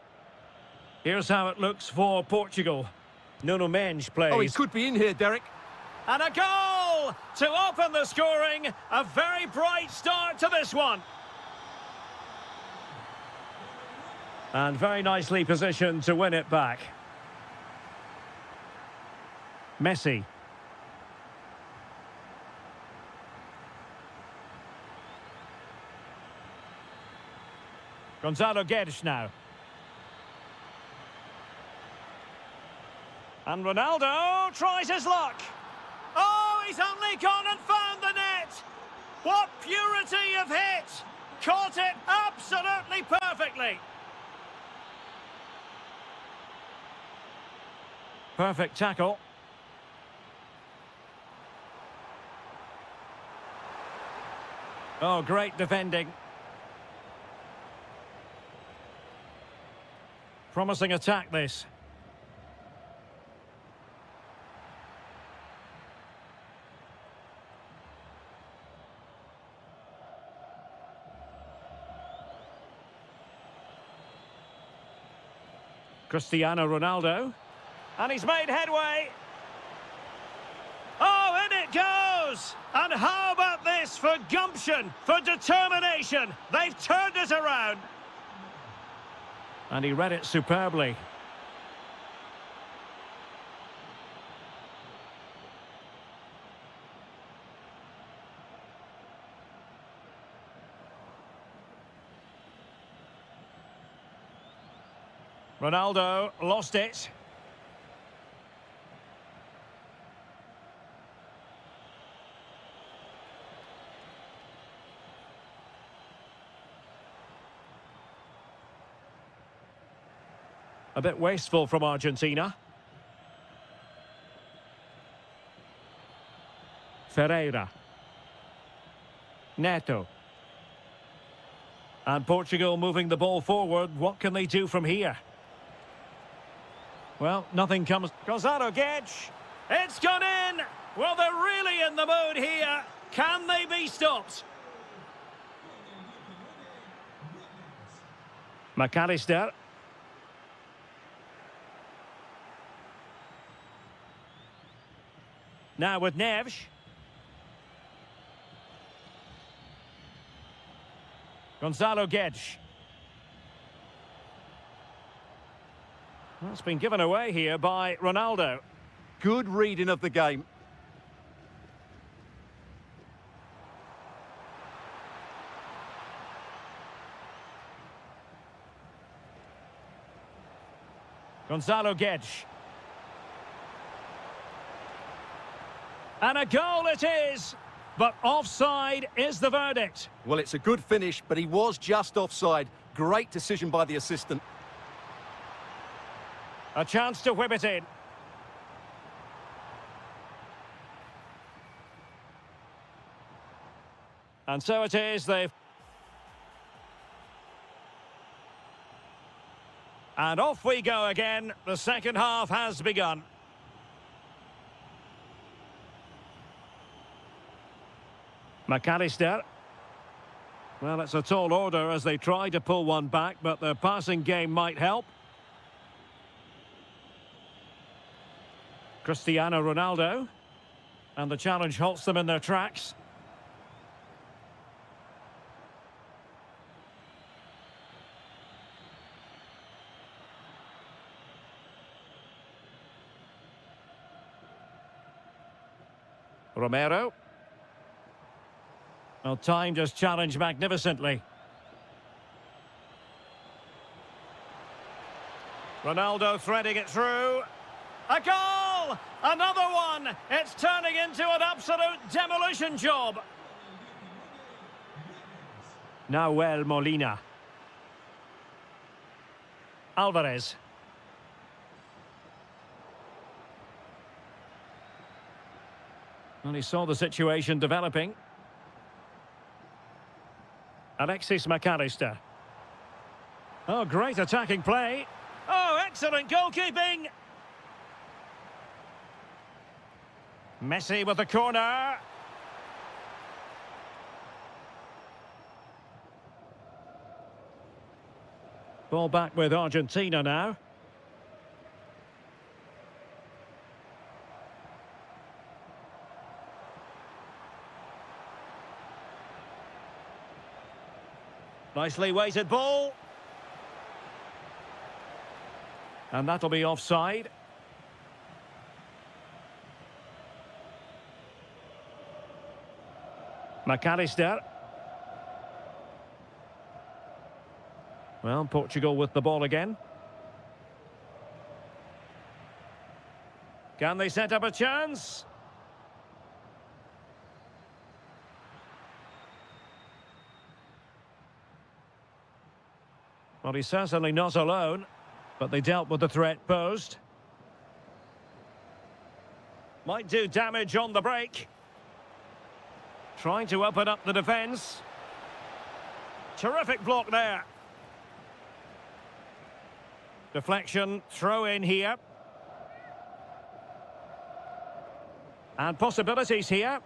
Here's how it looks for Portugal. Nuno Mendes plays. Oh, he could be in here, Derek. And a goal to open the scoring. A very bright start to this one. And very nicely positioned to win it back. Messi. Gonzalo Guedes now. And Ronaldo tries his luck. Oh, he's only gone and found the net. What purity of hit. Caught it absolutely perfectly. Perfect tackle. Oh, great defending. Promising attack, this. Cristiano Ronaldo. And he's made headway. Oh, in it goes! And how about this for gumption, for determination? They've turned it around. And he read it superbly. Ronaldo lost it. A bit wasteful from Argentina. Ferreira. Neto. And Portugal moving the ball forward. What can they do from here? Well, nothing comes. Gonzalo Guedes. It's gone in. Well, they're really in the mood here. Can they be stopped? McAllister. Now with Neves. Gonzalo Guedes. Well, it's been given away here by Ronaldo. Good reading of the game. Gonzalo Guedes. And a goal it is, but offside is the verdict. Well, it's a good finish, but he was just offside. Great decision by the assistant. A chance to whip it in. And so it is, they've... And off we go again. The second half has begun. McAllister. Well, it's a tall order as they try to pull one back, but the passing game might help. Cristiano Ronaldo. And the challenge halts them in their tracks. Romero. Well, timed his challenge magnificently. Ronaldo threading it through. A goal! Another one! It's turning into an absolute demolition job. Nahuel Molina. Alvarez. And he saw the situation developing. Alexis McAllister. Oh, great attacking play. Oh, excellent goalkeeping. Messi with the corner. Ball back with Argentina now. Nicely weighted ball. And that'll be offside. McAllister. Well, Portugal with the ball again. Can they set up a chance? Well, he's certainly not alone, but they dealt with the threat posed. Might do damage on the break. Trying to open up the defence. Terrific block there. Deflection, throw in here. And possibilities here.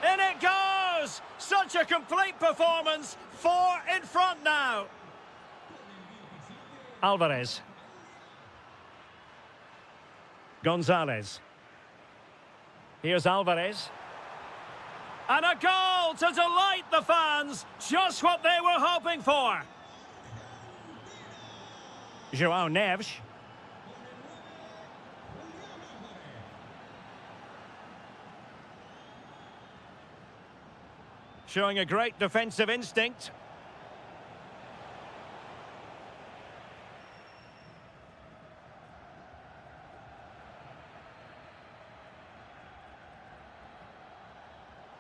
In it goes! Such a complete performance. 4 in front now. Alvarez. Gonzalez. Here's Alvarez. And a goal to delight the fans. Just what they were hoping for. João Neves. Showing a great defensive instinct.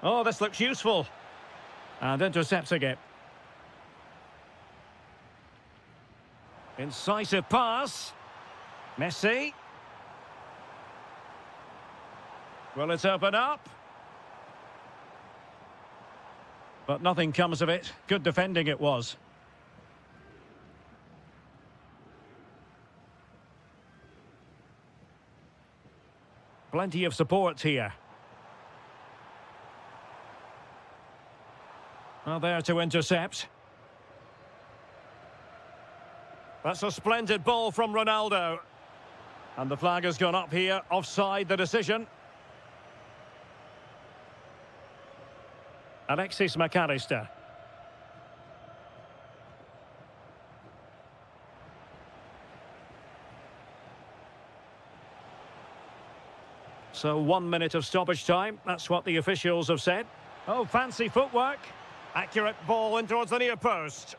Oh, this looks useful. And intercepting it. Incisive pass. Messi. Will it open up? But nothing comes of it. Good defending it was. Plenty of support here. Well, there to intercept. That's a splendid ball from Ronaldo. And the flag has gone up here. Offside the decision. Alexis McAllister. So 1 minute of stoppage time. That's what the officials have said. Oh, fancy footwork. Accurate ball in towards the near post.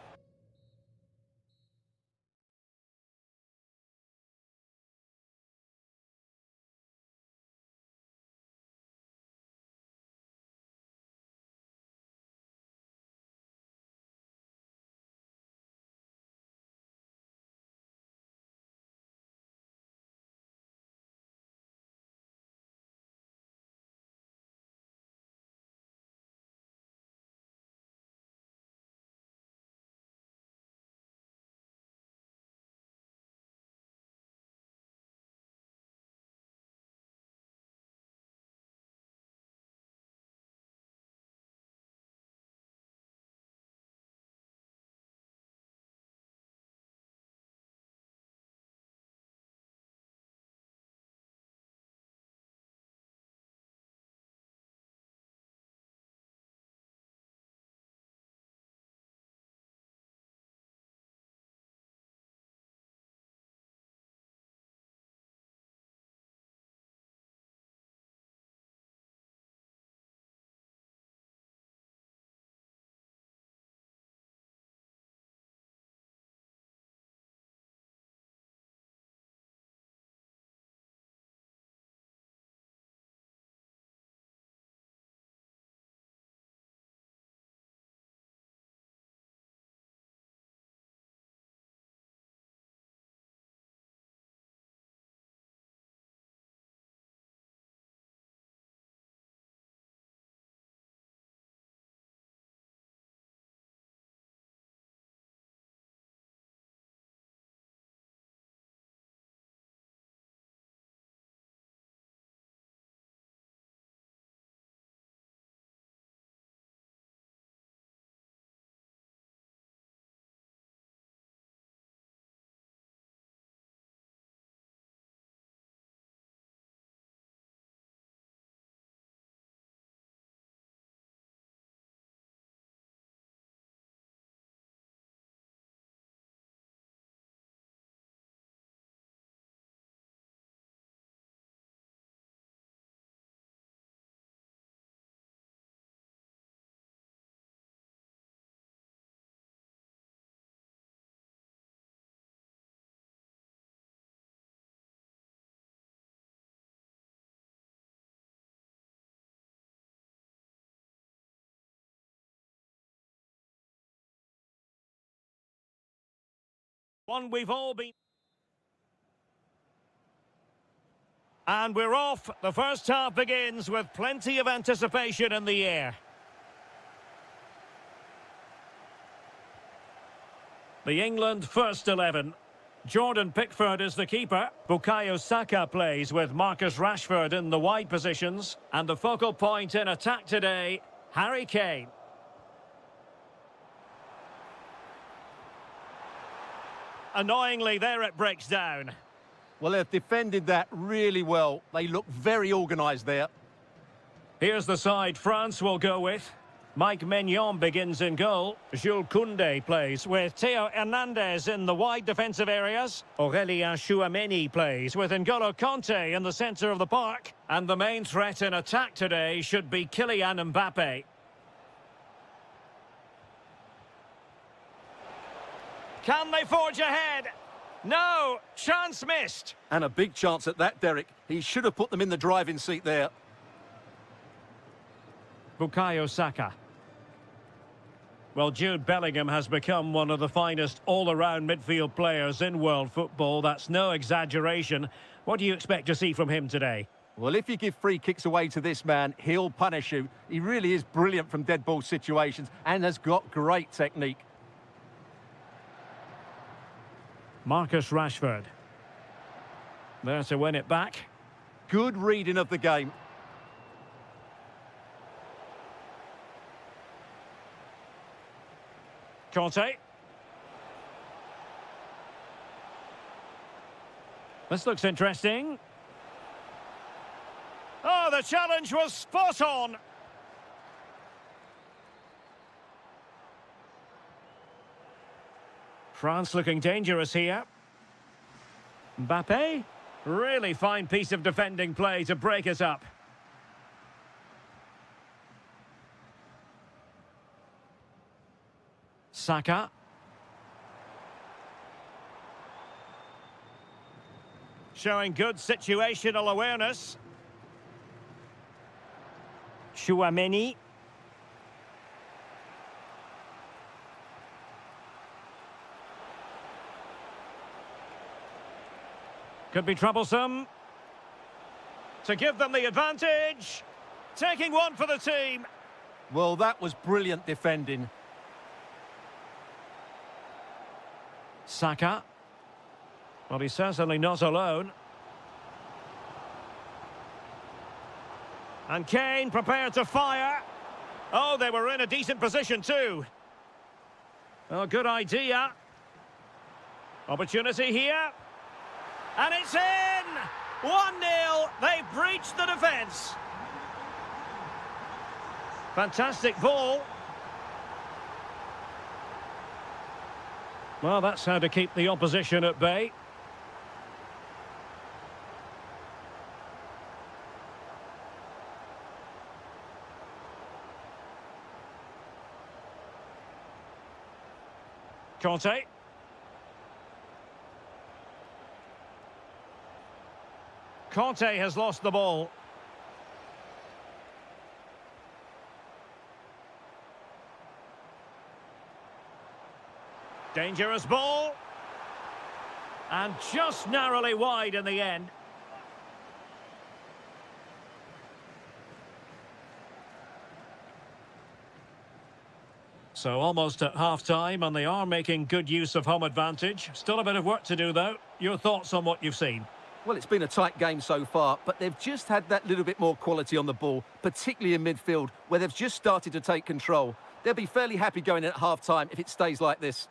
One we've all been... And we're off. The first half begins with plenty of anticipation in the air. The England first 11. Jordan Pickford is the keeper. Bukayo Saka plays with Marcus Rashford in the wide positions. And the focal point in attack today, Harry Kane. Annoyingly, there it breaks down. Well, they've defended that really well. They look very organised there. Here's the side France will go with. Mike Maignan begins in goal. Jules Koundé plays with Theo Hernandez in the wide defensive areas. Aurélien Tchouameni plays with N'Golo Kanté in the centre of the park. And the main threat in attack today should be Kylian Mbappe. Can they forge ahead? No, chance missed. And a big chance at that, Derek. He should have put them in the driving seat there. Bukayo Saka. Well, Jude Bellingham has become one of the finest all-around midfield players in world football. That's no exaggeration. What do you expect to see from him today? Well, if you give free kicks away to this man, he'll punish you. He really is brilliant from dead ball situations and has got great technique. Marcus Rashford. There to win it back. Good reading of the game. Kanté. This looks interesting. Oh, the challenge was spot on. France looking dangerous here. Mbappe. Really fine piece of defending play to break it up. Saka. Showing good situational awareness. Tchouameni. Could be troublesome. To give them the advantage. Taking one for the team. Well, that was brilliant defending. Saka. Well, he's certainly not alone. And Kane prepared to fire. Oh, they were in a decent position too. Oh, good idea. Opportunity here. And it's in! 1-0. They breached the defence. Fantastic ball. Well, that's how to keep the opposition at bay. Kanté. Kanté has lost the ball. Dangerous ball. And just narrowly wide in the end. So almost at half-time, and they are making good use of home advantage. Still a bit of work to do, though. Your thoughts on what you've seen? Well, it's been a tight game so far, but they've just had that little bit more quality on the ball, particularly in midfield, where they've just started to take control. They'll be fairly happy going in at half-time if it stays like this.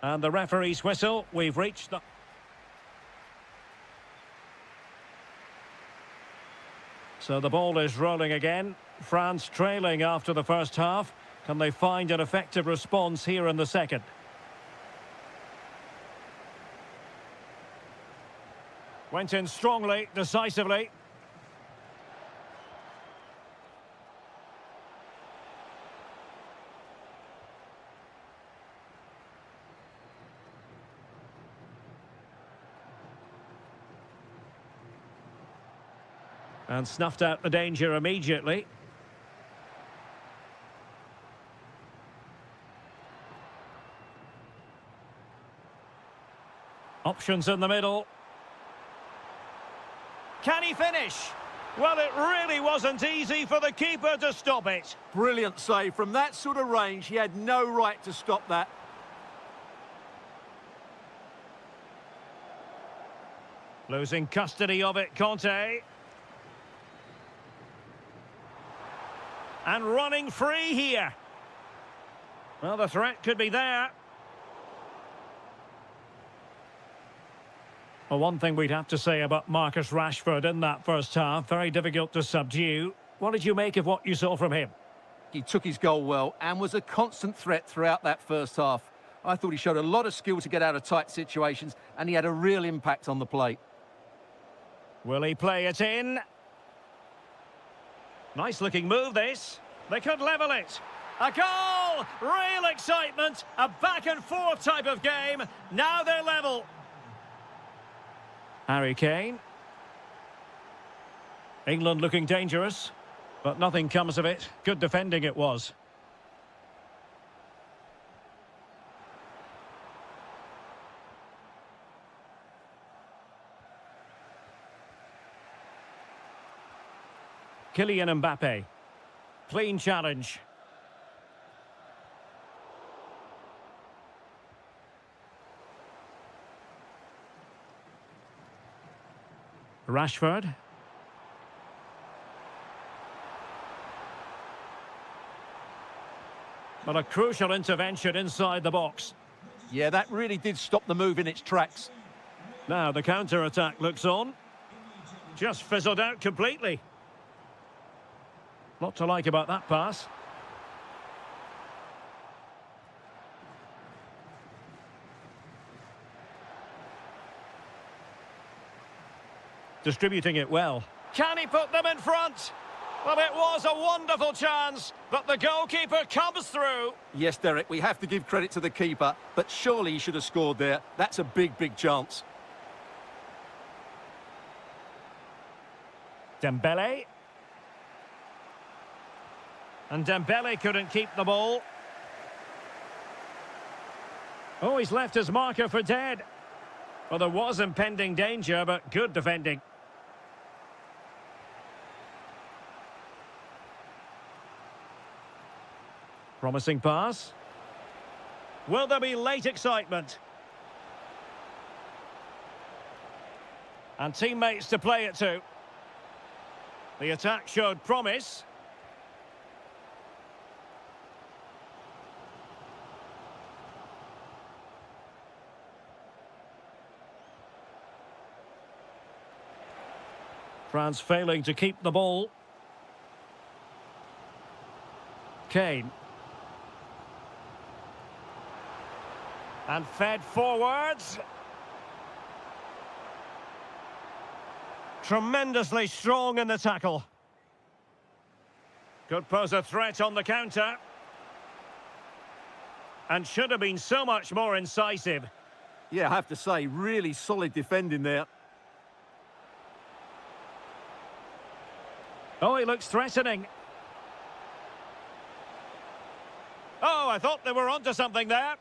And the referee's whistle. We've reached the... So the ball is rolling again. France trailing after the first half. Can they find an effective response here in the second? Went in strongly, decisively. And snuffed out the danger immediately. Options in the middle. Can he finish? Well, it really wasn't easy for the keeper to stop it. Brilliant save. From that sort of range, he had no right to stop that. Losing custody of it, Conte. And running free here. Well, the threat could be there. Well, one thing we'd have to say about Marcus Rashford in that first half, very difficult to subdue. What did you make of what you saw from him? He took his goal well and was a constant threat throughout that first half. I thought he showed a lot of skill to get out of tight situations, and he had a real impact on the plate. Will he play it in? Nice looking move, this. They could level it. A goal! Real excitement. A back and forth type of game. Now they're level. Harry Kane. England looking dangerous, but nothing comes of it. Good defending it was. Kylian Mbappe. Clean challenge. Rashford. But a crucial intervention inside the box. Yeah, that really did stop the move in its tracks. Now the counter-attack looks on. Just fizzled out completely. Lot to like about that pass. Distributing it well. Can he put them in front? Well, it was a wonderful chance, but the goalkeeper comes through. Yes, Derek, we have to give credit to the keeper, but surely he should have scored there. That's a big, big chance. Dembele. And Dembele couldn't keep the ball. Oh, he's left his marker for dead. Well, there was impending danger, but good defending. Promising pass. Will there be late excitement? And teammates to play it to. The attack showed promise. France failing to keep the ball. Kane. And fed forwards. Tremendously strong in the tackle. Could pose a threat on the counter. And should have been so much more incisive. Yeah, I have to say, really solid defending there. Oh, he looks threatening. Oh, I thought they were onto something there.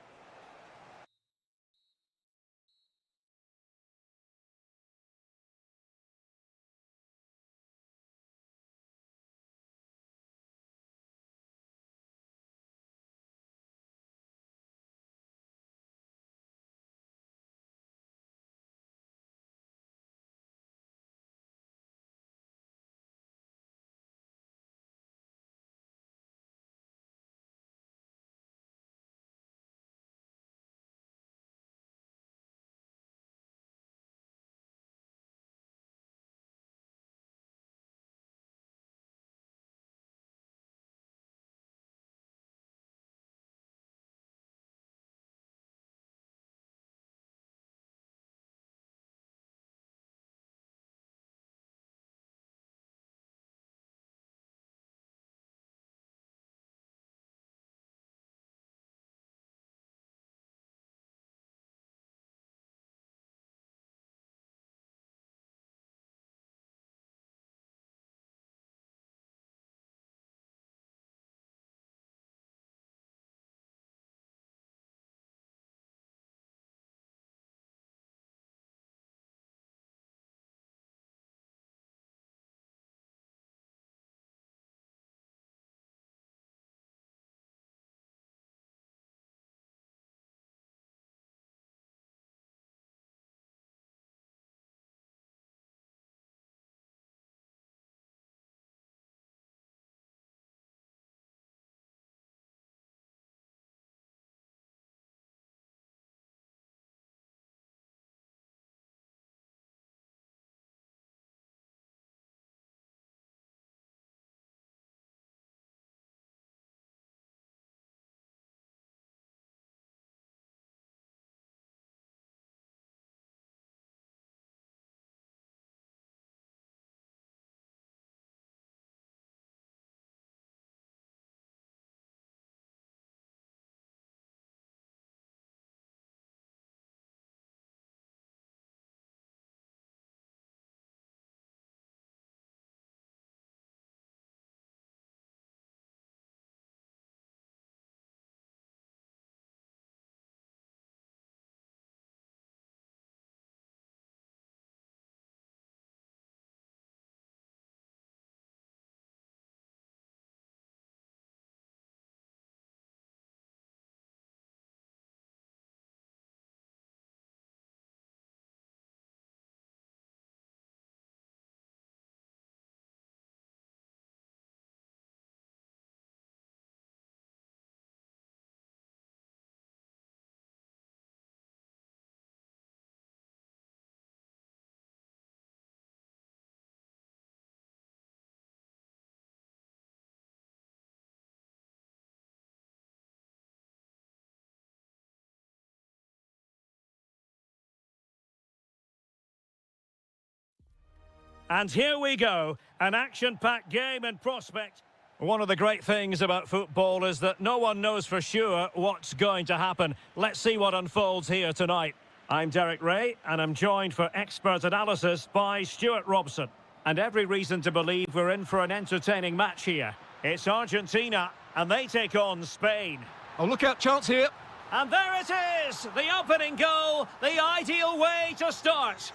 And here we go, an action-packed game in prospect. One of the great things about football is that no one knows for sure what's going to happen. Let's see what unfolds here tonight. I'm Derek Ray, and I'm joined for expert analysis by Stuart Robson. And every reason to believe we're in for an entertaining match here. It's Argentina, and they take on Spain. Oh, look out, chance here. And there it is, the opening goal, the ideal way to start.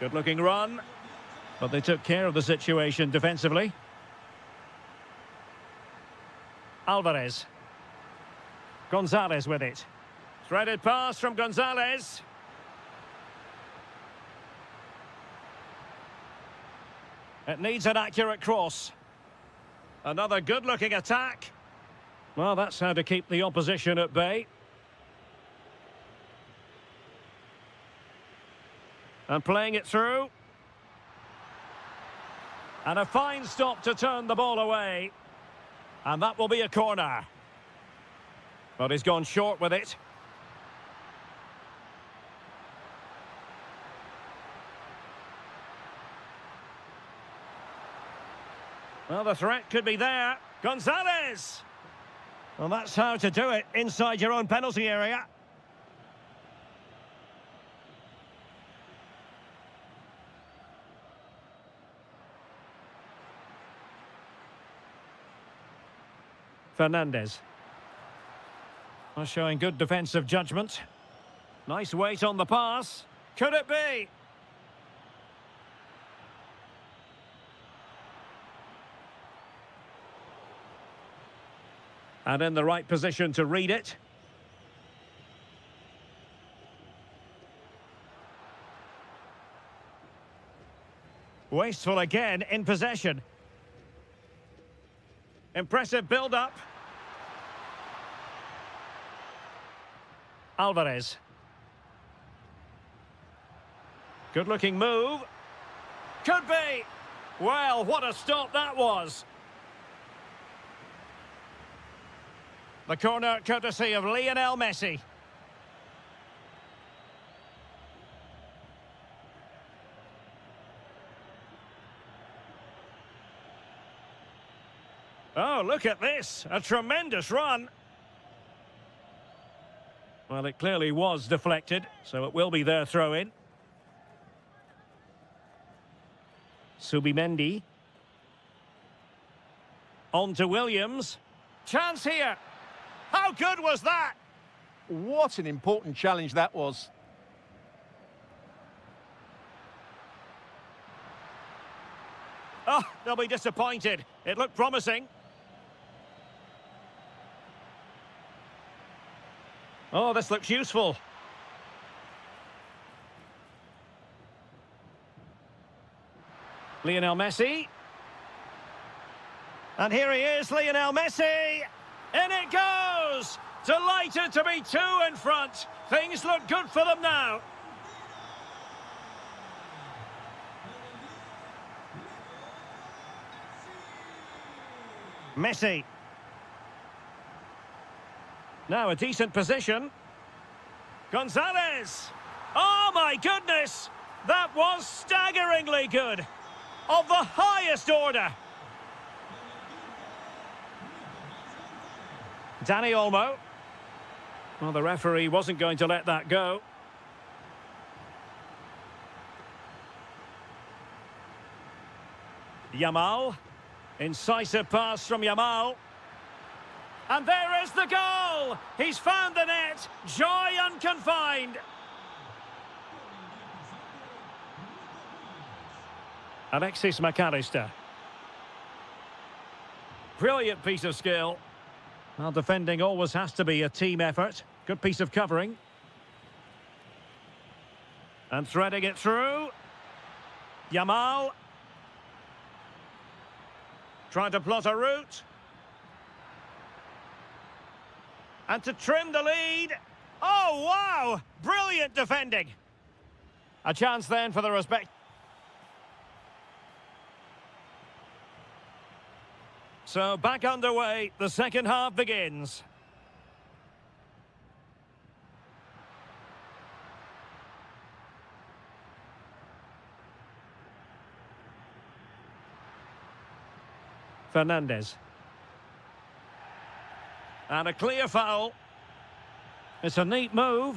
Good-looking run, but they took care of the situation defensively. Alvarez. Gonzalez with it. Threaded pass from Gonzalez. It needs an accurate cross. Another good-looking attack. Well, that's how to keep the opposition at bay. And playing it through. And a fine stop to turn the ball away. And that will be a corner. But he's gone short with it. Well, the threat could be there. Gonzalez! Well, that's how to do it inside your own penalty area. Fernandez. Well, showing good defensive judgment. Nice weight on the pass. Could it be? And in the right position to read it. Wasteful again in possession. Impressive build-up. Alvarez. Good-looking move. Could be. Well, what a stop that was. The corner courtesy of Lionel Messi. Oh, look at this. A tremendous run. Well, it clearly was deflected, so it will be their throw-in. Subimendi. On to Williams. Chance here. How good was that? What an important challenge that was. Oh, they'll be disappointed. It looked promising. Oh, this looks useful. Lionel Messi. And here he is, Lionel Messi. In it goes! Delighted to be two in front. Things look good for them now. Messi. Now a decent position. Gonzalez. Oh my goodness! That was staggeringly good. Of the highest order. Dani Olmo. Well, the referee wasn't going to let that go. Yamal. Incisive pass from Yamal. And there is the goal! He's found the net. Joy unconfined. Alexis McAllister. Brilliant piece of skill. Well, defending always has to be a team effort. Good piece of covering. And threading it through. Yamal. Trying to plot a route. And to trim the lead. Oh, wow! Brilliant defending. A chance then for the respect. So back underway, the second half begins. Fernandez. And a clear foul. It's a neat move.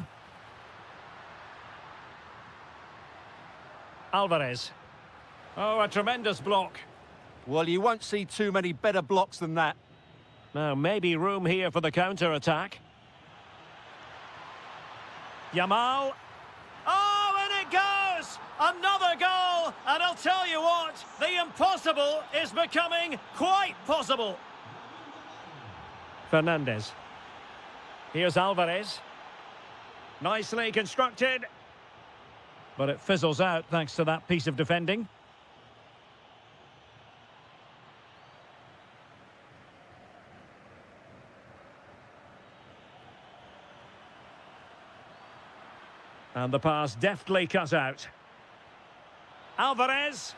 Alvarez. Oh, a tremendous block. Well, you won't see too many better blocks than that. Now, maybe room here for the counter-attack. Yamal. Oh, and it goes! Another goal! And I'll tell you what, the impossible is becoming quite possible. Fernandez. Here's Alvarez. Nicely constructed. But it fizzles out thanks to that piece of defending. And the pass deftly cut out. Alvarez.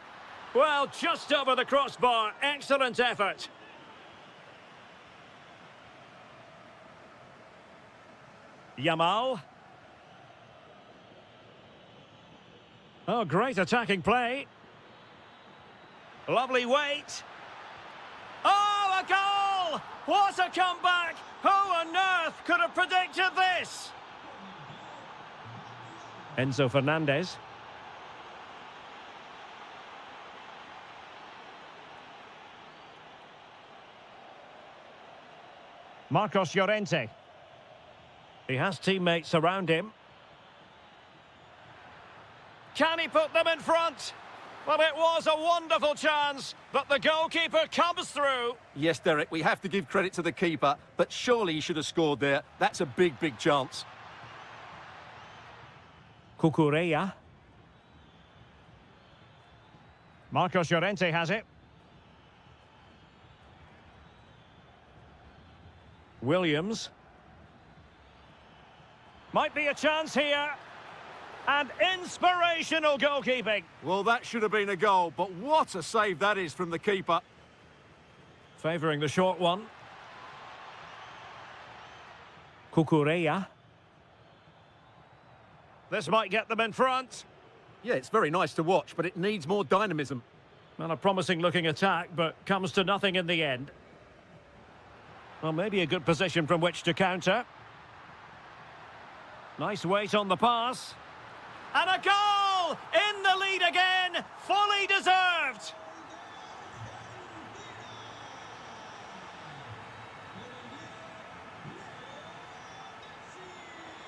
Well, just over the crossbar. Excellent effort. Yamal. Oh, great attacking play. Lovely weight. Oh, a goal! What a comeback! Who on earth could have predicted this? Enzo Fernandez. Marcos Llorente. He has teammates around him. Can he put them in front? Well, it was a wonderful chance, but the goalkeeper comes through. Yes, Derek, we have to give credit to the keeper, but surely he should have scored there. That's a big, big chance. Cucurella. Marcos Llorente has it. Williams. Might be a chance here. And inspirational goalkeeping. Well, that should have been a goal, but what a save that is from the keeper. Favouring the short one. Cucurella. This might get them in front. Yeah, it's very nice to watch, but it needs more dynamism. Well, a promising looking attack, but comes to nothing in the end. Well, maybe a good position from which to counter. Nice weight on the pass. And a goal! In the lead again! Fully deserved!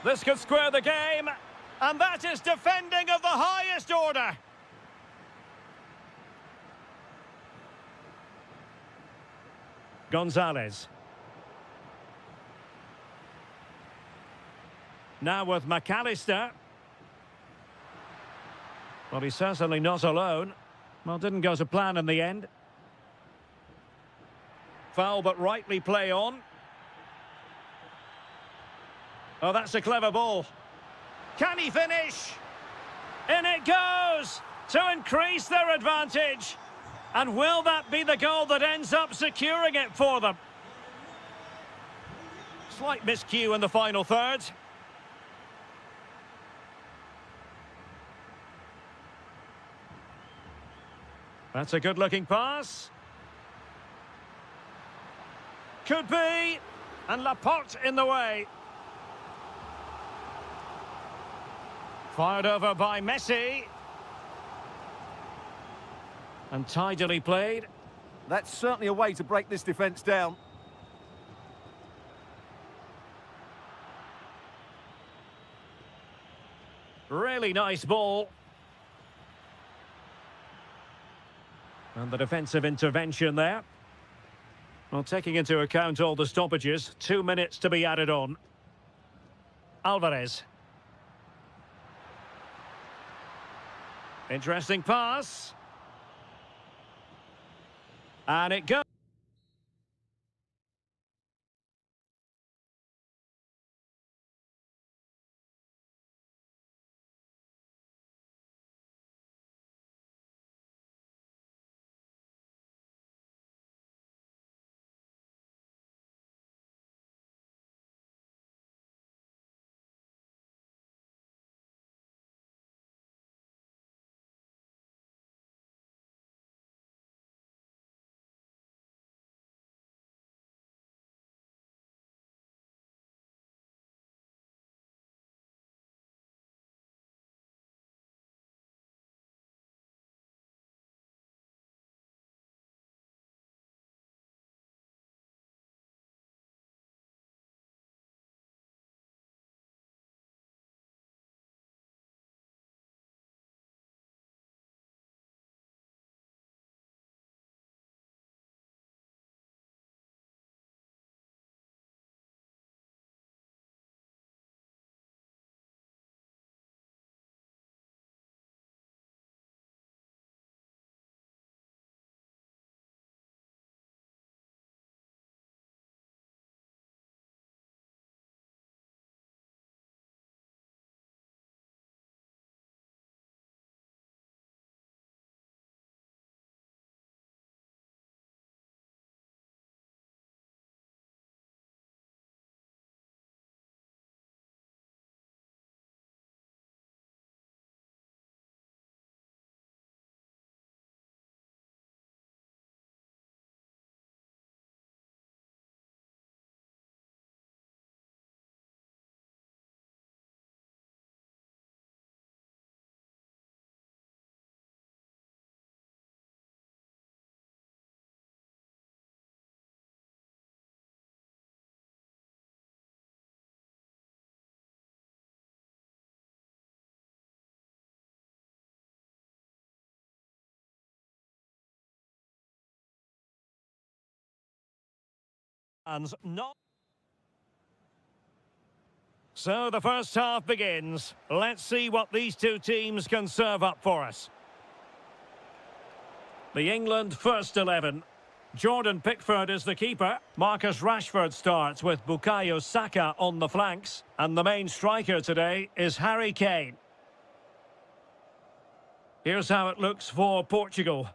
This could square the game, and that is defending of the highest order. Gonzalez. Now with McAllister. Well, he's certainly not alone. Well, didn't go to plan in the end. Foul, but rightly play on. Oh, that's a clever ball. Can he finish? In it goes to increase their advantage. And will that be the goal that ends up securing it for them? Slight miscue in the final third. That's a good-looking pass. Could be. And Laporte in the way. Fired over by Messi. And tidily played. That's certainly a way to break this defence down. Really nice ball. And the defensive intervention there. Well, taking into account all the stoppages, 2 minutes to be added on. Alvarez. Interesting pass. And it goes. And not. So the first half begins. Let's see what these two teams can serve up for us. The England first 11. Jordan Pickford is the keeper. Marcus Rashford starts with Bukayo Saka on the flanks. And the main striker today is Harry Kane. Here's how it looks for Portugal.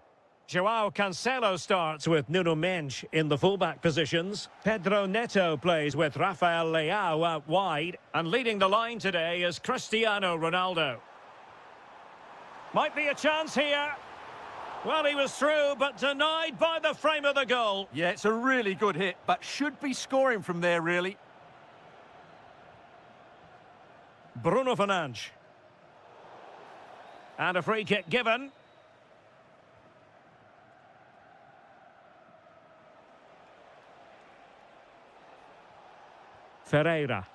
João Cancelo starts with Nuno Mendes in the fullback positions. Pedro Neto plays with Rafael Leao out wide. And leading the line today is Cristiano Ronaldo. Might be a chance here. Well, he was through, but denied by the frame of the goal. Yeah, it's a really good hit, but should be scoring from there, really. Bruno Fernandes. And a free kick given. Ferreira.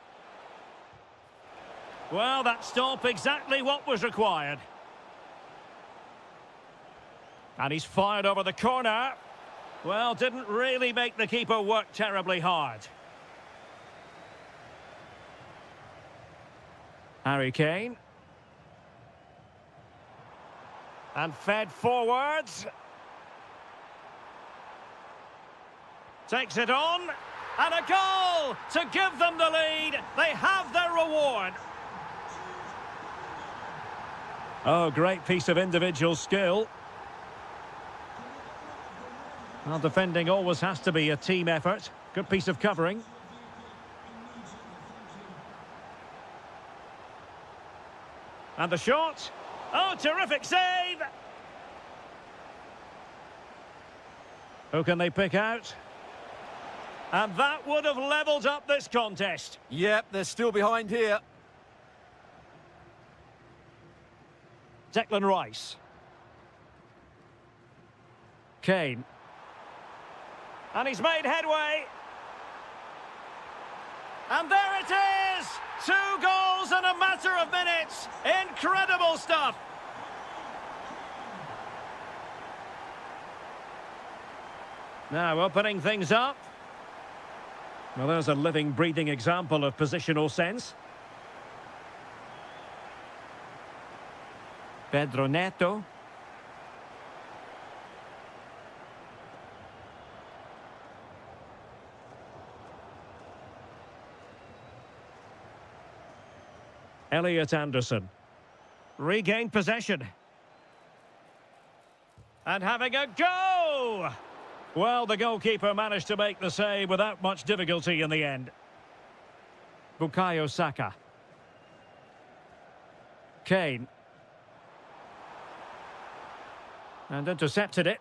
Well, that stop exactly what was required. And he's fired over the corner. Well, didn't really make the keeper work terribly hard. Harry Kane. And fed forwards. Takes it on. And a goal to give them the lead. They have their reward. Oh, great piece of individual skill. Well, defending always has to be a team effort. Good piece of covering. And the shot. Oh, terrific save! Who can they pick out? And that would have levelled up this contest. Yep, they're still behind here. Declan Rice. Kane. And he's made headway. And there it is! 2 goals in a matter of minutes. Incredible stuff. Now opening things up. Well, there's a living, breathing example of positional sense. Pedro Neto. Elliot Anderson. Regained possession. And having a go! Well, the goalkeeper managed to make the save without much difficulty in the end. Bukayo Saka. Kane. And intercepted it.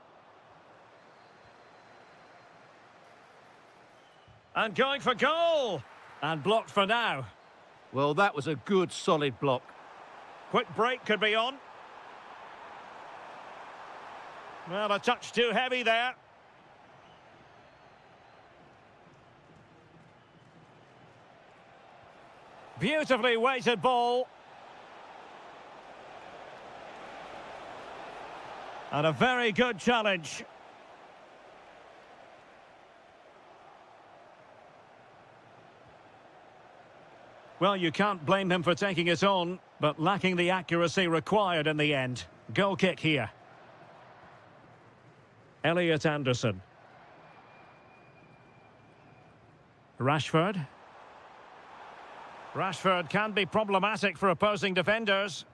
And going for goal! And blocked for now. Well, that was a good, solid block. Quick break could be on. Well, a touch too heavy there. Beautifully weighted ball. And a very good challenge. Well, you can't blame him for taking it on, but lacking the accuracy required in the end. Goal kick here. Elliot Anderson. Rashford. Rashford can be problematic for opposing defenders.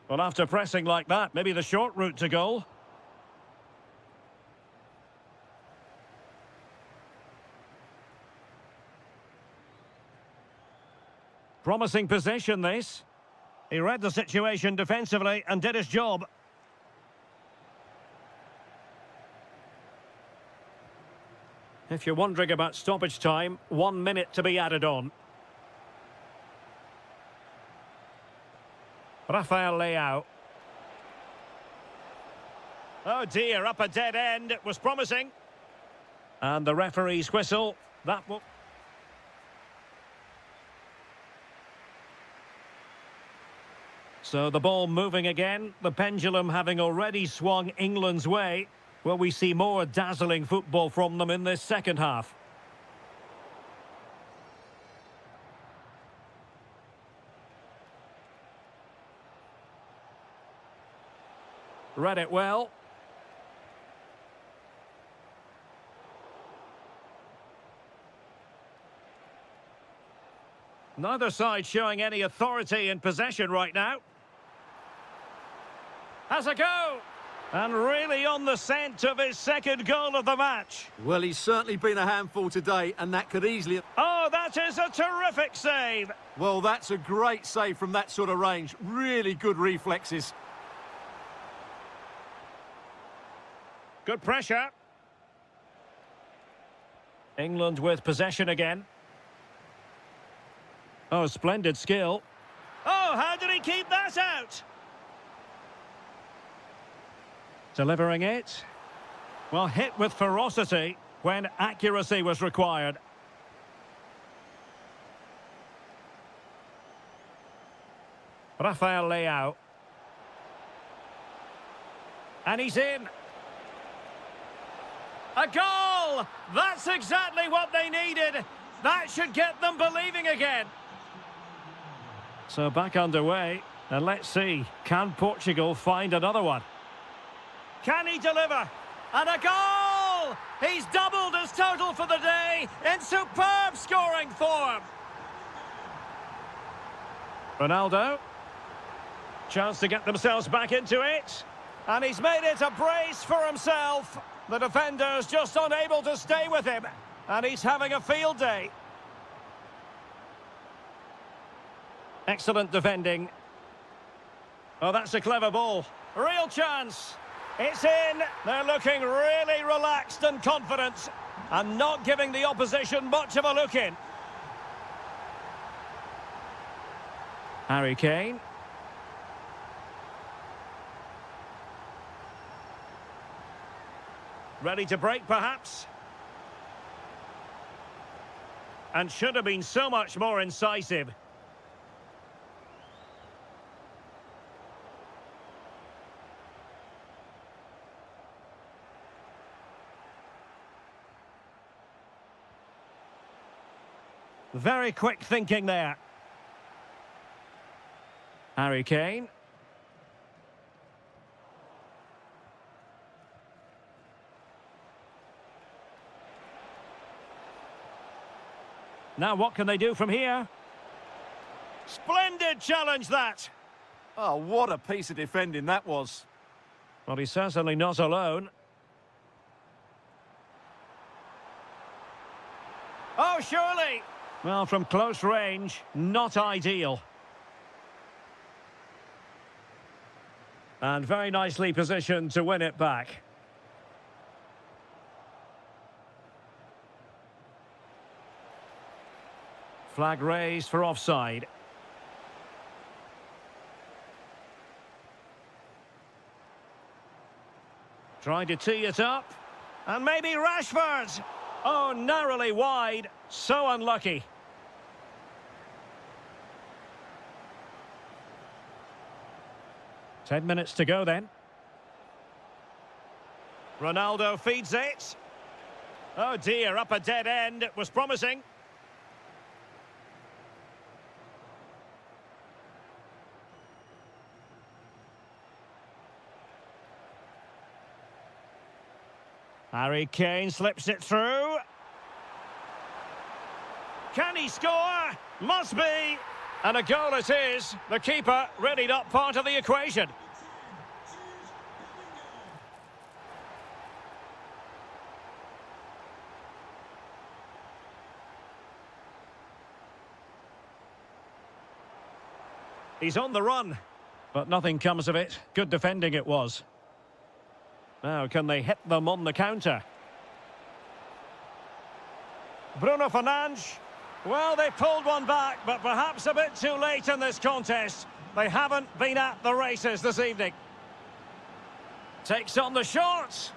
Well, after pressing like that, maybe the short route to goal. Promising position, this. He read the situation defensively and did his job. If you're wondering about stoppage time, 1 minute to be added on. Rafael Leao. Oh dear, up a dead end. It was promising. And the referee's whistle. That will... So the ball moving again, the pendulum having already swung England's way. Will we see more dazzling football from them in this second half? Read it well. Neither side showing any authority in possession right now. Has a go. And really on the scent of his second goal of the match. Well, he's certainly been a handful today, and that could easily... Oh, that is a terrific save. Well, that's a great save from that sort of range. Really good reflexes. Good pressure. England with possession again. Oh, splendid skill. Oh, how did he keep that out? Delivering it. Well, hit with ferocity when accuracy was required. Rafael Leao. And he's in. A goal! That's exactly what they needed. That should get them believing again. So back underway, and let's see, can Portugal find another one? Can he deliver? And a goal! He's doubled his total for the day in superb scoring form. Ronaldo. Chance to get themselves back into it. And he's made it a brace for himself. The defender's just unable to stay with him. And he's having a field day. Excellent defending. Oh, that's a clever ball. Real chance. It's in. They're looking really relaxed and confident. And not giving the opposition much of a look in. Harry Kane. Ready to break, perhaps? And should have been so much more incisive. Very quick thinking there. Harry Kane. Now what can they do from here? Splendid challenge that! Oh, what a piece of defending that was. Well, he's certainly not alone. Oh, surely! Well, from close range, not ideal. And very nicely positioned to win it back. Flag raised for offside. Trying to tee it up. And maybe Rashford! Oh, narrowly wide. So unlucky. Ten minutes to go then. Ronaldo feeds it. Oh dear, up a dead end. It was promising. Harry Kane slips it through. Can he score? Must be. And a goal it is. The keeper really not part of the equation. He's on the run, but nothing comes of it. Good defending it was. Now, can they hit them on the counter? Bruno Fernandes. Well, they pulled one back, but perhaps a bit too late in this contest. They haven't been at the races this evening. Takes on the shot.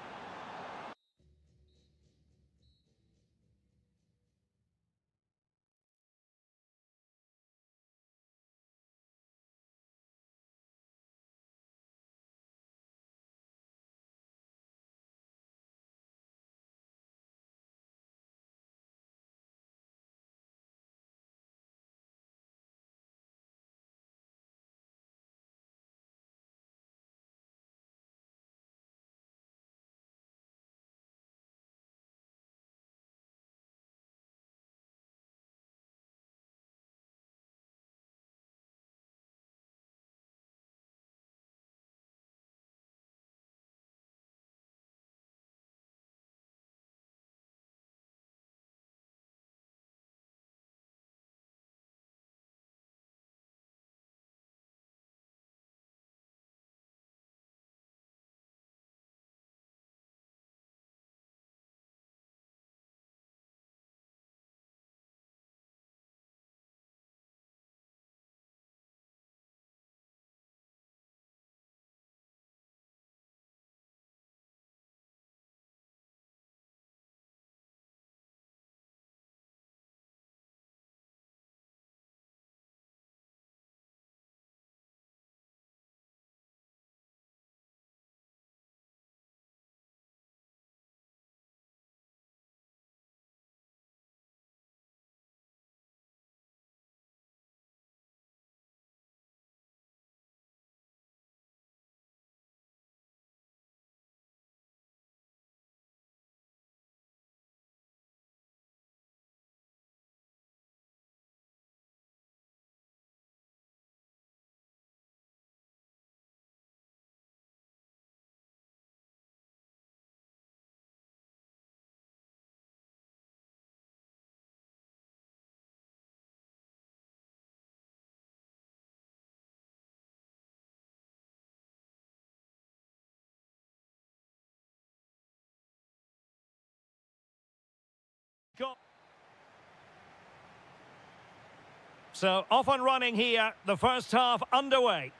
So off and running here, the first half underway.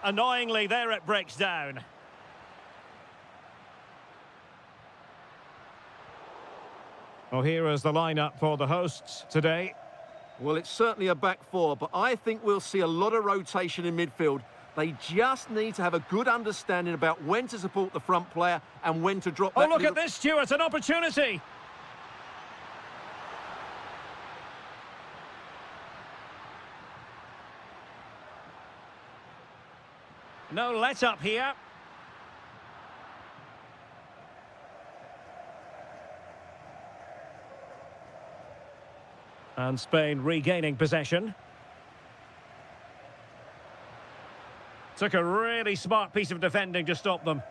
Annoyingly, there it breaks down. Well, here is the lineup for the hosts today. Well, it's certainly a back four, but I think we'll see a lot of rotation in midfield. They just need to have a good understanding about when to support the front player and when to drop Oh, back. look at this, Stuart, an opportunity. No let-up here. And Spain regaining possession. Took a really smart piece of defending to stop them.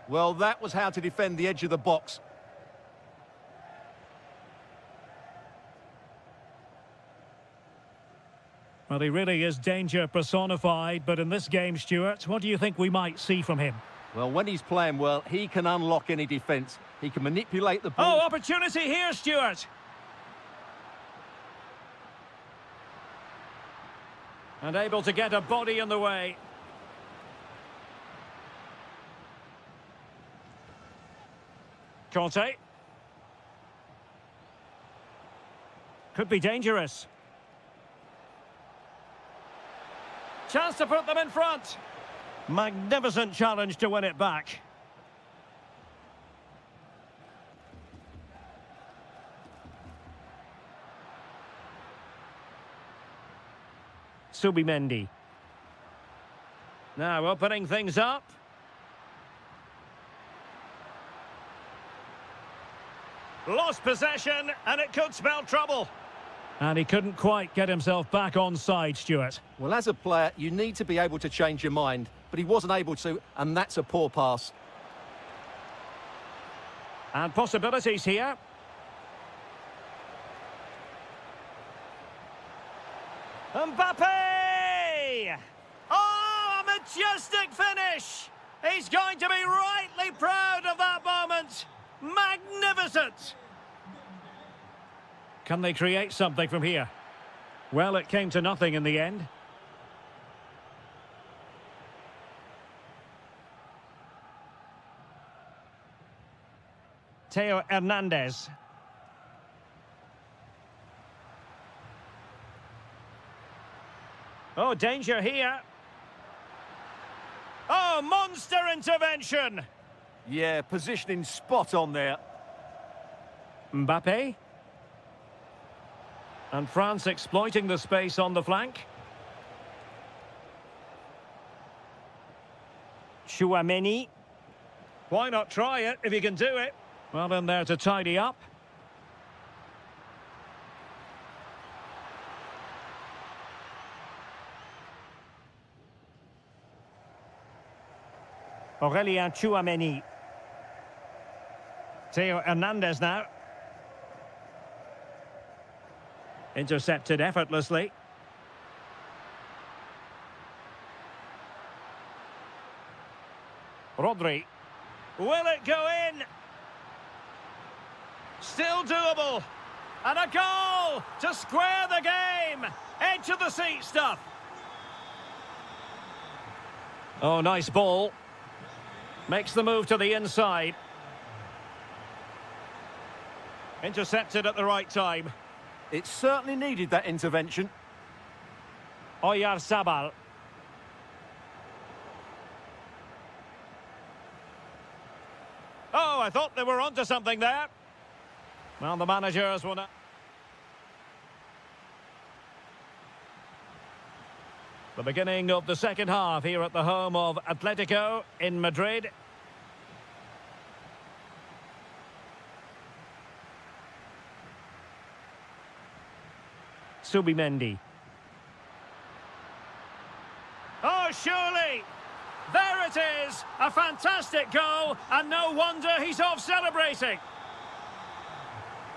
Well, that was how to defend the edge of the box. Well, he really is danger personified, but in this game, Stuart, what do you think we might see from him? Well, when he's playing well, he can unlock any defence. He can manipulate the ball. Oh, opportunity here, Stuart. And able to get a body in the way. Conte. Could be dangerous. Chance to put them in front. Magnificent challenge to win it back. Subimendi. Now opening things up. Lost possession, and it could spell trouble. And he couldn't quite get himself back on side, Stuart. Well, as a player, you need to be able to change your mind, but he wasn't able to, and that's a poor pass. And possibilities here. Mbappe! Oh, a majestic finish! He's going to be rightly proud of that moment. Magnificent! Can they create something from here? Well, it came to nothing in the end. Theo Hernandez. Oh, danger here. Oh, monster intervention! Yeah, positioning spot on there. Mbappe. And France exploiting the space on the flank. Chouameni. Why not try it if you can do it? Well, in there to tidy up. Aurélien Chouameni. Theo Hernandez now. Intercepted effortlessly. Rodri. Will it go in? Still doable. And a goal to square the game. Edge of the seat stuff. Oh, nice ball. Makes the move to the inside. Intercepted at the right time. It certainly needed that intervention. Oyarzabal. Oh, I thought they were onto something there. Well, the managers will not. The beginning of the second half here at the home of Atletico in Madrid. Subimendi. Oh, surely! There it is! A fantastic goal, and no wonder he's off celebrating.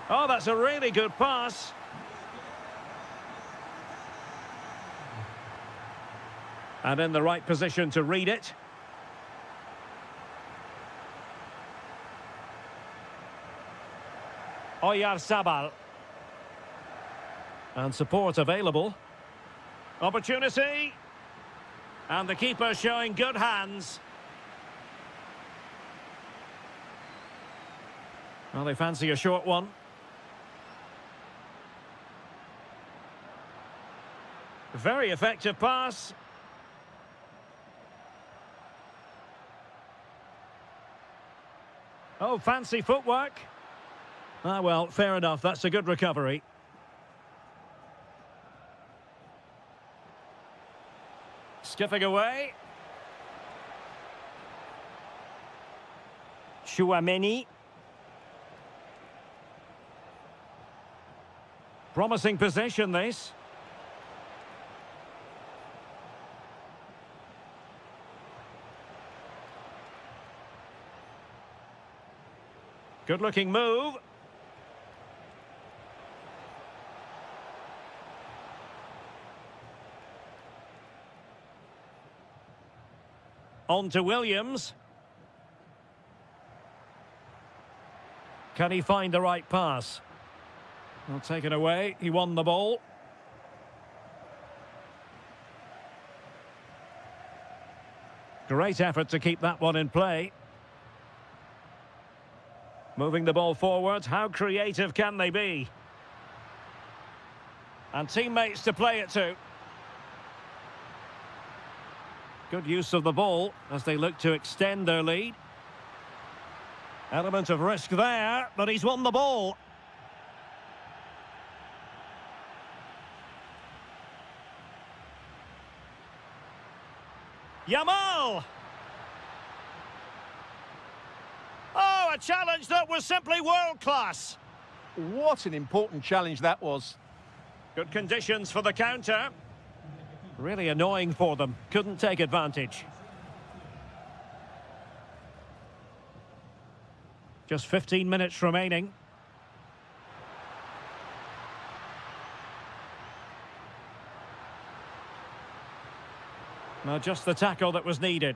Oh, that's a really good pass. And in the right position to read it. Oyarzabal. And support available. Opportunity. And the keeper showing good hands. Well, they fancy a short one. Very effective pass. Oh, fancy footwork. Ah, well, fair enough. That's a good recovery. Skipping away. Chouameni. Promising possession, this. Good-looking move. On to Williams. Can he find the right pass? Well, taken away. He won the ball. Great effort to keep that one in play. Moving the ball forward. How creative can they be? And teammates to play it to. Good use of the ball as they look to extend their lead. Element of risk there, but he's won the ball. Yamal! Oh, a challenge that was simply world-class. What an important challenge that was. Good conditions for the counter. Really annoying for them. Couldn't take advantage. Just 15 minutes remaining. Now just the tackle that was needed.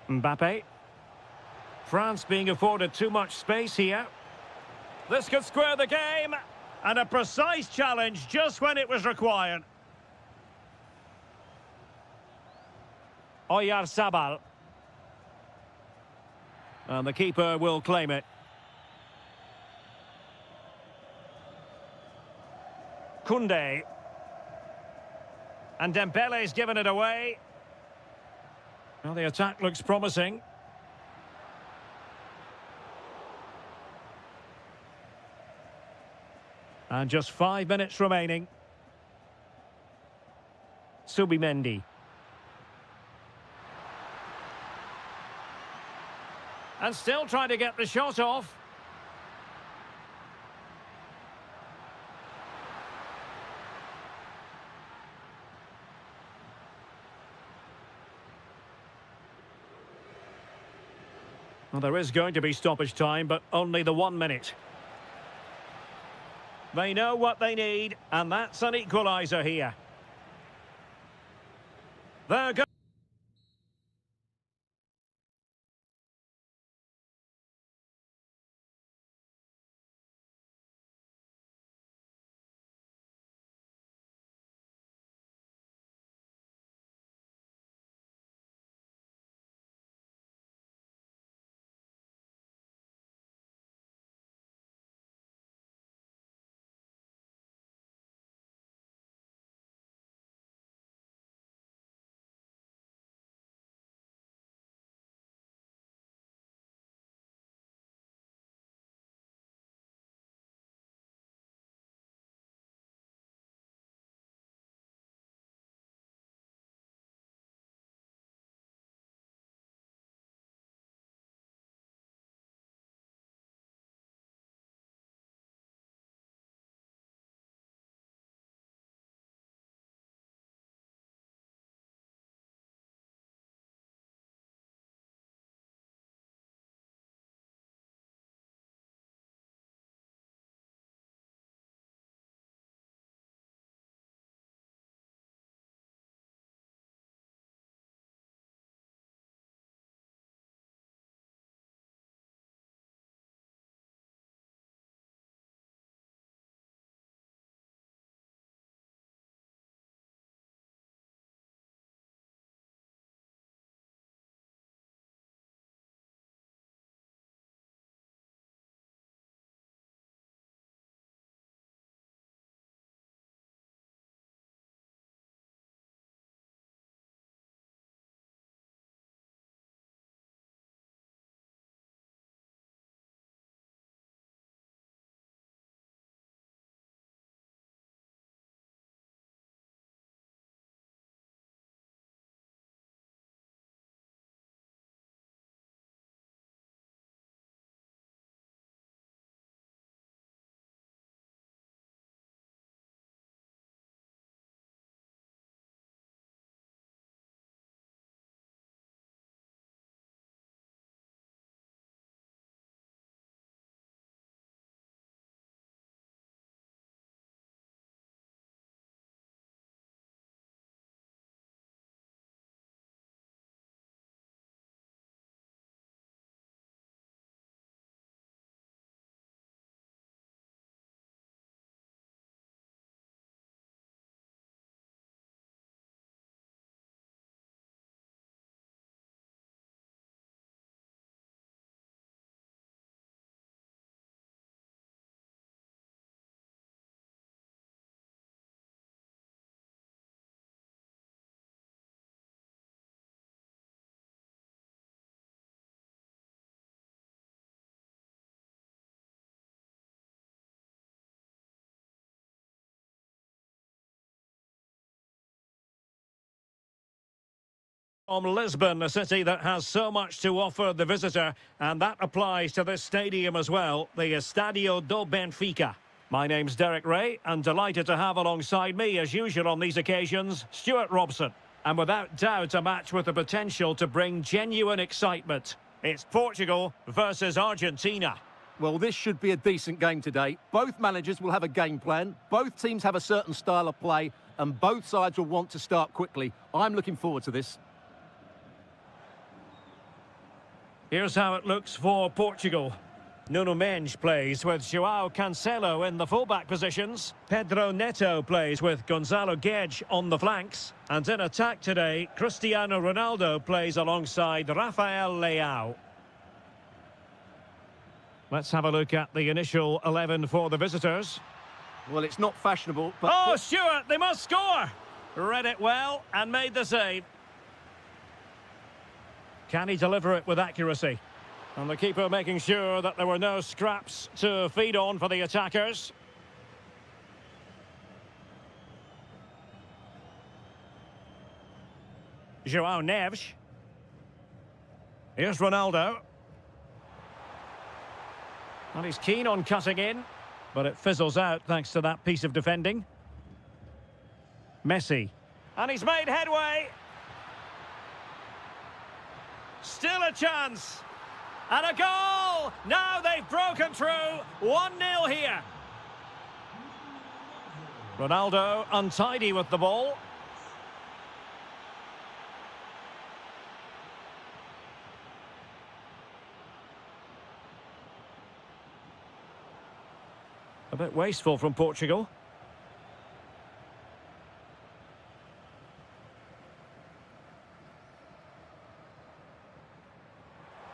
Mbappe. France being afforded too much space here. This could square the game. And a precise challenge just when it was required. Oyarzabal. And the keeper will claim it. Koundé. And Dembele's given it away. Well, the attack looks promising. And just 5 minutes remaining. Subimendi. And still trying to get the shot off. Well, there is going to be stoppage time, but only the 1 minute. They know what they need, and that's an equaliser here. They're good. From Lisbon, a city that has so much to offer the visitor, and that applies to this stadium as well, the Estadio do Benfica. My name's Derek Ray, and delighted to have alongside me, as usual on these occasions, Stuart Robson. And without doubt, a match with the potential to bring genuine excitement. It's Portugal versus Argentina. Well, this should be a decent game today. Both managers will have a game plan. Both teams have a certain style of play, and both sides will want to start quickly. I'm looking forward to this. Here's how it looks for Portugal. Nuno Mendes plays with João Cancelo in the fullback positions. Pedro Neto plays with Gonzalo Guedes on the flanks. And in attack today, Cristiano Ronaldo plays alongside Rafael Leao. Let's have a look at the initial 11 for the visitors. Well, it's not fashionable, but... Oh, Stuart, they must score! Read it well and made the save. Can he deliver it with accuracy? And the keeper making sure that there were no scraps to feed on for the attackers. João Neves. Here's Ronaldo. And he's keen on cutting in, but it fizzles out thanks to that piece of defending. Messi. And he's made headway. Still a chance. And a goal! Now they've broken through. 1-0 here. Ronaldo untidy with the ball. A bit wasteful from Portugal.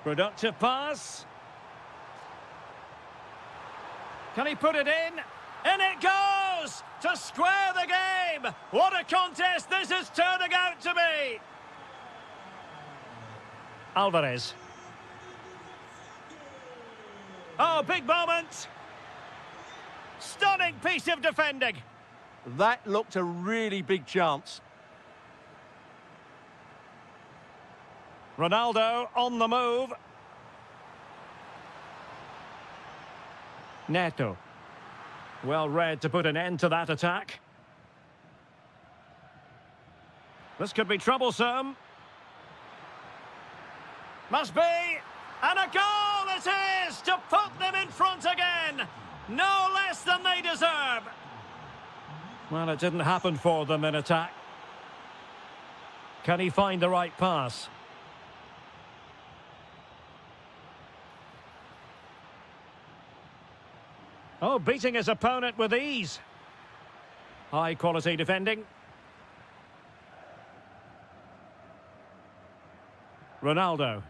Productive pass. Can he put it in? In it goes! To square the game! What a contest this is turning out to be! Alvarez. Oh, big moment! Stunning piece of defending! That looked a really big chance. Ronaldo on the move. Neto. Well read to put an end to that attack. This could be troublesome. Must be. And a goal it is to put them in front again. No less than they deserve. Well, it didn't happen for them in attack. Can he find the right pass? Oh, beating his opponent with ease. High quality defending. Ronaldo.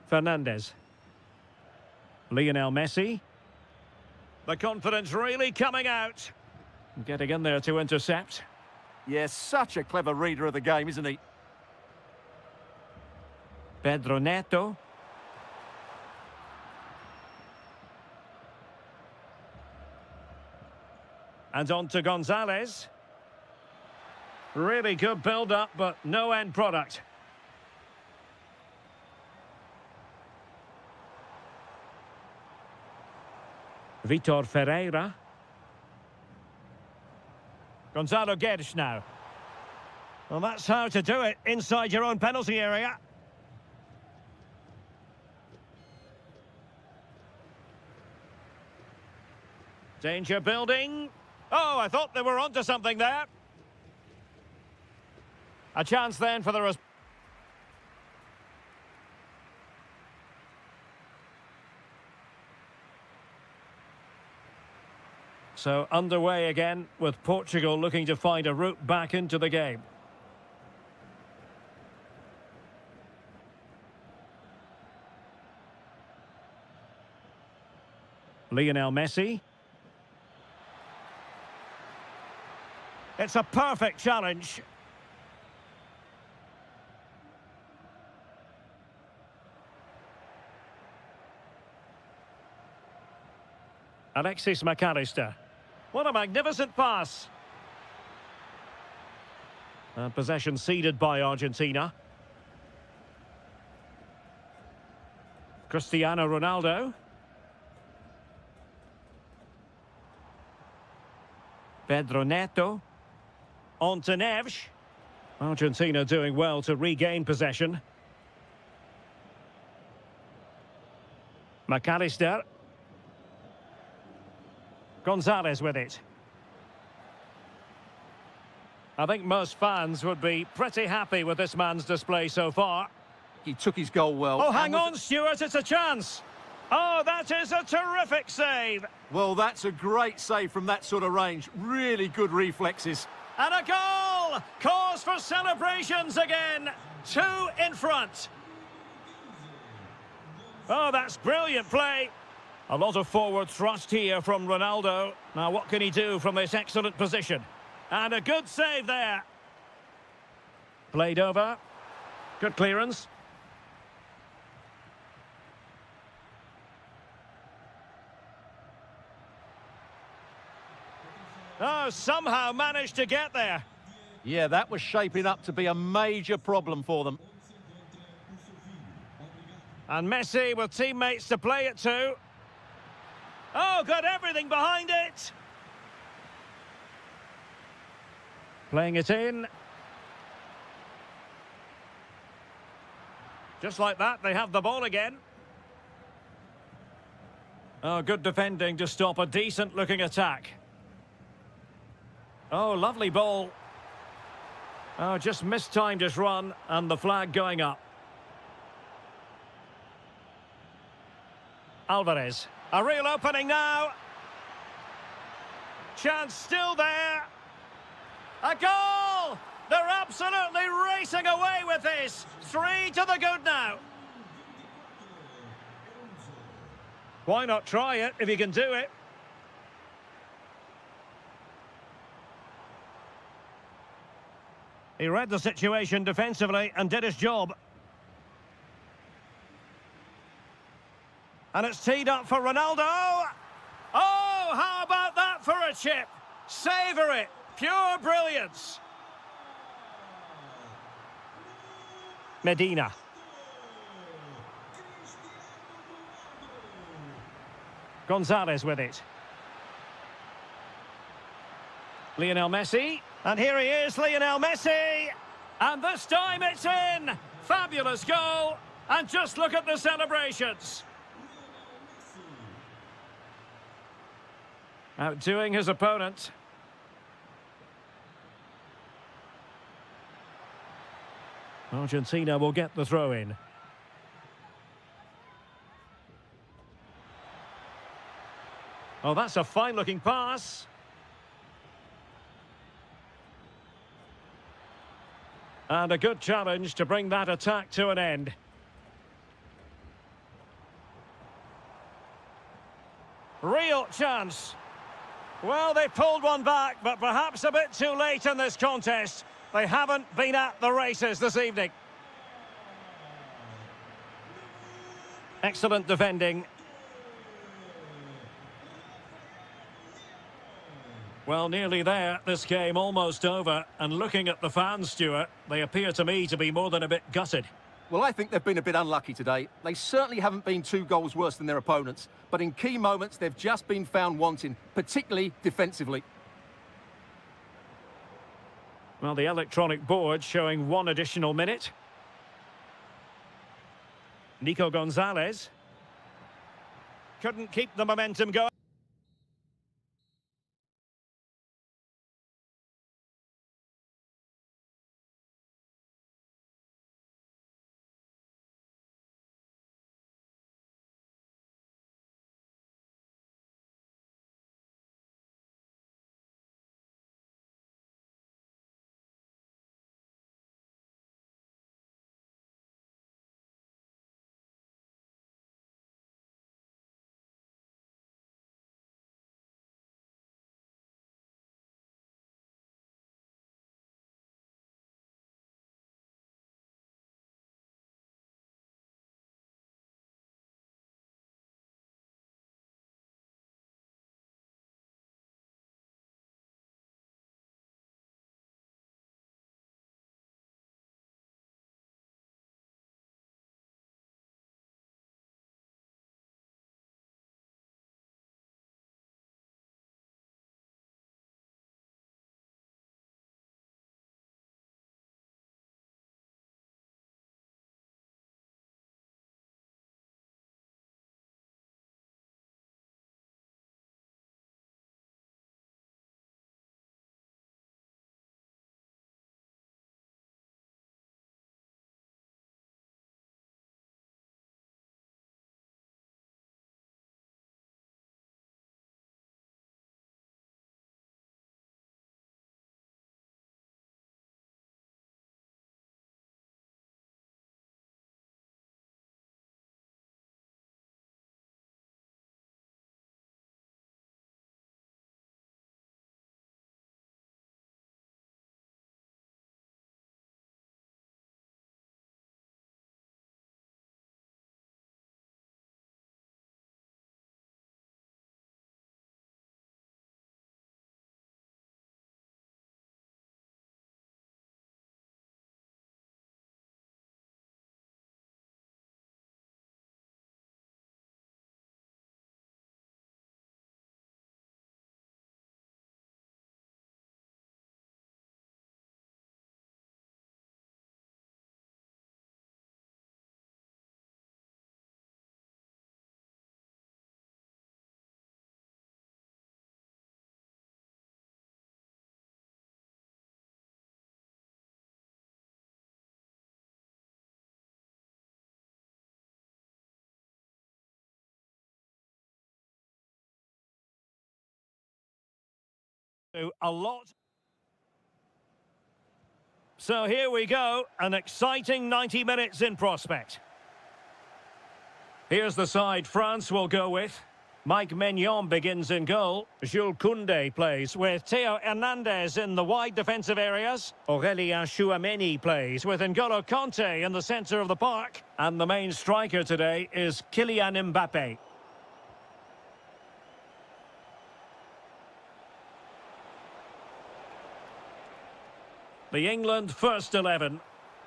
Fernandes. Lionel Messi. The confidence really coming out. Getting in there to intercept. Yes, such a clever reader of the game, isn't he? Pedro Neto. And on to Gonzalez. Really good build-up, but no end product. Vitor Ferreira. Gonzalo Guedes now. Well, that's how to do it inside your own penalty area. Danger building. Oh, I thought they were onto something there. A chance then for the... So underway again with Portugal looking to find a route back into the game. Lionel Messi. It's a perfect challenge. Alexis McAllister. What a magnificent pass. And possession ceded by Argentina. Cristiano Ronaldo. Pedro Neto. On to Neves. Argentina doing well to regain possession. McAllister. Gonzalez with it. I think most fans would be pretty happy with this man's display so far. He took his goal well. Oh, hang on, Stuart, it's a chance. Oh, that is a terrific save. Well, that's a great save from that sort of range. Really good reflexes. And a goal! Cause for celebrations again. 2 in front. Oh, that's brilliant play. A lot of forward thrust here from Ronaldo. Now, what can he do from this excellent position? And a good save there. Played over. Good clearance. Oh, somehow managed to get there. Yeah, that was shaping up to be a major problem for them. And Messi with teammates to play it to. Oh, got everything behind it. Playing it in. Just like that, they have the ball again. Oh, good defending to stop a decent-looking attack. Oh, lovely ball. Oh, just mistimed his run, and the flag going up. Alvarez. A real opening now. Chance still there. A goal! They're absolutely racing away with this. 3 to the good now. Why not try it if you can do it? He read the situation defensively and did his job. And it's teed up for Ronaldo. Oh, how about that for a chip? Savour it. Pure brilliance. Medina. Gonzalez with it. Lionel Messi. And here he is, Lionel Messi. And this time it's in. Fabulous goal. And just look at the celebrations. Outdoing his opponent. Argentina will get the throw in. Oh, that's a fine-looking pass. And a good challenge to bring that attack to an end. Real chance. Well, they pulled one back, but perhaps a bit too late in this contest. They haven't been at the races this evening. Excellent defending. Well, nearly there. This game almost over. And looking at the fans, Stuart, they appear to me to be more than a bit gutted. Well, I think they've been a bit unlucky today. They certainly haven't been 2 goals worse than their opponents, but in key moments they've just been found wanting, particularly defensively. Well, the electronic board showing 1 additional minute. Nico Gonzalez. Couldn't keep the momentum going. A lot. So here we go, an exciting 90 minutes in prospect. Here's the side France will go with. Mike Maignan begins in goal. Jules Koundé plays with Theo Hernandez in the wide defensive areas. Aurélien Tchouameni plays with N'Golo Kanté in the centre of the park. And the main striker today is Kylian Mbappé. The England first 11.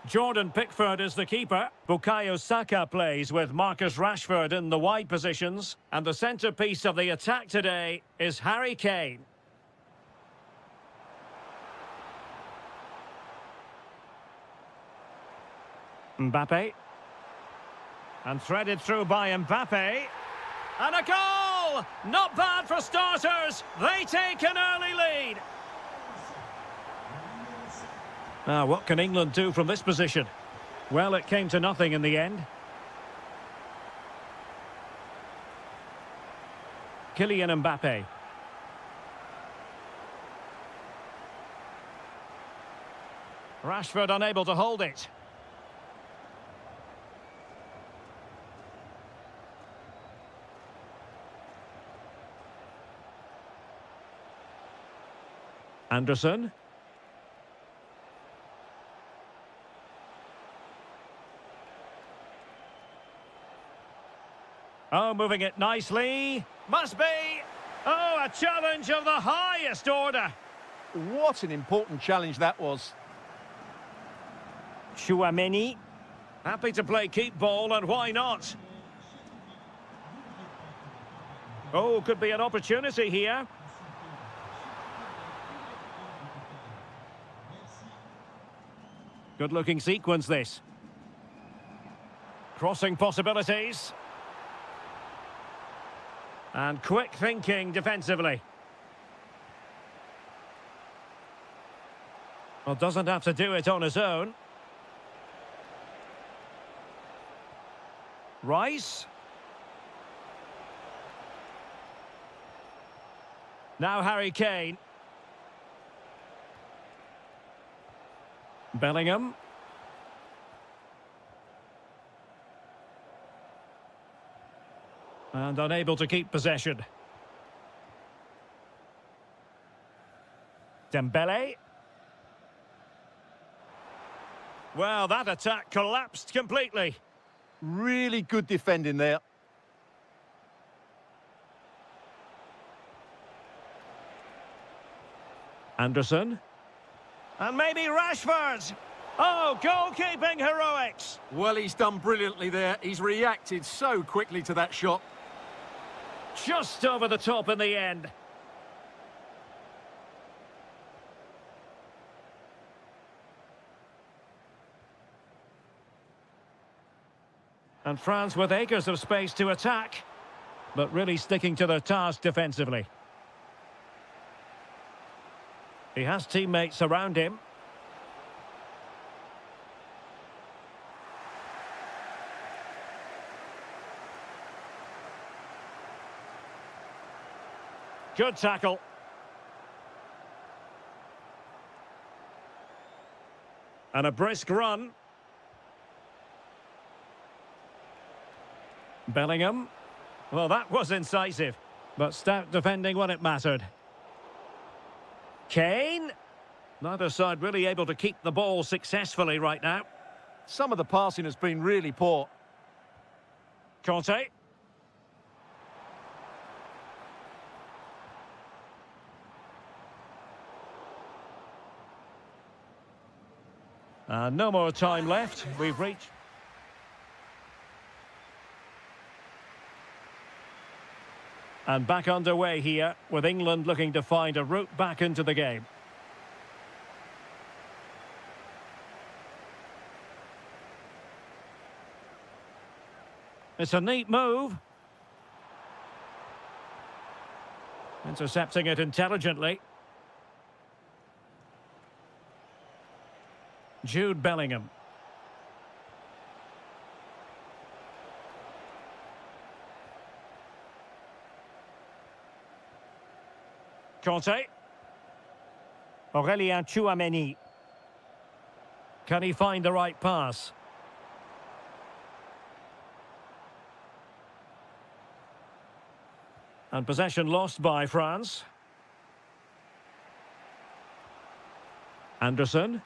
Jordan Pickford is the keeper. Bukayo Saka plays with Marcus Rashford in the wide positions. And the centrepiece of the attack today is Harry Kane. Mbappé. And threaded through by Mbappé. And a goal! Not bad for starters. They take an early lead. Now, what can England do from this position? Well, it came to nothing in the end. Kylian Mbappé. Rashford unable to hold it. Anderson. Oh, moving it nicely. Must be. Oh, a challenge of the highest order. What an important challenge that was. Tchouameni. Happy to play keep ball, and why not? Oh, could be an opportunity here. Good-looking sequence, this. Crossing possibilities. And quick thinking defensively. Well, doesn't have to do it on his own. Rice. Now Harry Kane. Bellingham. And unable to keep possession. Dembele. Well, that attack collapsed completely. Really good defending there. Anderson. And maybe Rashford. Oh, goalkeeping heroics. Well, he's done brilliantly there. He's reacted so quickly to that shot. Just over the top in the end. And France with acres of space to attack, but really sticking to their task defensively. He has teammates around him. Good tackle. And a brisk run. Bellingham. Well, that was incisive, but stout defending when it mattered. Kane. Neither side really able to keep the ball successfully right now. Some of the passing has been really poor. Kanté. No more time left. We've reached... And back underway here, with England looking to find a route back into the game. It's a neat move. Intercepting it intelligently. Jude Bellingham. Kanté. Aurélien Tchouaméni. Can he find the right pass? And possession lost by France. Anderson.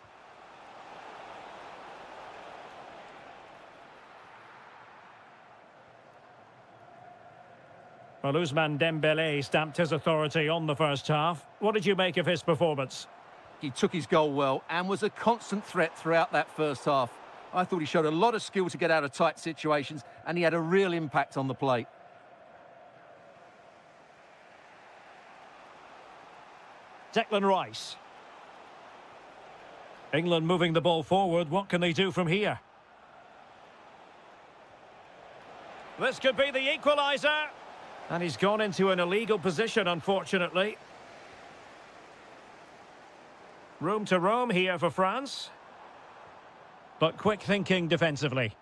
Well, Ousmane Dembélé stamped his authority on the first half. What did you make of his performance? He took his goal well and was a constant threat throughout that first half. I thought he showed a lot of skill to get out of tight situations, and he had a real impact on the plate. Declan Rice. England moving the ball forward. What can they do from here? This could be the equaliser. And he's gone into an illegal position, unfortunately. Room to roam here for France. But quick thinking defensively.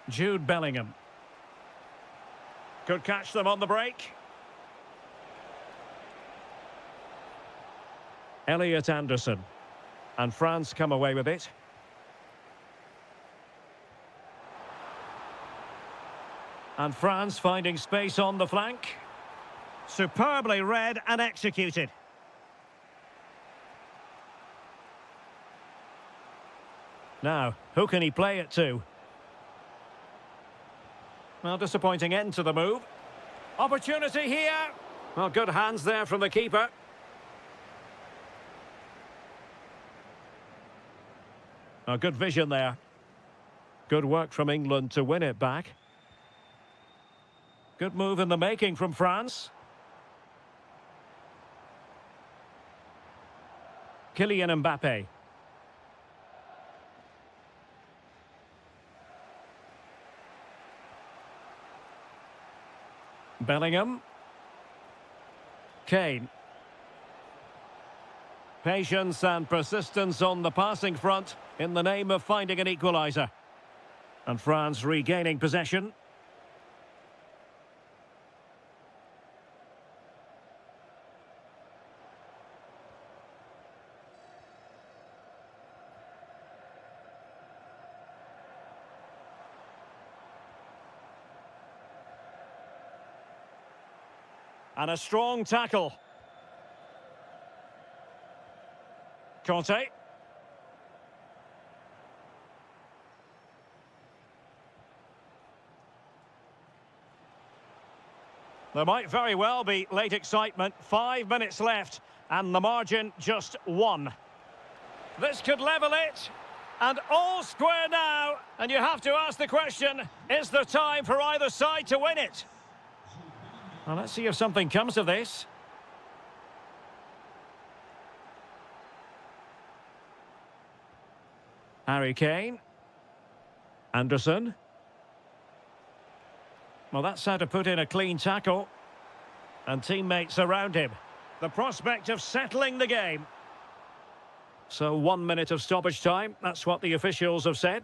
Jude Bellingham. Could catch them on the break. Elliot Anderson. And France come away with it. And France finding space on the flank. Superbly read and executed. Now, who can he play it to? Well, disappointing end to the move. Opportunity here. Well, good hands there from the keeper. Oh, good vision there. Good work from England to win it back. Good move in the making from France. Kylian Mbappe. Bellingham. Kane. Patience and persistence on the passing front in the name of finding an equaliser. And France regaining possession. And a strong tackle. Conte. There might very well be late excitement. 5 minutes left and the margin just 1. This could level it. And all square now. And you have to ask the question, is there time for either side to win it? Well, let's see if something comes of this. Harry Kane. Anderson. Well, that's how to put in a clean tackle. And teammates around him. The prospect of settling the game. So 1 minute of stoppage time. That's what the officials have said.